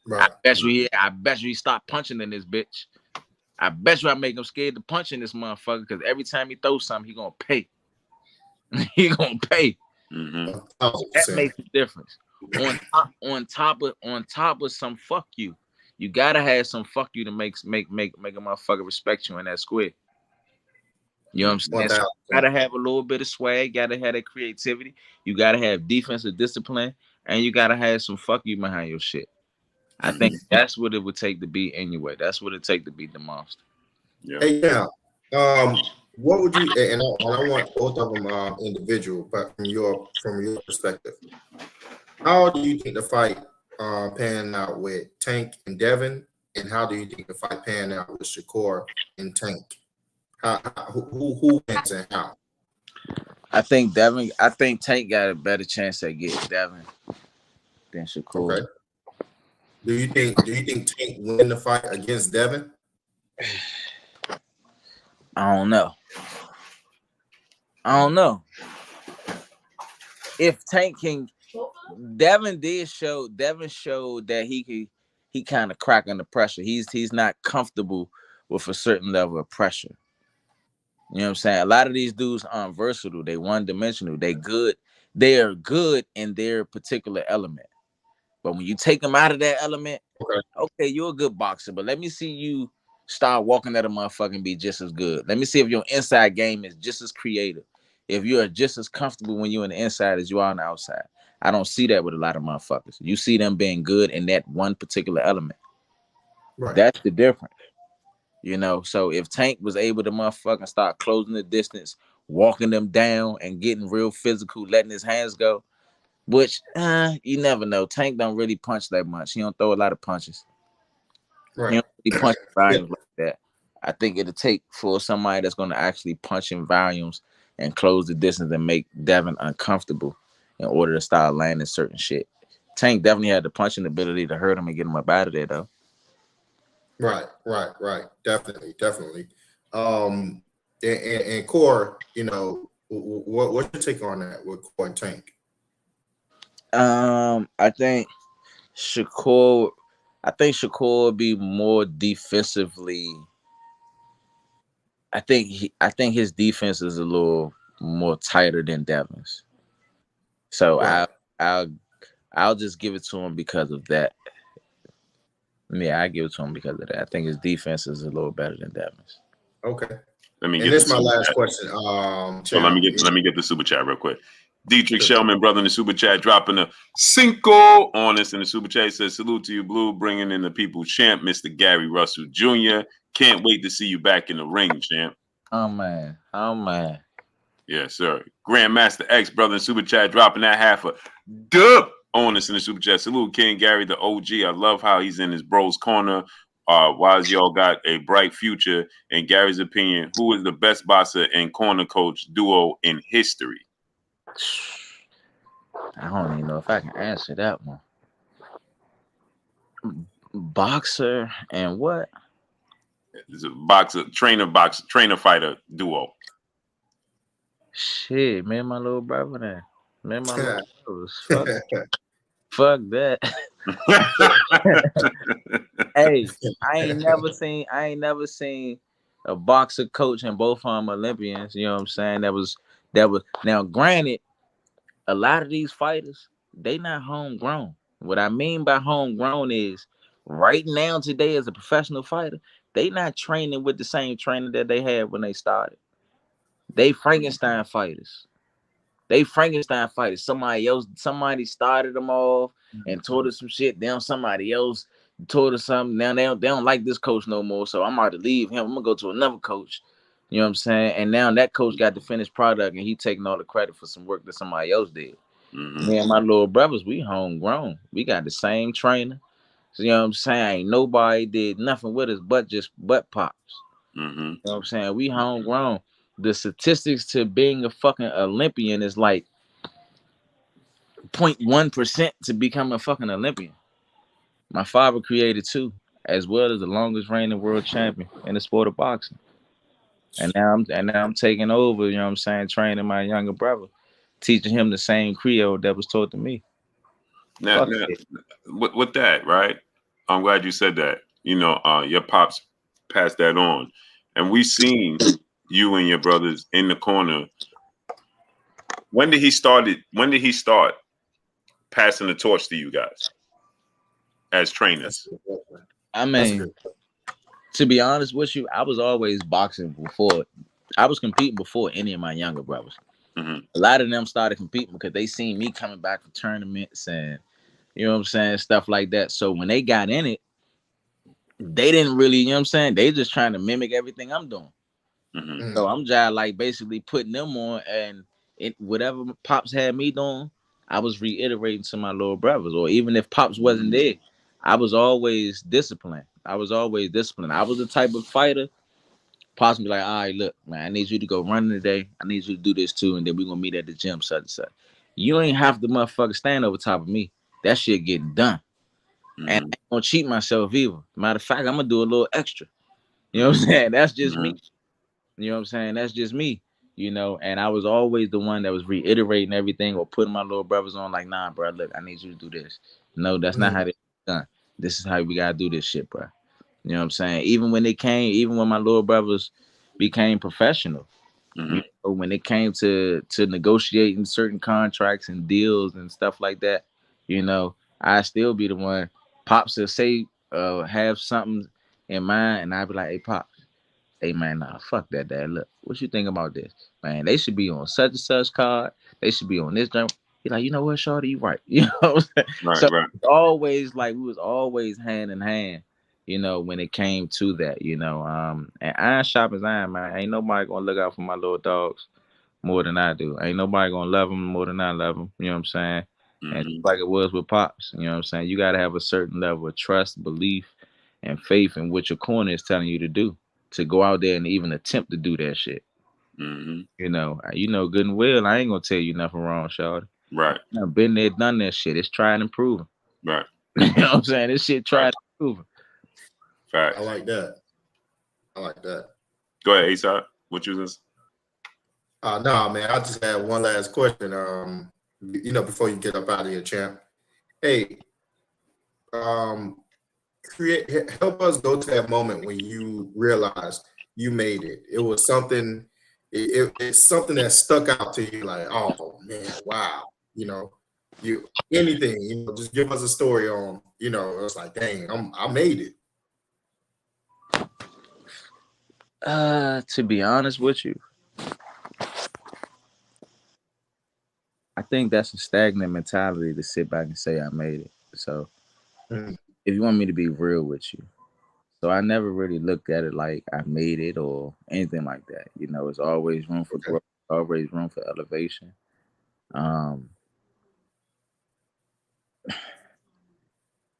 Right. I bet you he stop punching in this bitch. I bet you I make him scared to punch in this motherfucker, because every time he throws something, he gonna pay. He gonna pay. That makes a difference. On top of some fuck you. You gotta have some fuck you to make a motherfucker respect you in that square. You know what I'm saying? So you gotta have a little bit of swag, gotta have that creativity, you gotta have defensive discipline, and you gotta have some fuck you behind your shit. I think that's what it would take to beat anyway. That's what it take to beat the monster. Yeah. Hey, what would you? And I want both of them individual, but from your perspective, how do you think the fight pan out with Tank and Devin, and how do you think the fight pan out with Shakur and Tank? Who wins and how? I think Tank got a better chance at getting Devin than Shakur. Okay. Do you think Tank win the fight against Devin? I don't know. If Tank can, Devin showed that he kind of crack under pressure. He's not comfortable with a certain level of pressure. You know what I'm saying? A lot of these dudes aren't versatile. They one-dimensional. They are good in their particular element. But when you take them out of that element, okay, you're a good boxer, but let me see you start walking at a motherfucker and be just as good. Let me see if your inside game is just as creative. If you are just as comfortable when you're on the inside as you are on the outside. I don't see that with a lot of motherfuckers. You see them being good in that one particular element. Right. That's the difference. You know, so if Tank was able to motherfucking start closing the distance, walking them down and getting real physical, letting his hands go, which you never know. Tank don't really punch that much. He don't throw a lot of punches. Right. He don't really punch volumes like that. I think it'll take for somebody that's going to actually punch in volumes and close the distance and make Devin uncomfortable in order to start landing certain shit. Tank definitely had the punching ability to hurt him and get him up out of there, though. Right. Definitely. And Core, you know, what's your take on that with Core and Tank? I think Shakur will be more defensively. I think his defense is a little more tighter than Devin's. So right. I'll just give it to him because of that. Yeah, I give it to him because of that. I think his defense is a little better than Devin's. Okay. This is my last question. So let me get the super chat real quick. Dietrich Shellman, brother in the super chat, dropping a cinco on us in the super chat. He says, salute to you, Blue, bringing in the people's champ, Mr. Gary Russell Jr. Can't wait to see you back in the ring, champ. Oh, man. Yes, sir. Grandmaster X, brother in super chat, dropping that half a dub on us in the super chat. Salute, King Gary, the OG. I love how he's in his bro's corner. Wise y'all got a bright future. In Gary's opinion, who is the best boxer and corner coach duo in history? I don't even know if I can answer that one. Boxer and what? It's a trainer fighter duo. Shit, me and my little brother there. Me and my little brothers. Fuck that. Hey, I ain't never seen a boxer coach and both of them Olympians. You know what I'm saying? That was now granted, a lot of these fighters, they not homegrown. What I mean by homegrown is right now today as a professional fighter, They not training with the same training that they had when they started. They Frankenstein fighters. Somebody started them off and taught us some shit. Then somebody else taught us something. Now they don't like this coach no more. So I'm about to leave him. I'm gonna go to another coach. You know what I'm saying? And now that coach got the finished product and he taking all the credit for some work that somebody else did. Me and my little brothers, we homegrown. We got the same trainer. So, you know what I'm saying? Ain't nobody did nothing with us but pops. You know what I'm saying? We homegrown. The statistics to being a fucking Olympian is like 0.1% to become a fucking Olympian. My father created two, as well as the longest reigning world champion in the sport of boxing. And now I'm taking over, you know what I'm saying, training my younger brother, teaching him the same credo that was taught to me. Now with that, right? I'm glad you said that. You know, your pops passed that on. And we seen you and your brothers in the corner. When did he start passing the torch to you guys as trainers? I mean, to be honest with you, I was always boxing before. I was competing before any of my younger brothers. A lot of them started competing because they seen me coming back from tournaments and, you know what I'm saying, stuff like that. So when they got in it, they didn't really, you know what I'm saying, they just trying to mimic everything I'm doing. So I'm just like basically putting them on, and whatever Pops had me doing, I was reiterating to my little brothers. Or even if Pops wasn't there, I was always disciplined. I was the type of fighter. Pops be like, all right, look, man, I need you to go running today. I need you to do this too, and then we're gonna meet at the gym, such and such. You ain't have to motherfucker stand over top of me. That shit getting done. And I ain't gonna cheat myself either. Matter of fact, I'm gonna do a little extra. You know what I'm saying? That's just me. You know what I'm saying? That's just me. You know, and I was always the one that was reiterating everything or putting my little brothers on, like, nah, bro, look, I need you to do this. No, that's not how it's done. This is how we gotta do this shit, bro. You know what I'm saying? Even when my little brothers became professional, you know, when it came to negotiating certain contracts and deals and stuff like that, you know, I still be the one. Pops will say, have something in mind, and I'd be like, hey, Pops. Hey man, nah, fuck that, Dad. Look, what you think about this? Man, they should be on such and such card. They should be on this jump. He's like, you know what, Shorty, you right. You know what I'm saying? We was always hand in hand, you know, when it came to that, you know. And iron sharpens iron, man. Ain't nobody gonna look out for my little dogs more than I do. Ain't nobody gonna love them more than I love them. You know what I'm saying? And just like it was with Pops, you know what I'm saying? You gotta have a certain level of trust, belief, and faith in what your corner is telling you to do, to go out there and even attempt to do that shit. You know good and well, I ain't gonna tell you nothing wrong, Shawty. Right. I've been there, done that shit. It's tried and proven. Right. You know what I'm saying? This shit tried and proven. Fact. I like that. Go ahead, Asap. What you was? No, man. I just had one last question. You know, before you get up out of here, champ. Hey, help us go to that moment when you realized you made it. It was something. It's something that stuck out to you, like, oh man, wow. You know, anything. You know, just give us a story on. You know, it's like, dang, I made it. To be honest with you, I think that's a stagnant mentality to sit back and say I made it. So if you want me to be real with you, so I never really looked at it like I made it or anything like that. You know, it's always room for growth, always room for elevation.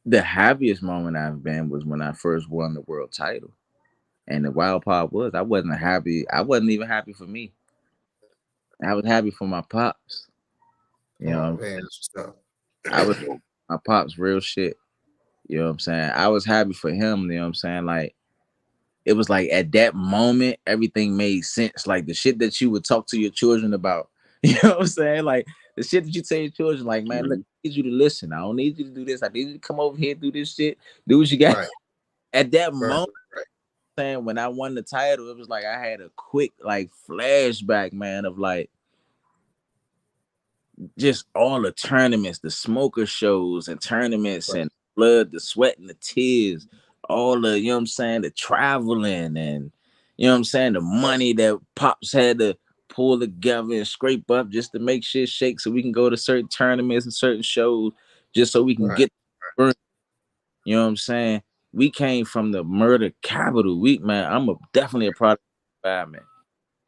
The happiest moment I've been was when I first won the world title. And the wild part was I wasn't happy. I wasn't even happy for me. I was happy for my pops. You know, man, that's what's up. I was my pops real shit. You know what I'm saying? I was happy for him, you know what I'm saying? Like, it was like at that moment, everything made sense. Like the shit that you would talk to your children about. You know what I'm saying? Like the shit that you tell your children, like, man, look, I need you to listen. I don't need you to do this. I need you to come over here and do this shit. Do what you got. Right. At that moment, saying when I won the title, it was like I had a quick like flashback, man, of like just all the tournaments, the smoker shows and tournaments and blood, the sweat and the tears, all the, you know what I'm saying, the traveling and, you know what I'm saying, the money that Pops had to pull together and scrape up just to make shit shake so we can go to certain tournaments and certain shows just so we can get, you know what I'm saying? We came from the murder capital. I'm definitely a product of the environment.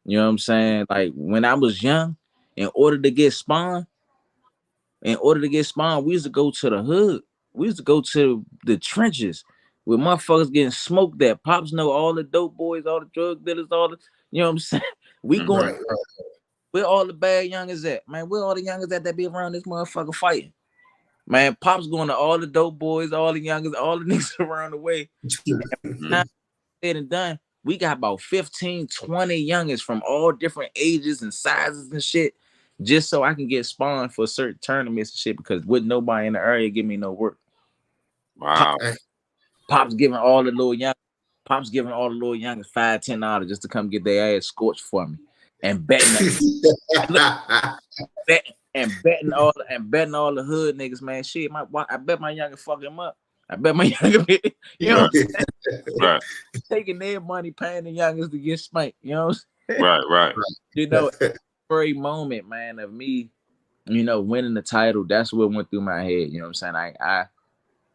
You know what I'm saying? Like when I was young, in order to get spawned, we used to go to the hood. We used to go to the trenches with motherfuckers getting smoked at. Pops know all the dope boys, all the drug dealers, all the, you know what I'm saying? We going where all the bad youngers at, man. Where all the youngers at that be around this motherfucker fighting? Man, Pops going to all the dope boys, all the youngers, all the niggas around the way. Said and done, we got about 15, 20 youngers from all different ages and sizes and shit, just so I can get spawned for certain tournaments and shit, because with nobody in the area give me no work. Wow. Pops giving all the little young, Pops giving all the little youngers $5, $10 just to come get their ass scorched for me, and betting betting all the hood niggas, man. Shit, I bet my younger fuck him up. I bet my younger, you know what I'm saying? Right. Taking their money, paying the youngest to get spanked, you know what I'm saying? Right. You know, every moment, man, of me, you know, winning the title, that's what went through my head. You know what I'm saying?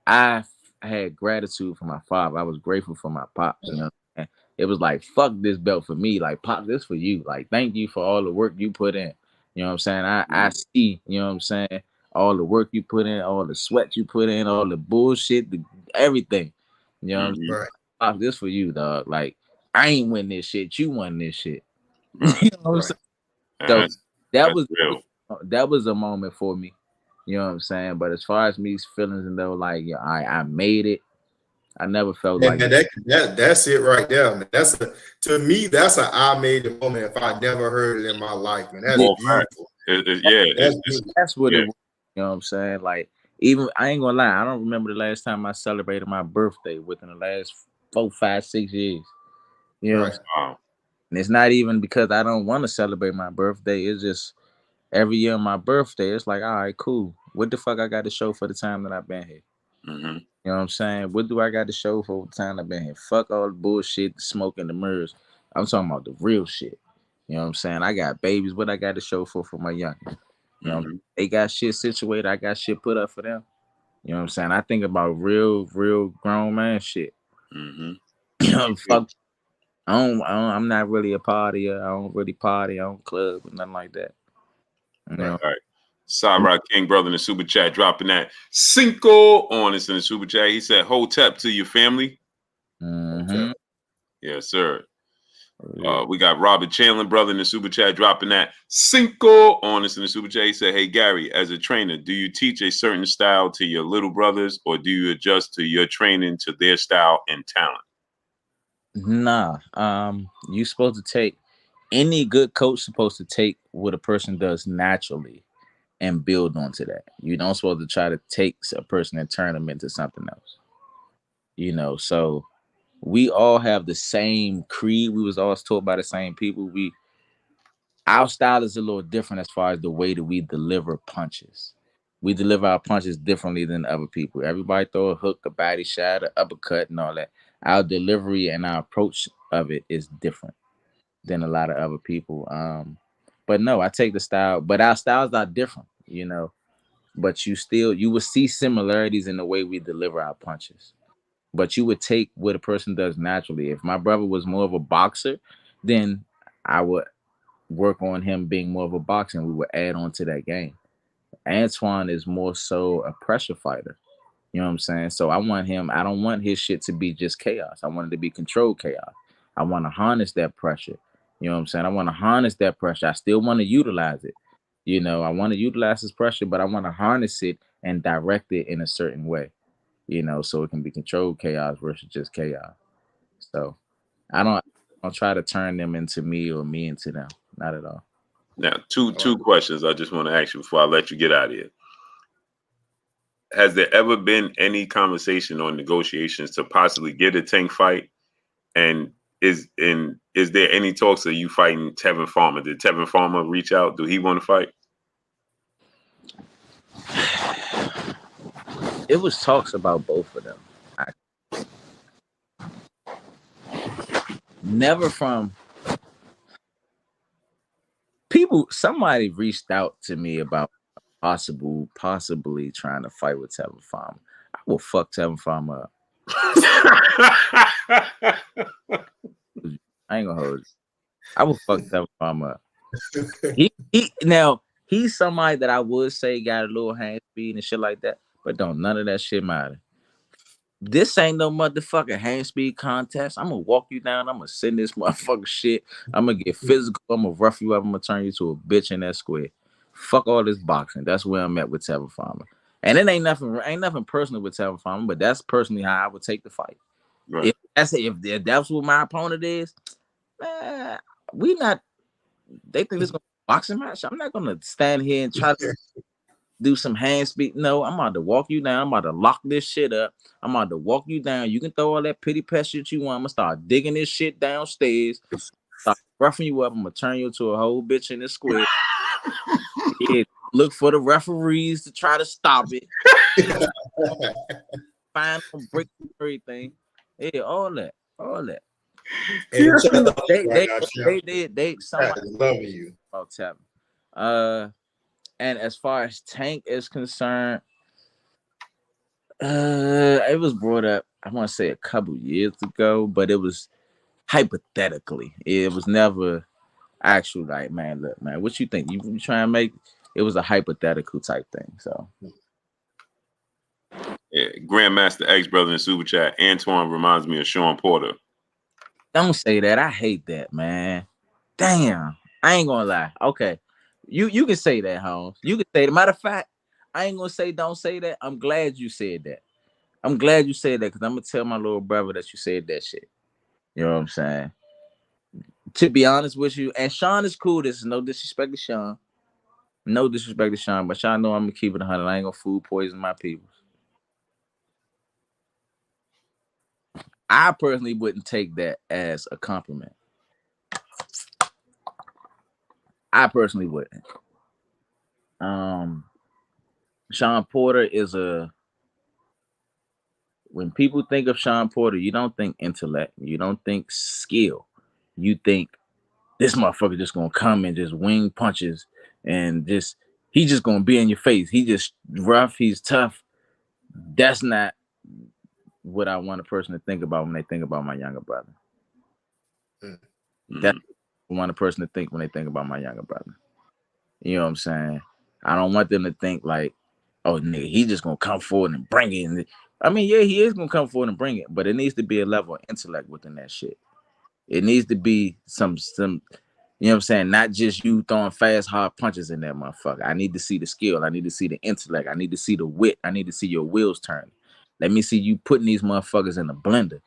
I had gratitude for my father. I was grateful for my pops. You know, and it was like, fuck this belt for me. Like, Pop, this for you. Like, thank you for all the work you put in. You know what I'm saying? I see, you know what I'm saying, all the work you put in, all the sweat you put in, all the bullshit, everything. You know what I'm saying? Pop, this for you, dog. Like, I ain't win this shit. You won this shit. Right. You know what I'm saying? So that was a moment for me. You know what I'm saying? But as far as me's feelings and though, like, yeah, I made it. I never felt like that's it right there, man. To me, that's an I made it moment if I never heard it in my life, man. That's beautiful. That's what it was. You know what I'm saying? Like, even I ain't gonna lie, I don't remember the last time I celebrated my birthday within the last 4, 5, 6 years. You know, wow. And it's not even because I don't want to celebrate my birthday. It's just every year on my birthday, it's like, all right, cool. What the fuck I got to show for the time that I've been here? You know what I'm saying? What do I got to show for the time I've been here? Fuck all the bullshit, the smoke and the mirrors. I'm talking about the real shit. You know what I'm saying? I got babies. What I got to show for my young? You know, they got shit situated. I got shit put up for them. You know what I'm saying? I think about real grown man shit. You know, fuck. I'm not really a partier. I don't really party. I don't club or nothing like that. You know? All right. Cyrock King, brother, in the super chat, dropping that Cinco on us in the super chat. He said, "Hotep to your family." Yes, sir. We got Robert Chandler, brother, in the super chat, dropping that Cinco on us in the super chat. He said, "Hey Gary, as a trainer, do you teach a certain style to your little brothers, or do you adjust to your training to their style and talent?" Nah. You supposed to take any good coach supposed to take what a person does naturally and build onto that. You don't supposed to try to take a person and turn them into something else. You know, so we all have the same creed. We was always taught by the same people. Our style is a little different as far as the way that we deliver punches. We deliver our punches differently than other people. Everybody throw a hook, a body shot, an uppercut, and all that. Our delivery and our approach of it is different than a lot of other people. But no, I take the style, but our styles are different, you know. But you will see similarities in the way we deliver our punches. But you would take what a person does naturally. If my brother was more of a boxer, then I would work on him being more of a boxer, and we would add on to that game. Antuanne is more so a pressure fighter. You know what I'm saying? So I don't want his shit to be just chaos. I want it to be controlled chaos. I want to harness that pressure. You know what I'm saying? I want to harness that pressure. I still want to utilize it. You know, I want to utilize this pressure, but I want to harness it and direct it in a certain way, you know, so it can be controlled chaos versus just chaos. So I don't try to turn them into me or me into them. Not at all. Now, two questions I just want to ask you before I let you get out of here. Has there ever been any conversation or negotiations to possibly get a Tank fight? And is there any talks of you fighting Tevin Farmer? Did Tevin Farmer reach out? Do he want to fight? It was talks about both of them. never from people. Somebody reached out to me about possibly trying to fight with Tevin Farmer. I will fuck Tevin Farmer up. I ain't gonna hold you. I will fuck Tevin Farmer up. He's somebody that I would say got a little hand speed and shit like that, but don't none of that shit matter. This ain't no motherfucking hand speed contest. I'm gonna walk you down. I'm gonna send this motherfucking shit. I'm gonna get physical. I'm gonna rough you up. I'm gonna turn you to a bitch in that square. Fuck all this boxing. That's where I'm at with Tevin Farmer. And it ain't nothing personal with Tevin Farmer, but that's personally how I would take the fight. Right. If that's what my opponent is, man, we not. They think this is gonna be a boxing match. I'm not gonna stand here and try to do some hand speed. No, I'm about to walk you down. I'm about to lock this shit up. I'm about to walk you down. You can throw all that pity pest shit you want. I'm gonna start digging this shit downstairs. Start roughing you up. I'm gonna turn you into a whole bitch in the square. Yeah, look for the referees to try to stop it. Find them, break everything. Yeah, all that. They somebody loving you about Tevin. And as far as Tank is concerned, it was brought up, I want to say a couple years ago, but it was hypothetically. It was never actual like, man, look, man, what you think? You try and make it was a hypothetical type thing. So yeah, Grandmaster X brother in Super Chat. Antuanne reminds me of Sean Porter. Don't say that. I hate that, man. Damn. I ain't gonna lie. Okay. You can say that, Holmes. You can say that. Matter of fact, I ain't gonna say don't say that. I'm glad you said that. I'm glad you said that because I'm gonna tell my little brother that you said that shit. You know what I'm saying? To be honest with you, and Sean is cool. This is no disrespect to Sean. No disrespect to Sean, but y'all know I'm gonna keep it 100. I ain't gonna food poison my people. I personally wouldn't take that as a compliment. I personally wouldn't. Sean Porter is when people think of Sean Porter, you don't think intellect, you don't think skill, you think this motherfucker just gonna come and just wing punches and he's just gonna be in your face. He just rough, he's tough. That's not what I want a person to think about when they think about my younger brother. Mm-hmm. That's what I want a person to think when they think about my younger brother. You know what I'm saying? I don't want them to think like, oh, nigga, he just gonna come forward and bring it. And I mean, yeah, he is gonna come forward and bring it, but it needs to be a level of intellect within that shit. It needs to be some, you know what I'm saying? Not just you throwing fast, hard punches in that motherfucker. I need to see the skill. I need to see the intellect. I need to see the wit. I need to see your wheels turn. Let me see you putting these motherfuckers in the blender.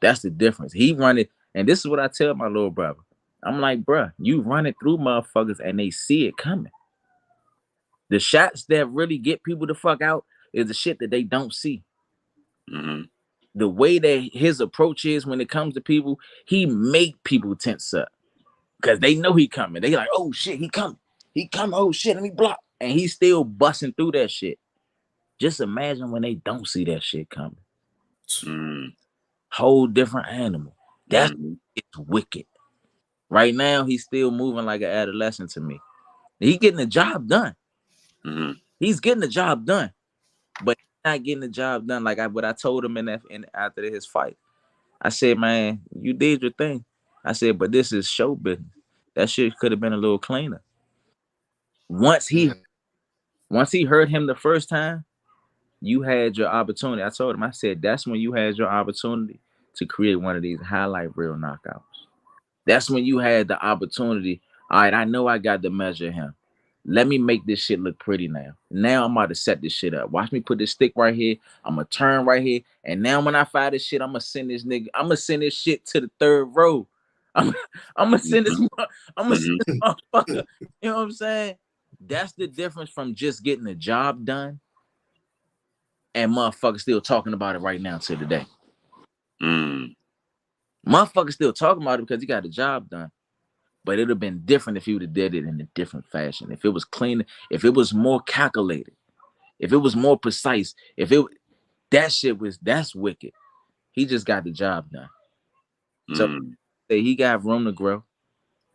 That's the difference. He run it, and this is what I tell my little brother. I'm like, bruh, you run it through motherfuckers and they see it coming. The shots that really get people the fuck out is the shit that they don't see. Mm-hmm. The way that his approach is when it comes to people, he make people tense up because they know he coming. They like, oh shit, he coming. He coming. Oh shit, let me block. And he's still busting through that shit. Just imagine when they don't see that shit coming. Mm. Whole different animal. That's it's wicked. Right now, he's still moving like an adolescent to me. He's getting the job done. Mm-hmm. He's getting the job done, but he's not getting the job done like what I told him after his fight. I said, man, you did your thing. I said, but this is show business. That shit could have been a little cleaner. Once he heard him the first time, you had your opportunity. I told him, I said, that's when you had your opportunity to create one of these highlight reel knockouts. That's when you had the opportunity. All right, I know I got to measure him. Let me make this shit look pretty now. Now I'm about to set this shit up. Watch me put this stick right here. I'm going to turn right here. And now when I fire this shit, I'm going to send this nigga. I'm going to send this shit to the third row. I'm going to send this motherfucker. You know what I'm saying? That's the difference from just getting the job done and motherfuckers still talking about it right now to today. Motherfuckers still talking about it because he got the job done. But it would have been different if he would have did it in a different fashion. If it was clean, if it was more calculated, if it was more precise, that's wicked. He just got the job done. So he got room to grow.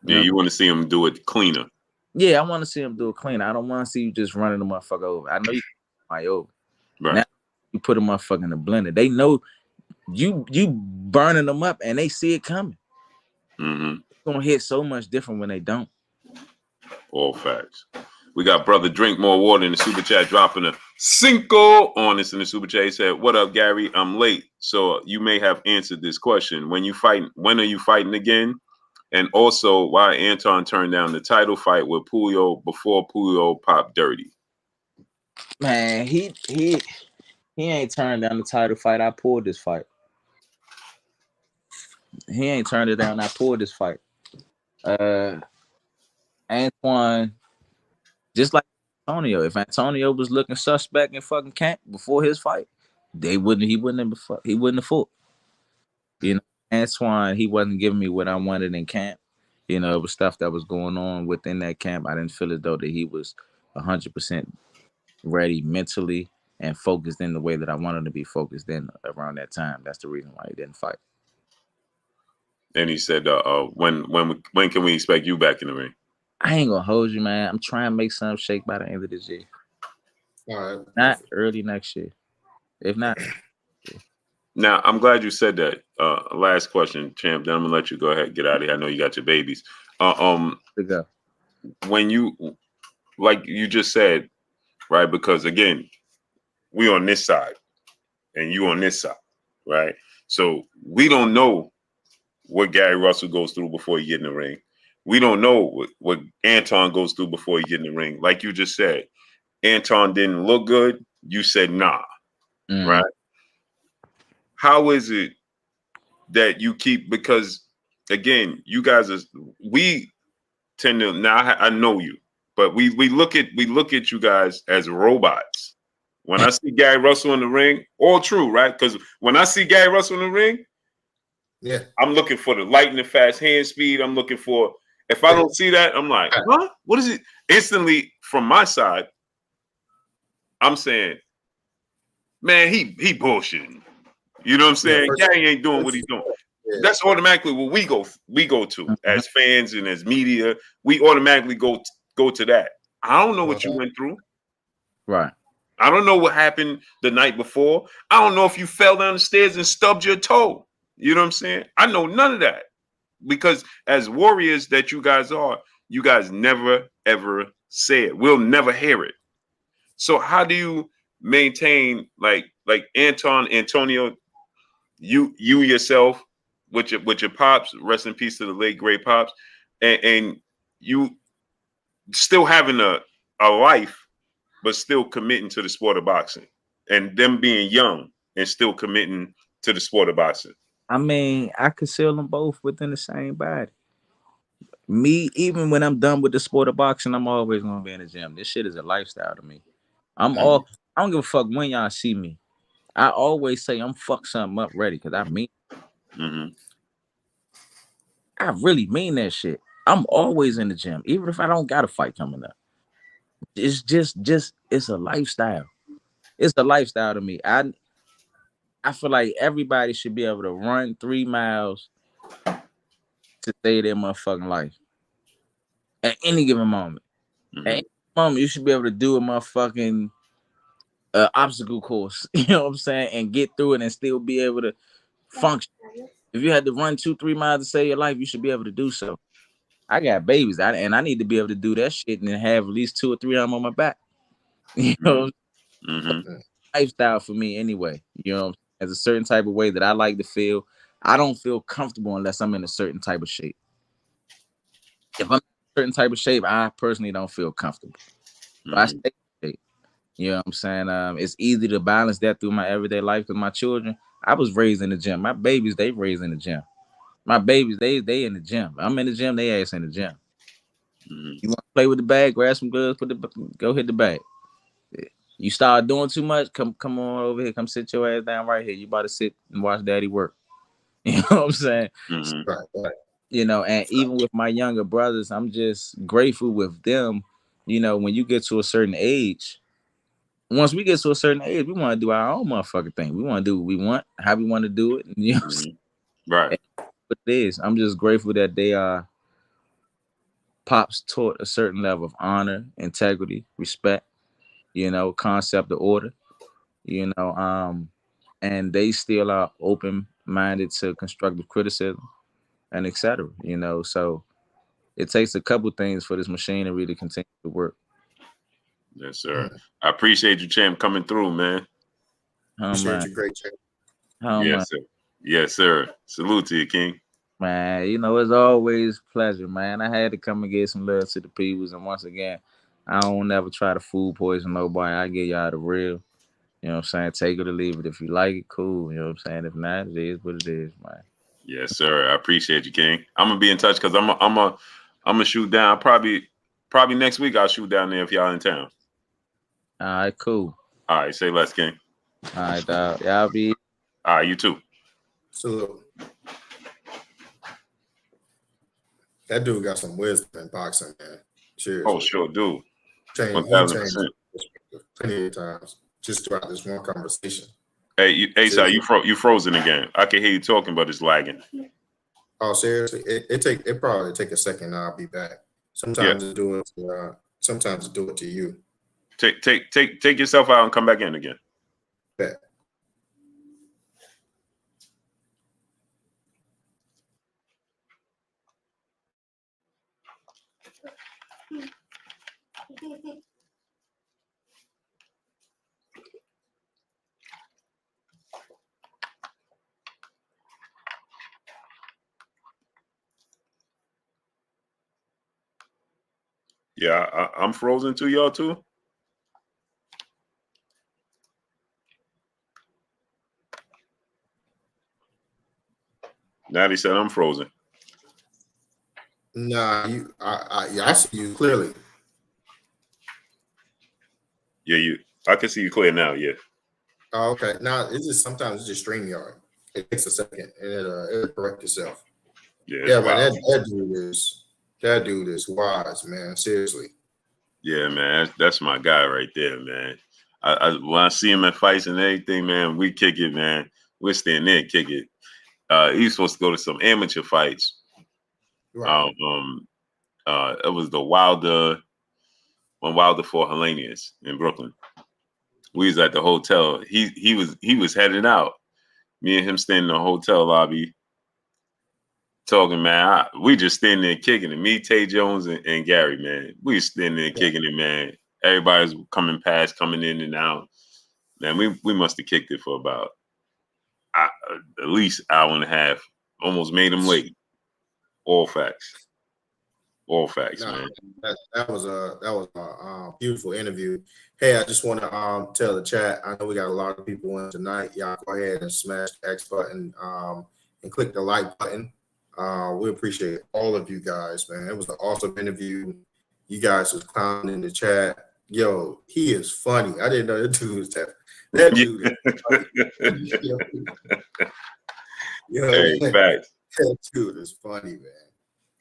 Yeah, you want to see him do it cleaner. Yeah, I want to see him do it clean. I don't want to see you just running the motherfucker over. I know you my over. Right. Now you put a motherfucker in the blender. They know you burning them up and they see it coming. Mm-hmm. It's gonna hit so much different when they don't. All facts. We got brother Drink More Water in the super chat dropping a cinco on us in the super chat. He said, "What up, Gary? I'm late, so you may have answered this question. When are you fighting again? And also, why Antuanne turned down the title fight with Puyo before Puyo popped dirty?" Man, he ain't turned down the title fight. I pulled this fight. He ain't turned it down. I pulled this fight. Antuanne, just like Antonio. If Antonio was looking suspect in fucking camp before his fight, he wouldn't have fought. You know, Antoine, he wasn't giving me what I wanted in camp. You know, it was stuff that was going on within that camp. I didn't feel as though that he was 100% ready mentally and focused in the way that I wanted to be focused in around that time. That's the reason why he didn't fight. And he said, when can we expect you back in the ring?" I ain't gonna hold you, man. I'm trying to make something shake by the end of this year. All right. Not early next year. If not. Now, I'm glad you said that. Last question, champ. Then I'm gonna let you go ahead and get out of here. I know you got your babies. To go. When you, like you just said, right? Because again, we on this side, and you on this side, right? So we don't know what Gary Russell goes through before he get in the ring. We don't know what Antuanne goes through before he get in the ring. Like you just said, Antuanne didn't look good. You said nah, right? How is it that you keep, because again, you guys we tend to, now I know you, but we look at you guys as robots. When I see Gary Russell in the ring, all true, right? Because when I see Gary Russell in the ring, yeah, I'm looking for the lightning fast hand speed. I'm looking for, if I don't see that, I'm like, huh? What is it? Instantly from my side, I'm saying, man, he bullshitting. You know what I'm saying? Gary ain't doing what he's doing. Yeah. That's automatically what we go to as fans and as media. We automatically go to that. I don't know what you went through. Right. I don't know what happened the night before. I don't know if you fell down the stairs and stubbed your toe. You know what I'm saying? I know none of that. Because as warriors that you guys are, you guys never, ever say it. We'll never hear it. So how do you maintain, like Antonio, you yourself with your pops, rest in peace to the late great pops, and you still having a life, but still committing to the sport of boxing, and them being young and still committing to the sport of boxing? I mean, I conceal them both within the same body. Me, even when I'm done with the sport of boxing, I'm always gonna be in the gym. This shit is a lifestyle to me. I don't give a fuck when y'all see me. I always say I'm fuck something up ready, because I mean, I really mean that shit. I'm always in the gym, even if I don't got a fight coming up. It's just it's a lifestyle. It's a lifestyle to me. I feel like everybody should be able to run 3 miles to save their motherfucking life at any given moment. At any moment, you should be able to do a motherfucking obstacle course. You know what I'm saying? And get through it and still be able to function. If you had to run 2-3 miles to save your life, you should be able to do so. I got babies, and I need to be able to do that shit and then have at least 2 or 3 of them on my back. You know, lifestyle for me anyway. You know, as a certain type of way that I like to feel. I don't feel comfortable unless I'm in a certain type of shape. If I'm in a certain type of shape, I personally don't feel comfortable. So I stay in shape. You know what I'm saying? It's easy to balance that through my everyday life with my children. I was raised in the gym. My babies, they raised in the gym. My babies, they in the gym. I'm in the gym, they ass in the gym. You want to play with the bag, grab some gloves, go hit the bag. You start doing too much, come on over here, come sit your ass down right here. You about to sit and watch daddy work. You know what I'm saying? Right. You know, and even with my younger brothers, I'm just grateful with them. You know, when you get to a certain age, once we get to a certain age, we want to do our own motherfucking thing. We want to do what we want, how we want to do it. You know what I'm saying? Right. what it is. I'm just grateful that they are Pops taught a certain level of honor, integrity, respect, concept of order, you know, and they still are open minded to constructive criticism and etc. So it takes a couple things for this machinery to continue to work. Yes, sir. I appreciate you, champ, coming through, man. Appreciate you, great champ. Yes, sir. Yes, sir. Salute to you, King. Man, it's always a pleasure, man. I had to come and get some love to the peoples, and once again, I don't never try to food poison nobody. I give y'all the real. You know what I'm saying? Take it or leave it. If you like it, cool. You know what I'm saying? If not, it is what it is, man. Yes, sir. I appreciate you, King. I'm gonna be in touch because I'm a shoot down. Probably next week I'll shoot down there if y'all in town. All right, cool. All right, say less, King. All right, dog. Y'all be. All right, you too. Salute. That dude got some wisdom in boxing, man. Cheers. Oh, sure, dude. 1,000%. Plenty of times just throughout this one conversation. Hey, sir, you frozen again. I can hear you talking, but it's lagging. Oh, seriously? It probably take a second. And I'll be back. Sometimes it do it. Sometimes it do it to you. Take yourself out and come back in again. Bet. Yeah, I'm frozen too, y'all too. Natty said I'm frozen. Nah, I see you clearly. Yeah, I can see you clear now. Yeah. Oh, okay. Now sometimes it's just StreamYard. It takes a second and it'll correct itself. Yeah, man, that dude is wise, man. Seriously. Yeah, man, that's my guy right there, man. When I see him at fights and everything, man, we kick it, man. We're staying there and kick it. He's supposed to go to some amateur fights. Right. It was when Wilder fought Hellenius in Brooklyn. We was at the hotel. He was heading out. Me and him standing in the hotel lobby talking, man. We just standing there kicking it. Me, Tay Jones, and Gary, man. We standing there kicking it, man. Everybody's coming in and out. Man, we must have kicked it for about at least hour and a half. Almost made him late. All facts. Man. That was a beautiful interview. Hey, I just want to tell the chat. I know we got a lot of people in tonight. Y'all go ahead and smash the X button and click the like button. We appreciate all of you guys, man. It was an awesome interview. You guys was clowning in the chat. Yo, he is funny. I didn't know that dude was that. That dude is funny. Hey, facts. That dude is funny, man.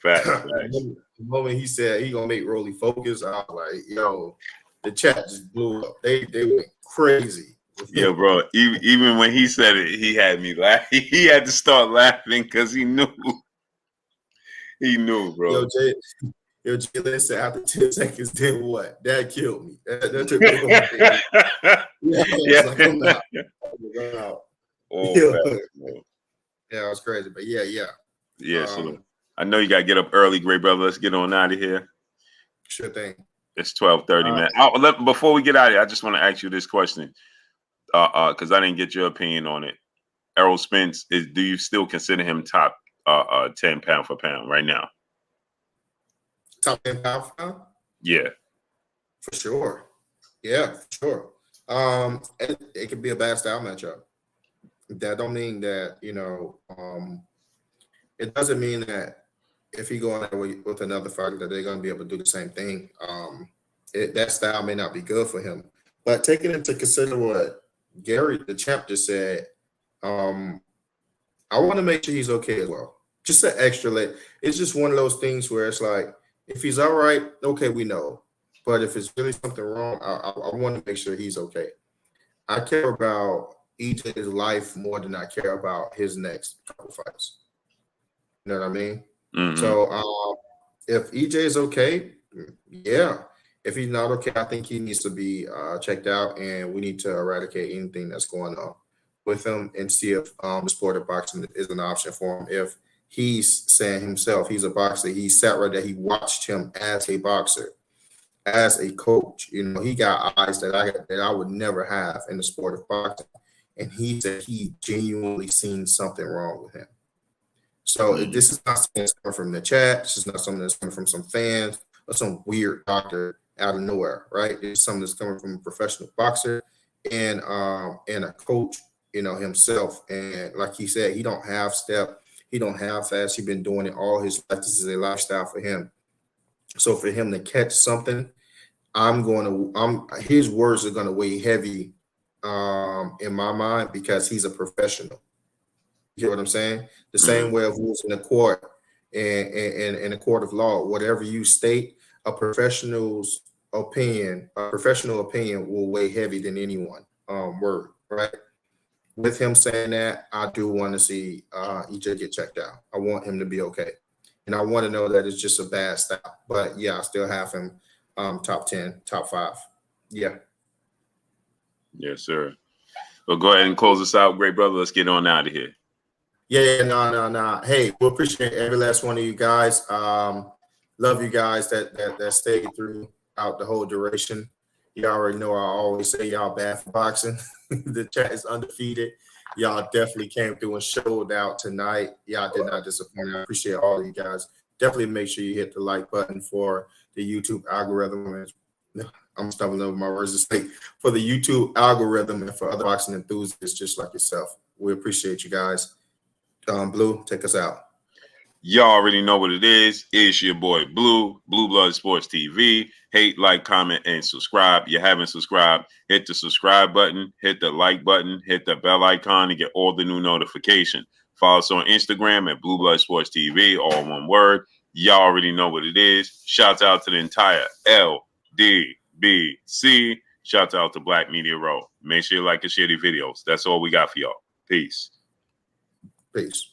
Facts. The moment he said he gonna make Rolly focus, I was like, yo, the chat just blew up. They went crazy. Yeah, bro. Even when he said it, he had me laugh. He had to start laughing because he knew. He knew, bro. Yo, Jay said after 10 seconds, then what? That killed me. That took me over. Yeah, it was crazy, but yeah. Yeah, so I know you gotta get up early, great brother. Let's get on out of here. Sure thing. It's 12:30, man. Before we get out of here, I just want to ask you this question, because I didn't get your opinion on it. Errol Spence, do you still consider him top 10 pound for pound right now? Top 10 pound for pound? Yeah, for sure. Yeah, for sure. It could be a bad style matchup. That don't mean that it doesn't mean that if he go on with another fighter that they're going to be able to do the same thing. That style may not be good for him. But taking into consider what Gary, the champ, just said, I want to make sure he's okay as well. Just an extra leg. It's just one of those things where it's like, if he's all right, okay, we know. But if it's really something wrong, I want to make sure he's okay. I care about EJ's life more than I care about his next couple fights. You know what I mean? Mm-hmm. So if EJ is okay, yeah. If he's not okay, I think he needs to be checked out, and we need to eradicate anything that's going on with him and see if the sport of boxing is an option for him. If he's saying himself he's a boxer, he sat right there, he watched him as a boxer, as a coach. You know, he got eyes that I would never have in the sport of boxing, and he said he genuinely seen something wrong with him. So this is not something that's coming from the chat. This is not something that's coming from some fans or some weird doctor out of nowhere, right? It's something that's coming from a professional boxer and a coach, you know, himself. And like he said, he don't have step, he don't have fast. He's been doing it all his life. This is a lifestyle for him. So for him to catch something, his words are gonna weigh heavy in my mind because he's a professional. You know what I'm saying? The same way of who's in the court and in a court of law, whatever you state, a professional opinion will weigh heavy than anyone word, right? With him saying that, I do want to see EJ get checked out. I want him to be okay. And I want to know that it's just a bad style. But yeah, I still have him top 10, top 5. Yeah. Yes, sir. Well, go ahead and close us out, great brother. Let's get on out of here. Yeah, no. Hey, we appreciate every last one of you guys. Love you guys that stayed throughout the whole duration. You already know I always say y'all bad for boxing. The chat is undefeated. Y'all definitely came through and showed out tonight. Y'all did not disappoint. I appreciate all of you guys. Definitely make sure you hit the like button for the YouTube algorithm. I'm stumbling over my words to say, for the YouTube algorithm and for other boxing enthusiasts just like yourself. We appreciate you guys. Blue, take us out. Y'all already know what it is. It's your boy Blue, Blue Blood Sports TV. Hate, like, comment, and subscribe. You haven't subscribed, hit the subscribe button, hit the like button, hit the bell icon to get all the new notifications. Follow us on Instagram at Blue Blood Sports TV, all one word. Y'all already know what it is. Shouts out to the entire LDBC. Shouts out to Black Media Row. Make sure you like and share the videos. That's all we got for y'all. Peace. Peace.